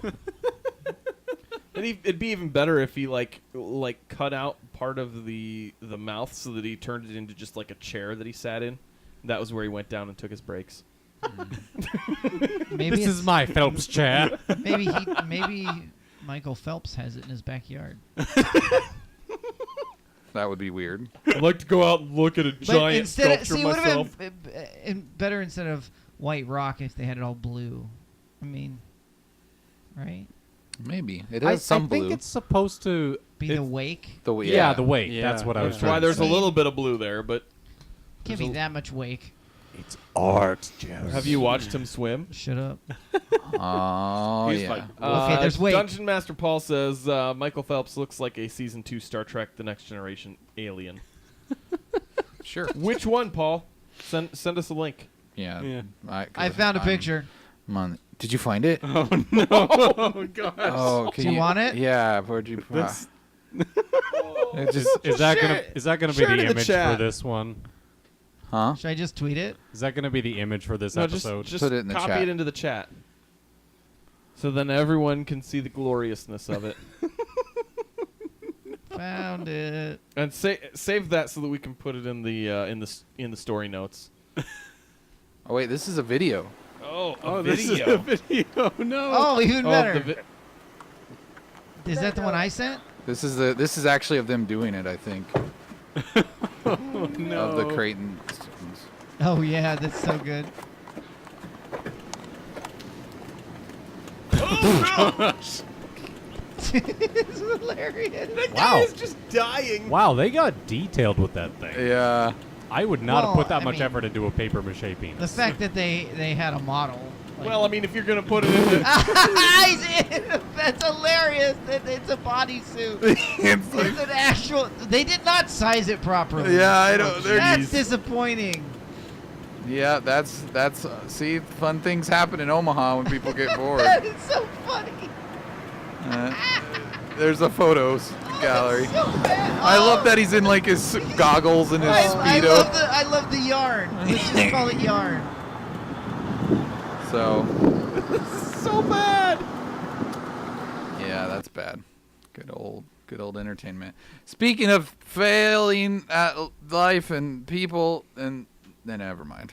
S5: It'd be even better if he like cut out part of the mouth so that he turned it into just like a chair that he sat in. That was where he went down and took his breaks.
S6: Maybe
S7: This is my Phelps chair.
S6: Maybe Michael Phelps has it in his backyard.
S4: That would be weird.
S5: I'd like to go out and look at a giant sculpture
S6: it would
S5: myself.
S6: have been better instead of white rock if they had it all blue. I mean, right?
S4: Maybe it has some
S7: I
S4: blue.
S7: think it's supposed to
S6: Be the wake.
S4: The
S7: yeah, the wake.
S8: Yeah.
S7: That's what I was
S5: That's
S7: trying
S5: why
S7: to
S5: there's
S7: say.
S5: a little bit of blue there, but
S6: Can't be that much wake.
S7: It's art, Jeff.
S5: have you watched him swim?
S6: Shut up.
S4: Oh
S8: He's
S4: yeah.
S8: like,
S6: Okay, there's wake.
S5: Dungeon Master Paul says Michael Phelps looks like a season 2 Star Trek: The Next Generation alien.
S4: Sure.
S5: Which one, Paul? Send us a link.
S4: Yeah.
S8: Yeah.
S6: I found a picture.
S4: Did you find it?
S8: oh no! Oh gosh!
S4: Oh,
S6: Do you want it?
S4: Yeah. Where'd you?
S8: This-
S4: It just.
S7: Is that gonna be
S5: Share it
S7: the
S5: in the
S7: image
S5: chat.
S7: for this one?
S4: Huh?
S6: Should I just tweet it?
S7: Is that gonna be the image for this
S5: No,
S7: episode?
S5: just
S4: Put it in the
S5: copy
S4: chat.
S5: it into the chat. So then everyone can see the gloriousness of it.
S6: Found it.
S5: And save that so that we can put it in the story notes.
S4: Oh wait, this is a video.
S5: Oh,
S8: this is a video. No.
S6: Oh, even better.
S5: the
S6: Is that the one I sent?
S4: This is actually of them doing it. I think
S8: no.
S4: of the Creighton students.
S6: Oh yeah, that's so good. It's hilarious.
S7: Wow.
S5: is just dying.
S7: Wow, they got detailed with that thing.
S4: Yeah.
S7: I would not
S6: Well,
S7: have put that
S6: I
S7: much
S6: mean,
S7: effort into a paper mache penis.
S6: The fact that they had a model. Like,
S5: Well, I mean, if you're gonna put it in,
S6: that's hilarious. That it's a bodysuit.
S4: It's like-
S6: It's an actual. They did not size it properly.
S4: Yeah, I know.
S6: That's disappointing.
S4: Yeah, that's see, fun things happen in Omaha when people get bored.
S6: That is so funny.
S4: There's a photos gallery.
S6: So bad.
S4: I love that he's in like his goggles and his
S6: I
S4: speedo.
S6: love the yarn. Let's just call it yarn.
S4: So
S5: so bad.
S4: yeah, that's bad. Good old entertainment. Speaking of failing at life and people, and then never mind.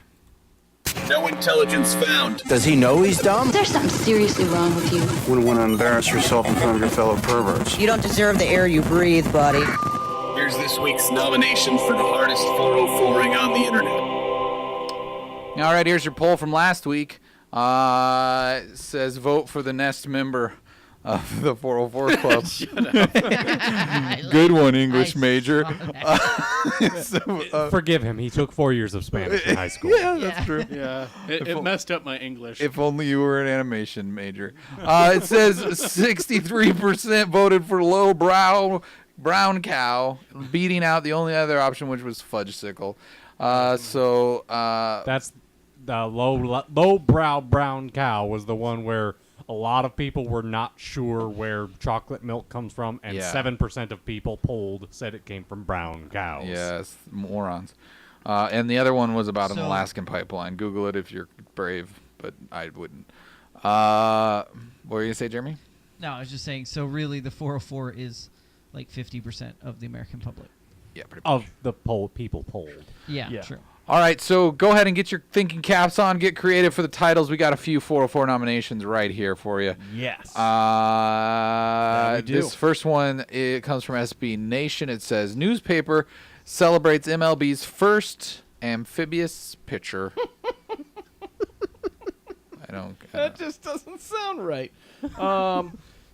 S13: No intelligence found.
S9: Does he know he's dumb?
S14: There's something seriously wrong with you.
S13: Wouldn't want to embarrass yourself in front of your fellow perverts.
S9: You don't deserve the air you breathe, buddy.
S13: Here's this week's nomination for the hardest 404ing on the internet.
S4: All right, here's your poll from last week. It says vote for the Nest member of the 404 Club. Good one, English major.
S7: Forgive him. He took 4 years of Spanish in high school.
S4: Yeah, that's true.
S8: Yeah, it messed up my English.
S4: If only you were an animation major. It says 63% voted for low brown cow, beating out the only other option, which was fudgesicle.
S7: That's the low brow brown cow was the one where a lot of people were not sure where chocolate milk comes from, and 7% of people polled said it came from brown cows.
S4: Yes, morons. And the other one was about an Alaskan pipeline. Google it if you're brave, but I wouldn't. What were you going to say, Jeremy?
S6: No, I was just saying. So really, the 404 is like 50% of the American public.
S4: Yeah, pretty
S7: much. Of the people polled.
S6: Yeah, true.
S4: All right, so go ahead and get your thinking caps on. Get creative for the titles. We got a few 404 nominations right here for you.
S5: Yes.
S4: We do. This first one, it comes from SB Nation. It says, newspaper celebrates MLB's first amphibious pitcher.
S5: That just doesn't sound right.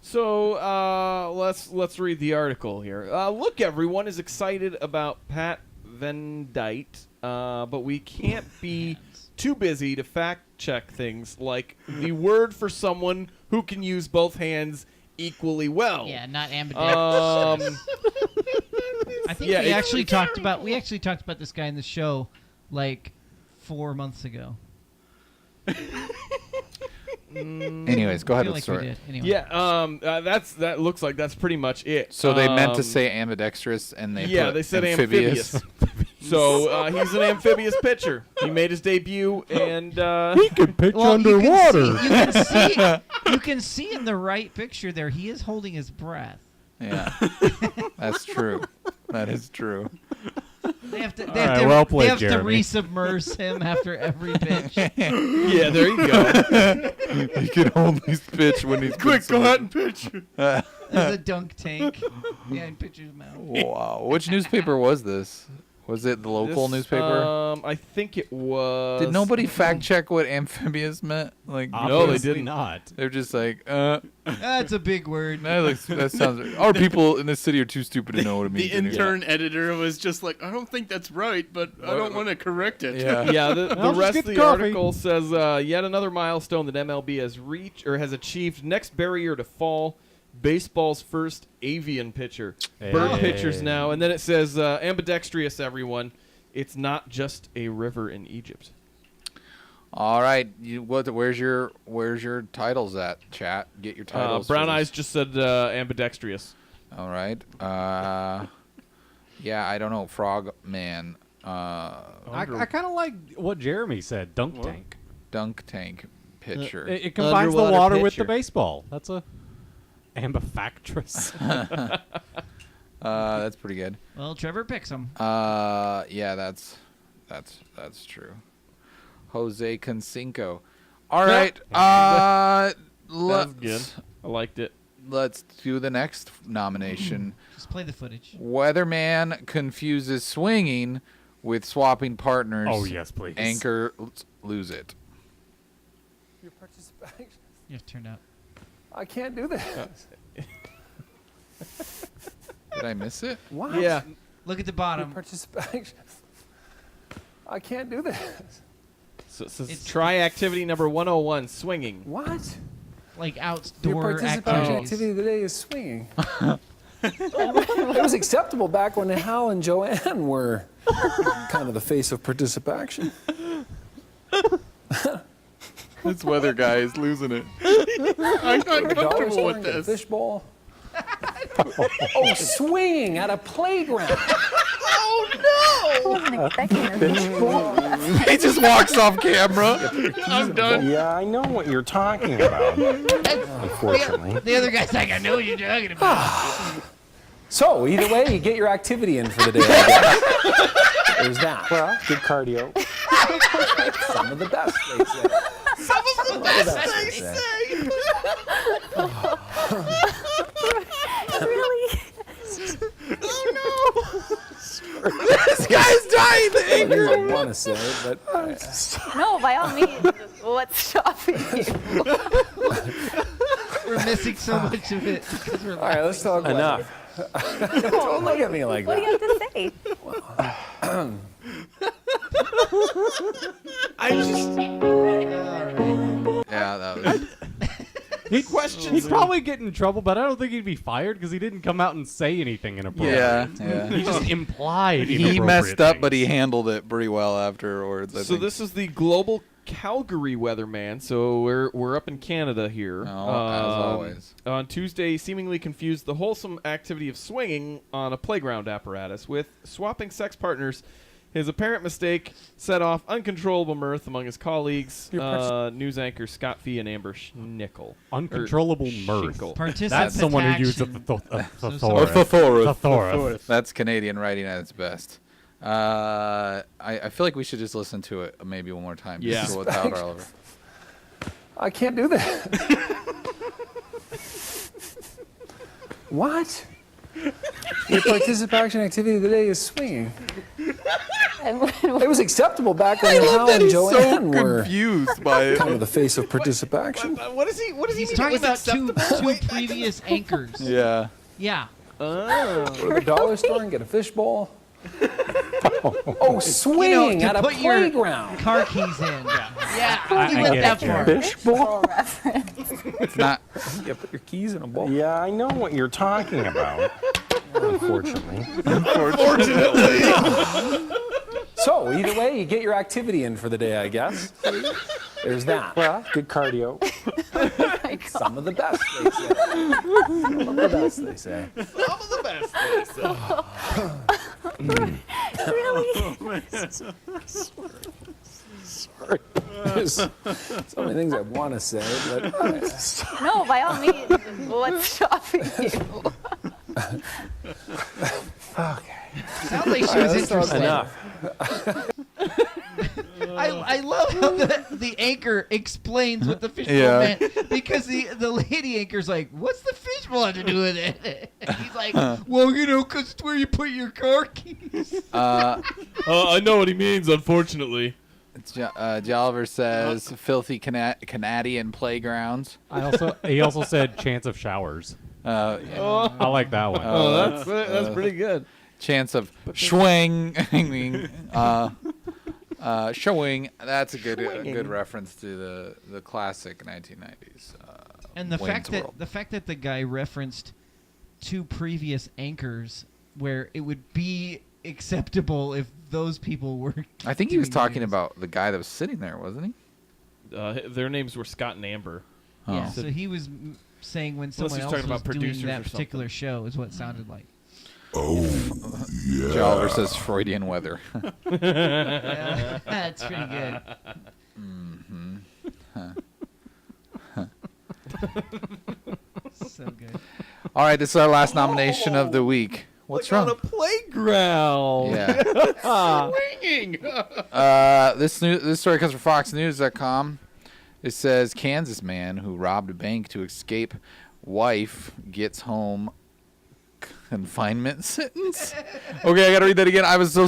S5: So let's read the article here. Look, everyone is excited about Pat Van Dyke, but we can't be too busy to fact check things like the word for someone who can use both hands equally well.
S6: Yeah, not ambidextrous. I think we actually talked about this guy in the show like 4 months ago.
S4: Anyways, go ahead with the story.
S6: Anyway.
S5: Yeah, that looks like that's pretty much it.
S4: So they meant to say ambidextrous, and they
S5: said amphibious. So he's an amphibious pitcher. He made his debut, and
S7: he can pitch underwater.
S6: You can see in the right picture there. He is holding his breath.
S4: Yeah, that's true. That is true.
S6: They have to resubmerge him after every pitch.
S5: Yeah, there you go.
S4: He can only pitch when he's
S8: quick. Go ahead and pitch.
S6: There's a dunk tank behind pitcher's mouth.
S4: Wow, which newspaper was this? Was it the local newspaper?
S5: I think it was.
S4: Did nobody fact check what amphibious meant? Like,
S5: no, they didn't.
S7: Not.
S4: They're just like,
S6: that's a big word.
S4: That sounds. Our people in this city are too stupid to know what it means.
S8: The intern editor was just like, I don't think that's right, but I don't want to correct it.
S5: Yeah. The rest of the article says yet another milestone that MLB has reached or has achieved. Next barrier to fall. Baseball's first avian pitcher. Bird pitchers now. And then it says ambidextrous, everyone. It's not just a river in Egypt.
S4: All right. Where's your titles at, chat? Get your titles.
S5: Brown Eyes just said ambidextrous.
S4: All right. Yeah, I don't know. Frog Man.
S7: I kind of like what Jeremy said. Dunk tank.
S4: Dunk tank pitcher.
S7: It combines the water with the baseball. That's a... ambifactress.
S4: That's pretty good.
S6: Well, Trevor picks him.
S4: Yeah, that's true. Jose Cancinco. All right.
S5: That's good. I liked it.
S4: Let's do the next nomination.
S6: Just play the footage.
S4: Weatherman confuses swinging with swapping partners.
S7: Oh yes, please.
S4: Anchor lose it.
S15: Your participation.
S6: You have to turn up.
S15: I can't do this.
S4: Did I miss it?
S15: What?
S5: Yeah.
S6: Look at the bottom.
S15: Your participation. I can't do this.
S5: So try activity number 101, swinging.
S15: What?
S6: Like outdoor
S15: Your participation activity today is swinging. It was acceptable back when Hal and Joanne were kind of the face of participation.
S4: This weather guy is losing it.
S8: I'm not comfortable with this.
S15: Fishbowl. Oh, swinging at a playground.
S10: Oh no! I wasn't expecting this.
S4: He just walks off camera.
S8: I'm done.
S1: Yeah, I know what you're talking about. Unfortunately.
S6: The other guy's like, I know what you're talking about.
S15: So, either way, you get your activity in for the day, I guess. There's that.
S1: Well, good cardio.
S15: Some of the best, they say.
S5: Some of the best, they say.
S10: Really?
S5: Oh no!
S4: This guy's dying. The
S15: I
S4: anchor.
S15: didn't want to say it, but
S10: No, by all means. What's stopping you?
S6: We're missing so much of it because we're
S15: all right, let's talk about
S1: Enough.
S15: Don't look at me like
S10: What do you have to say?
S5: I just.
S4: Yeah, that was.
S7: He'd probably get in trouble, but I don't think he'd be fired because he didn't come out and say anything inappropriate.
S4: Yeah.
S7: He just implied
S4: He messed up, but he handled it pretty well afterwards. I
S5: So
S4: think.
S5: this is the global Calgary weatherman. So we're up in Canada here.
S4: As always.
S5: On Tuesday, seemingly confused the wholesome activity of swinging on a playground apparatus with swapping sex partners. His apparent mistake set off uncontrollable mirth among his colleagues, news anchor Scott Fee and Amber Schnickel.
S7: Uncontrollable mirth.
S6: Participant
S7: That's someone who used a
S4: thesaurus. That's Canadian writing at its best. I feel like we should just listen to it maybe one more time.
S5: Yeah.
S4: Just without Oliver.
S15: I can't do that. What? Your participation activity today is swinging. It was acceptable back when Hal and Joanne were
S4: confused by it.
S15: kind of the face of participation.
S5: What is he? What does he
S6: He's
S5: mean?
S6: talking
S5: It was
S6: about two
S5: acceptable?
S6: previous anchors.
S4: Yeah.
S6: Yeah.
S15: Go to the dollar store and get a fishbowl. Oh, swinging
S6: to
S15: at a
S6: put your
S15: playground.
S6: car keys in. Yeah.
S7: I
S6: He went
S7: get
S6: that
S7: it.
S6: far.
S15: Fishbowl?
S4: It's not.
S15: Yeah, put your keys in a bowl.
S1: Yeah, I know what you're talking about. Unfortunately.
S15: So, either way, you get your activity in for the day, I guess. There's that.
S1: Well, good cardio.
S15: Some of the best, they say. Some of the best, they say.
S5: Some of the best.
S10: Really?
S15: Sorry. There's so many things I want to say, but
S10: No, by all means. What's stopping you?
S6: Sounds like she was interested.
S15: enough.
S6: I love how the anchor explains what the fishbowl
S4: Yeah.
S6: meant because the lady anchor's like, "What's the fishbowl have to do with it?" And he's like, "Well, because it's where you put your car keys."
S5: I know what he means. Unfortunately.
S4: Jolliver says filthy Canadian playgrounds.
S7: He also said chance of showers.
S4: Yeah.
S7: I like that one.
S5: That's pretty good.
S4: Chance of swinging. Showing. That's a good reference to the classic 1990s.
S6: And the
S4: Wayne's World.
S6: fact that the guy referenced two previous anchors where it would be acceptable if those people were.
S4: I think he was
S6: doing
S4: talking
S6: news.
S4: about the guy that was sitting there, wasn't he?
S5: Their names were Scott and Amber.
S6: Yeah,
S4: Oh.
S6: so he was saying when someone
S5: he's
S6: else
S5: talking
S6: was
S5: about
S6: doing
S5: producers or
S6: that
S5: something.
S6: particular show is what it sounded like.
S4: Jolliver says Freudian weather.
S6: Yeah, that's pretty good. So good.
S4: All right, this is our last nomination of the week. What's
S5: Like
S4: wrong?
S5: on a playground.
S4: Yeah.
S5: Swinging.
S4: This story comes from FoxNews.com. It says Kansas man who robbed a bank to escape wife gets home confinement sentence. Okay, I gotta read that again. I was so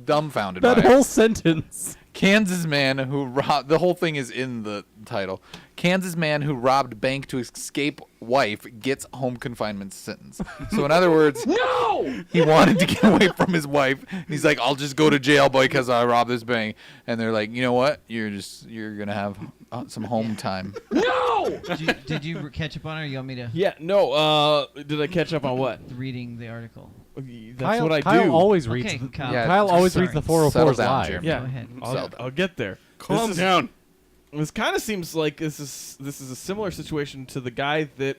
S4: dumbfounded by
S7: That
S4: it.
S7: whole sentence.
S4: Kansas man who robbed. The whole thing is in the title. Kansas man who robbed bank to escape wife gets home confinement sentence. So in other words,
S7: No!
S4: he wanted to get away from his wife. And he's like, I'll just go to jail because I robbed this bank. And they're like, you know what? You're gonna have some home time.
S7: No!
S6: Did you catch up on it, or you want me to?
S5: Yeah. No. Did I catch up on what?
S6: Reading the article.
S5: That's what I
S7: Kyle
S5: do.
S7: always reads.
S6: Okay, Kyle.
S4: Yeah,
S7: Kyle always
S6: sorry.
S7: reads the
S4: Settle
S7: 404s
S4: down,
S7: live.
S4: Jeremy.
S5: Yeah.
S6: Go ahead.
S5: I'll get there.
S8: Calm down.
S5: This kind of seems like this is a similar situation to the guy that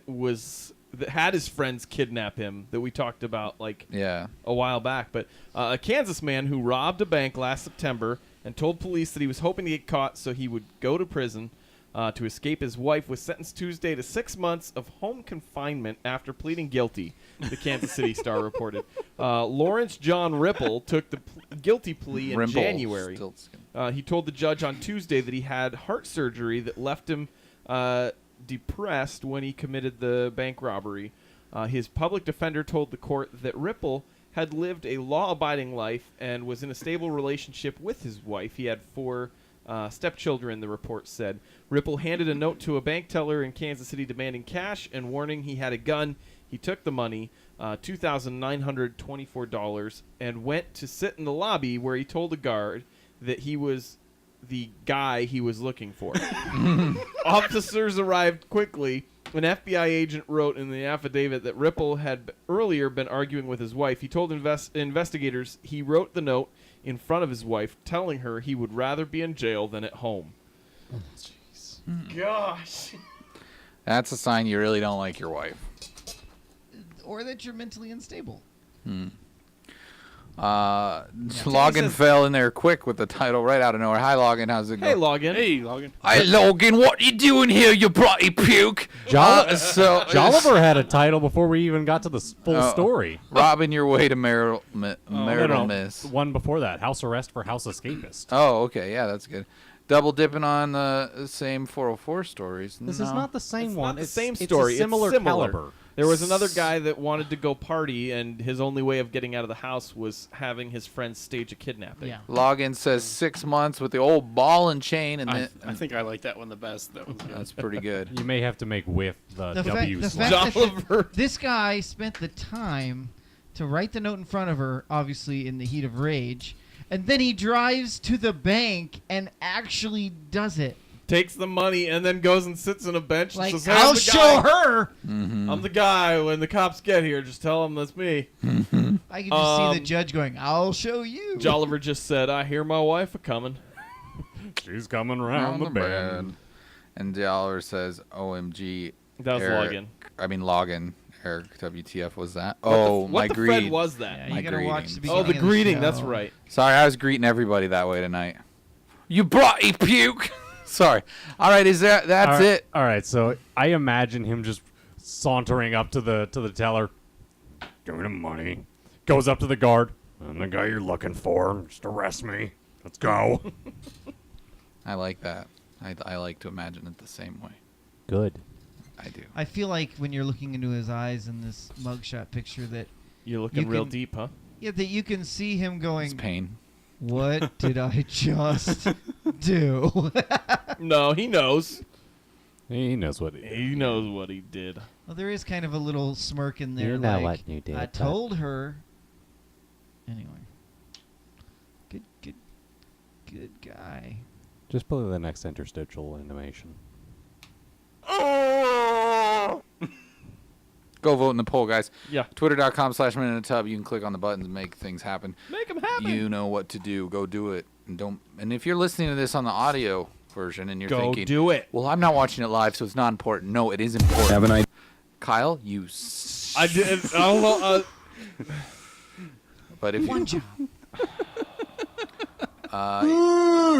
S5: had his friends kidnap him that we talked about
S4: Yeah.
S5: a while back. But a Kansas man who robbed a bank last September and told police that he was hoping to get caught so he would go to prison to escape his wife was sentenced Tuesday to 6 months of home confinement after pleading guilty, the Kansas City Star reported. Lawrence John Ripple took the guilty plea in
S4: Rimble.
S5: January. He told the judge on Tuesday that he had heart surgery that left him depressed when he committed the bank robbery. His public defender told the court that Ripple had lived a law-abiding life and was in a stable relationship with his wife. He had 4 stepchildren, the report said. Ripple handed a note to a bank teller in Kansas City demanding cash and warning he had a gun. He took the money, $2,924, and went to sit in the lobby where he told a guard that he was the guy he was looking for. Officers arrived quickly. An FBI agent wrote in the affidavit that Ripple had earlier been arguing with his wife. He told investigators he wrote the note in front of his wife, telling her he would rather be in jail than at home. Gosh.
S4: That's a sign you really don't like your wife.
S6: Or that you're mentally unstable.
S4: Logan fell in there quick with the title right out of nowhere. Hi, Logan. How's it going?
S5: Hey, Logan.
S8: Hey, Logan.
S4: Hi, Logan. What you doing here, you bloody puke?
S7: Jolliver had a title before we even got to the full story.
S4: Robbing your way to marital miss.
S7: One before that, house arrest for house escapist.
S4: Oh, okay. Yeah, that's good. double dipping on the same 404 stories.
S7: This
S4: No.
S7: is not the same
S5: It's
S7: one.
S5: not the
S7: It's
S5: same
S7: it's a
S5: story.
S7: similar
S5: It's similar
S7: caliber.
S5: There was another guy that wanted to go party, and his only way of getting out of the house was having his friends stage a kidnapping.
S6: Yeah.
S4: Login says 6 months with the old ball and chain, and
S8: I
S4: then
S8: think I like that one the best. That was good.
S4: that's pretty good.
S7: You may have to make with the W
S6: the
S7: slash.
S6: fact that this guy spent the time to write the note in front of her, obviously in the heat of rage, and then he drives to the bank and actually does it.
S5: Takes the money and then goes and sits on a bench
S6: Like,
S5: and says, "Hey,
S6: I'll
S5: I'm the
S6: show
S5: guy.
S6: her."
S5: I'm the guy. When the cops get here, just tell them that's me."
S6: I can just see the judge going, "I'll show you."
S5: Jolliver just said, "I hear my wife a coming."
S7: She's coming around the bend.
S4: And Jolliver says, "OMG."
S5: That was
S4: Eric,
S5: login.
S4: I mean, login. Eric, WTF was that?
S5: What the-
S4: Oh,
S5: what
S4: my
S5: the
S4: greeting.
S5: Fred was that?
S6: Yeah,
S4: My
S6: you gotta watch the
S4: greeting.
S6: beginning
S5: Oh, the
S6: of
S5: greeting.
S6: show.
S5: That's right.
S4: Sorry, I was greeting everybody that way tonight. You brought a puke. Sorry. All right, that's
S7: All right,
S4: it.
S7: All right, so I imagine him just sauntering up to the teller. Give me the money. Goes up to the guard. I'm the guy you're looking for. Just arrest me. Let's go.
S4: I like that. I like to imagine it the same way.
S7: Good.
S4: I do.
S6: I feel like when you're looking into his eyes in this mugshot picture that
S5: You're looking
S6: you
S5: real
S6: can-
S5: deep, huh?
S6: yeah, that you can see him
S4: It's
S6: going,
S4: pain.
S6: "What did I just do?"
S5: No, he knows.
S7: He knows what
S5: He knows what he did.
S6: Well, there is kind of a little smirk in there.
S9: You know
S6: like,
S9: what you did,
S6: I
S9: but-
S6: told her. Anyway. Good guy.
S7: Just play the next interstitial animation.
S4: Go vote in the poll, guys.
S5: Yeah.
S4: Twitter.com/MinuteTub. You can click on the buttons, make things happen.
S5: Make them happen.
S4: You know what to do. Go do it. And don't. And if you're listening to this on the audio version and you're
S5: Go
S4: thinking,
S5: do it.
S4: well, I'm not watching it live, so it's not important. No, it is important.
S1: Have an idea.
S4: Kyle, you.
S5: I did.
S4: But if
S6: One
S4: you.
S6: job.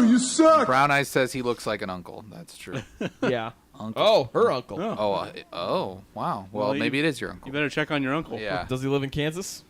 S1: You suck.
S4: Brown Eyes says he looks like an uncle. That's true.
S5: Yeah.
S4: Uncle.
S5: Oh, her uncle.
S4: Oh, wow. Well,
S8: you-
S4: maybe it is your uncle.
S8: You better check on your uncle.
S4: Yeah.
S5: Does he live in Kansas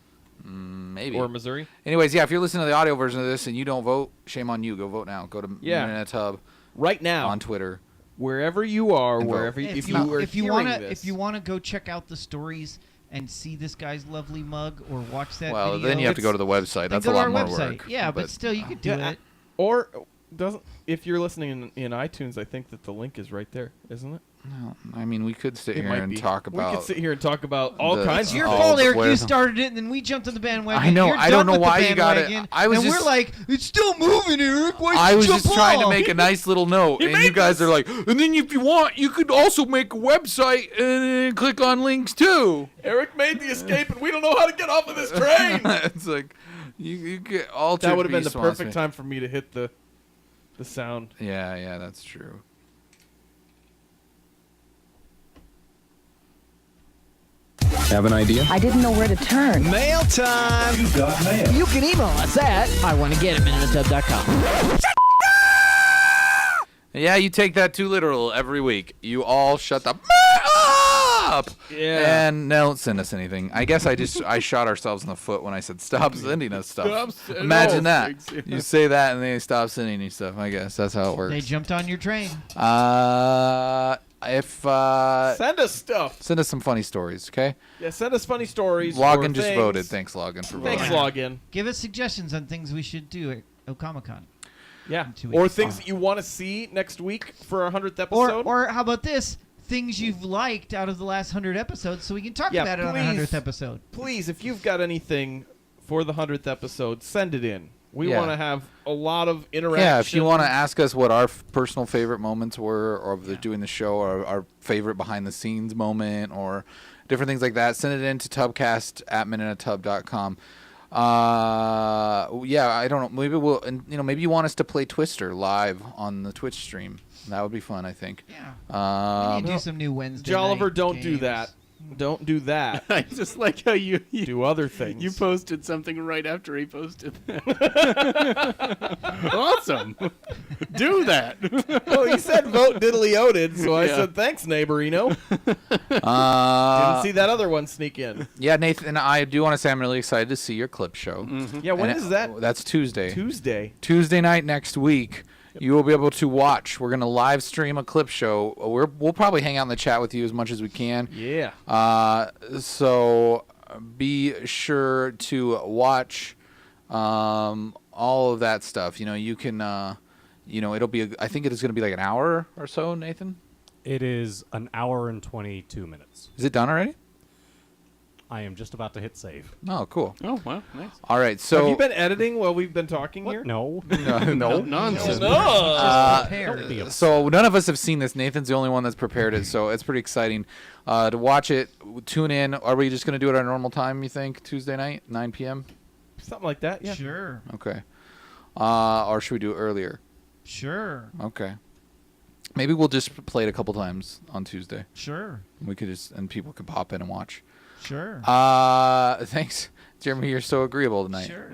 S4: Maybe.
S5: or Missouri?
S4: Anyways, yeah, if you're listening to the audio version of this and you don't vote, shame on you. Go vote now. Go to
S5: Yeah.
S4: MinuteTub
S5: Right now,
S4: on Twitter.
S5: wherever you are,
S4: And vote.
S5: wherever
S6: If
S5: if
S6: you
S5: you are
S6: if you
S5: hearing
S6: wanna
S5: this,
S6: if you wanna go check out the stories and see this guy's lovely mug or watch that
S4: Well,
S6: video,
S4: then you have to go to the website.
S6: then
S4: That's
S6: go
S4: a
S6: to
S4: lot
S6: our
S4: more
S6: website.
S4: work.
S6: Yeah, but still, you could do
S5: Yeah,
S6: it.
S5: or doesn't if you're listening in iTunes, I think that the link is right there, isn't it?
S4: No, I mean, we could sit
S5: It
S4: here
S5: might
S4: and
S5: be.
S4: talk
S5: We
S4: about.
S5: could sit here and talk about all
S4: the-
S5: kinds.
S6: It's your
S4: Oh,
S6: fault, Eric.
S4: where-
S6: You started it, and then we jumped on the bandwagon.
S4: I know,
S6: You're
S4: I
S6: done
S4: don't know
S6: with the
S4: why you got it.
S6: bandwagon,
S4: I was
S6: and
S4: just-
S6: we're like, it's still moving, Eric. Why'd
S4: I
S6: you
S4: was
S6: jump
S4: just trying to
S6: off?
S4: make a nice little note, and you guys are like, and then if you want, you could also make a website and click on links too.
S5: Eric made the escape, and we don't know how to get off of this train.
S4: It's like you get altered.
S5: That would have been the
S4: Beast wants
S5: perfect
S4: me-
S5: time for me to hit the sound.
S4: Yeah, that's true.
S1: Have an idea?
S9: I didn't know where to turn.
S1: Mail time. You got mail.
S9: You can email us at iwannagetit@minutetub.com.
S4: Yeah, you take that too literal every week. You all shut the up.
S5: Yeah.
S4: And don't send us anything. I guess I shot ourselves in the foot when I said stop sending us stuff.
S8: Stop sending
S4: Imagine
S8: us
S4: that.
S8: things, yeah.
S4: You say that and they stop sending you stuff. I guess that's how it works.
S6: They jumped on your train.
S5: Send us stuff.
S4: Send us some funny stories, okay?
S5: Yeah, send us funny stories.
S4: Login
S5: or
S4: just
S5: things.
S4: voted. Thanks, Login, for voting.
S5: Thanks, Login.
S6: Give us suggestions on things we should do at Okamicon.
S5: Yeah.
S6: In 2
S5: Or
S6: weeks.
S5: things that you want to see next week for our 100th episode.
S6: Or how about this? Things you've liked out of the last 100 episodes, so we can talk
S5: Yeah,
S6: about it on the
S5: please.
S6: 100th episode.
S5: Please, if you've got anything for the 100th episode, send it in. We
S4: Yeah.
S5: want to have a lot of interaction.
S4: Yeah, if you want to ask us what our personal favorite moments were, or doing the show, or our favorite behind the scenes moment, or different things like that, send it in to tubcast@minutetub.com. Yeah, I don't know. Maybe we'll, and maybe you want us to play Twister live on the Twitch stream. That would be fun, I think.
S6: Yeah. We need to do some new Wednesday
S5: Jolliver,
S6: night
S5: don't do
S6: games.
S5: that. Don't do that.
S8: I just like how you
S5: do other things.
S8: You posted something right after he posted that. Awesome. Do that.
S5: Well, he said vote diddly-oated, so I
S8: Yeah.
S5: said thanks, neighborino. Didn't see that other one sneak in.
S4: Yeah, Nathan, I do want to say I'm really excited to see your clip show.
S5: Yeah, when
S4: And
S5: is that?
S4: That's Tuesday.
S5: Tuesday.
S4: Tuesday night next week. you will be able to watch. We're going to live stream a clip show. We'll probably hang out in the chat with you as much as we can.
S5: Yeah.
S4: So be sure to watch all of that stuff. You can, it'll be, I think it is going to be like an hour or so, Nathan?
S7: It is an hour and 22 minutes.
S4: Is it done already?
S7: I am just about to hit save.
S4: Oh, cool.
S8: Oh, wow, nice.
S4: All right, so...
S5: Have you been editing while we've been talking here?
S7: No.
S4: No.
S8: Nonsense.
S4: So none of us have seen this. Nathan's the only one that's prepared it, so it's pretty exciting to watch it. Tune in. Are we just going to do it at our normal time, you think? Tuesday night, 9 p.m.?
S5: Something like that, yeah.
S6: Sure.
S4: Okay. Or should we do it earlier?
S6: Sure.
S4: Okay. Maybe we'll just play it a couple times on Tuesday.
S6: Sure.
S4: We could and people could pop in and watch.
S6: Sure.
S4: Thanks, Jeremy. You're so agreeable tonight.
S6: Sure.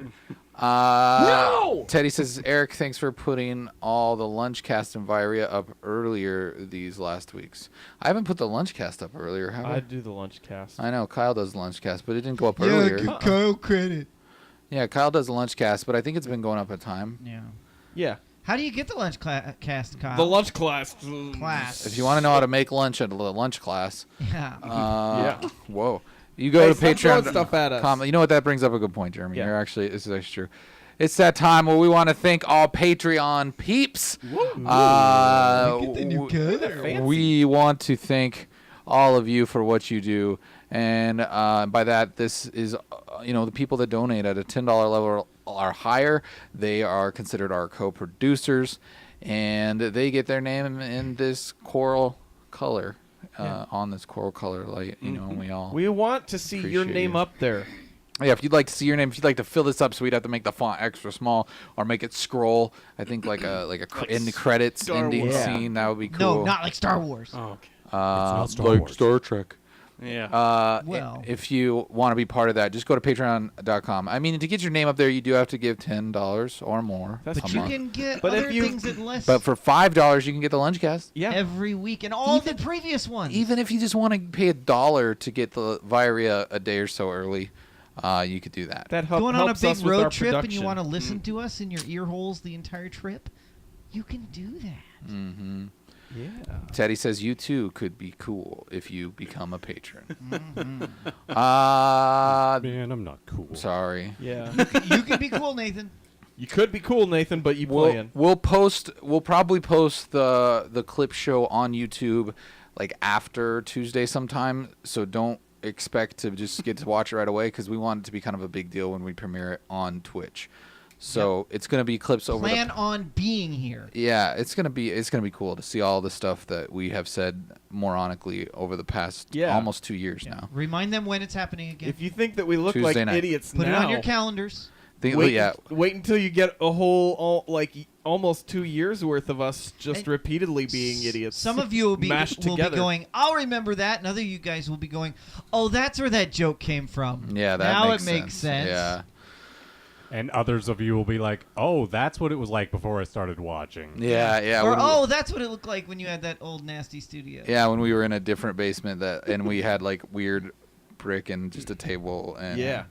S4: No! Teddy says, Eric, thanks for putting all the Lunchcast and Viria up earlier these last weeks. I haven't put the Lunchcast up earlier, have I?
S5: I do the Lunchcast.
S4: I know, Kyle does the Lunchcast, but it didn't go up earlier.
S6: Yeah, give Kyle credit.
S4: Yeah, Kyle does the Lunchcast, but I think it's been going up a time.
S6: Yeah.
S5: Yeah.
S6: How do you get the lunch cast, Kyle?
S5: The lunch class.
S4: If you want to know how to make lunch at a lunch class.
S6: Yeah.
S4: Whoa. You go to
S5: stop throwing
S4: Patreon.
S5: stuff at us.
S4: You know what? That brings up a good point, Jeremy.
S5: Yeah.
S4: This is actually true. It's that time where we want to thank all Patreon peeps.
S6: Look at the new color.
S4: We want to thank all of you for what you do. And by that, this is, the people that donate at a $10 level or higher, they are considered our co-producers. And they get their name in this coral color. On this coral color light, and
S5: we want to see your name up there.
S4: Yeah, if you'd like to see your name, if you'd like to fill this up, so we'd have to make the font extra small or make it scroll. I think like in the credits
S5: Star
S4: ending
S5: Wars.
S4: scene, that would be cool.
S6: No, not like Star Wars.
S8: Oh, okay.
S7: It's not Star
S4: like
S7: Wars.
S4: Star Trek.
S8: Yeah.
S6: Well.
S4: If you want to be part of that, just go to patreon.com. I mean, to get your name up there, you do have to give $10 or more.
S5: That's
S6: But
S4: a
S6: you
S4: month.
S6: can get
S5: But if
S6: other
S5: you-
S6: things at less
S4: But for $5, you can get the Lunchcast.
S5: Yeah.
S6: every week and all the previous ones.
S4: Even if you just want to pay $1 to get the Viria a day or so early, you could do that.
S5: That
S6: going on a
S5: helps
S6: big
S5: us with our
S6: road trip and you
S5: production.
S6: want to listen to us in your ear holes the entire trip, you can do that.
S4: Mm-hmm.
S5: Yeah.
S4: Teddy says you too could be cool if you become a patron.
S7: Man, I'm not cool.
S4: Sorry.
S5: Yeah.
S6: You can be cool, Nathan.
S5: You could be cool, Nathan, but you playing.
S4: We'll probably post the clip show on YouTube like after Tuesday sometime. So don't expect to just get to watch it right away because we want it to be kind of a big deal when we premiere it on Twitch. So it's gonna be clips over.
S6: Plan on being here.
S4: Yeah, it's gonna be cool to see all the stuff that we have said moronically over the past almost 2 years now.
S6: Remind them when it's happening again.
S5: If you think that we look
S4: Tuesday
S5: like
S4: night.
S5: idiots
S6: Put
S5: now,
S6: it on your calendars.
S5: Wait until you get a whole almost 2 years worth of us just
S6: And
S5: repeatedly being idiots.
S6: Some of you will be
S5: mashed together.
S6: going, I'll remember that, and other you guys will be going, oh, that's where that joke came from.
S4: Yeah, that
S6: now
S4: makes
S6: it makes sense.
S4: Yeah.
S7: And others of you will be like, oh, that's what it was like before I started watching.
S4: Yeah.
S6: Or, oh, that's what it looked like when you had that old nasty studio.
S4: Yeah, when we were in a different basement and we had like weird brick and just a table. And
S5: Yeah.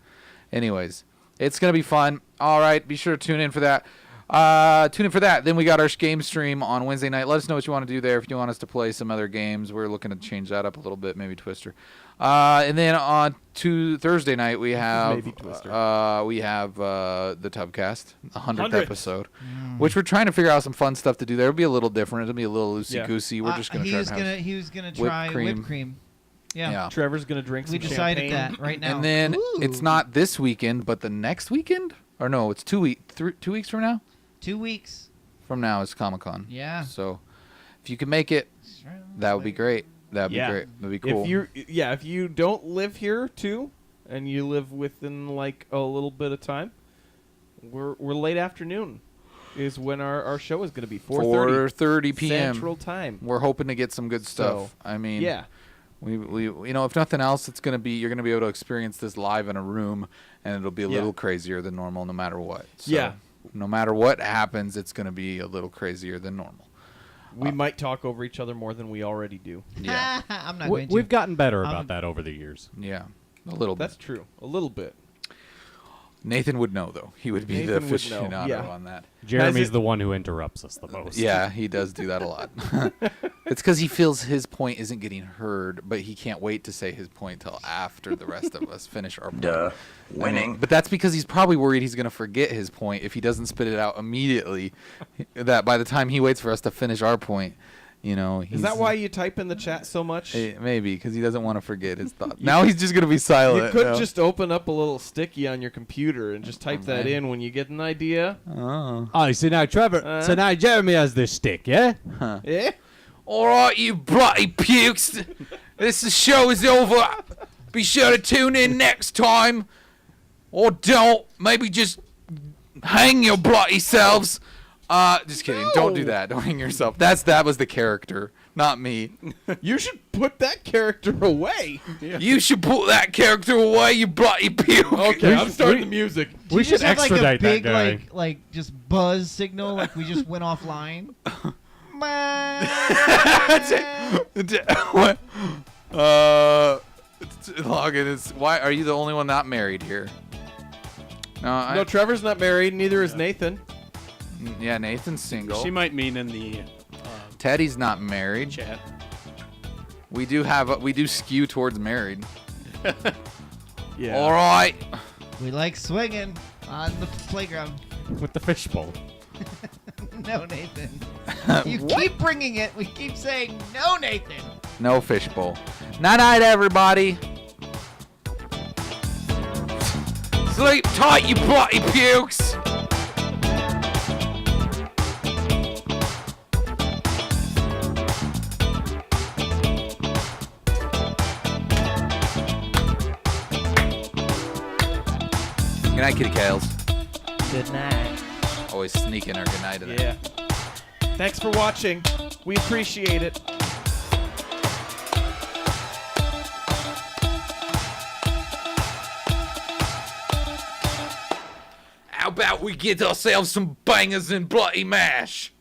S4: Anyways, it's gonna be fun. All right, be sure to tune in for that. Then we got our game stream on Wednesday night. Let us know what you want to do there. If you want us to play some other games, we're looking to change that up a little bit, maybe Twister. And then on Thursday night we have
S5: Maybe Twister.
S4: the Tubcast, the 100th episode, which we're trying to figure out some fun stuff to do there. It'll be a little different. It'll be a little loosey goosey. We're just gonna
S6: he
S4: try
S6: was
S4: to have
S6: he was gonna try whipped cream. Yeah.
S5: Trevor's gonna drink some
S6: We decided
S5: champagne.
S6: that right now.
S4: And then
S6: Ooh.
S4: it's not this weekend, but the next weekend, or no, it's 2 weeks from now.
S6: 2 weeks.
S4: From now is Comic-Con.
S6: Yeah.
S4: So if you can make it, that would be great. That'd be great. That'd be cool.
S5: If you don't live here too, and you live within like a little bit of time, we're late afternoon is when our show is going to be
S4: 4:30 p.m.
S5: Central Time.
S4: We're hoping to get some good stuff. I mean,
S5: yeah.
S4: We if nothing else, you're going to be able to experience this live in a room, and it'll be a little crazier than normal, no matter what. So, no matter what happens, it's going to be a little crazier than normal.
S5: We might talk over each other more than we already do.
S4: Yeah.
S6: I'm not going to.
S7: We've gotten better about that over the years.
S4: Yeah, a little bit.
S5: That's true. A little bit.
S4: Nathan would know, though. He would be
S5: Nathan
S4: the
S5: would
S4: aficionado
S5: know, yeah.
S4: on that.
S7: Jeremy's the one who interrupts us the most.
S4: Yeah, he does do that a lot. It's because he feels his point isn't getting heard, but he can't wait to say his point till after the rest of us finish our point.
S16: Duh. Winning.
S4: But that's because he's probably worried he's going to forget his point if he doesn't spit it out immediately. That by the time he waits for us to finish our point, you know.
S5: Is that why you type in the chat so much?
S4: Maybe, because he doesn't want to forget his thoughts. Now he's just going to be silent.
S5: You could
S4: now.
S5: just open up a little sticky on your computer and just type that in when you get an idea.
S7: Oh, so now Trevor, so now Jeremy has this stick, yeah?
S4: Huh.
S5: Yeah?
S4: All right, you bloody pukes. This show is over. Be sure to tune in next time. Or don't. Maybe just hang your bloody selves. Just kidding.
S5: No.
S4: Don't do that. Don't hang yourself. That was the character, not me.
S5: You should put that character away.
S4: You should put that character away, you bloody puke.
S5: Okay, I'm starting the music.
S7: We should
S6: have like a
S7: extradite
S6: big
S7: that guy.
S6: like just buzz signal like we just went offline.
S4: What? Logan is. Why are you the only one not married here?
S5: No, Trevor's not married. Neither is Nathan.
S4: Yeah, Nathan's single.
S8: She might mean in the
S4: Teddy's not married.
S8: chat.
S4: We do skew towards married.
S5: Yeah.
S4: All right.
S6: We like swinging on the playground.
S7: With the fishbowl.
S6: No, Nathan. You keep bringing it. We keep saying no, Nathan.
S4: No fishbowl. Night, everybody. Sleep tight, you bloody pukes. Good night, kitty cows.
S6: Good night.
S4: Always sneaking our good night in there.
S5: Yeah. Thanks for watching. We appreciate it.
S4: How about we get ourselves some bangers and bloody mash?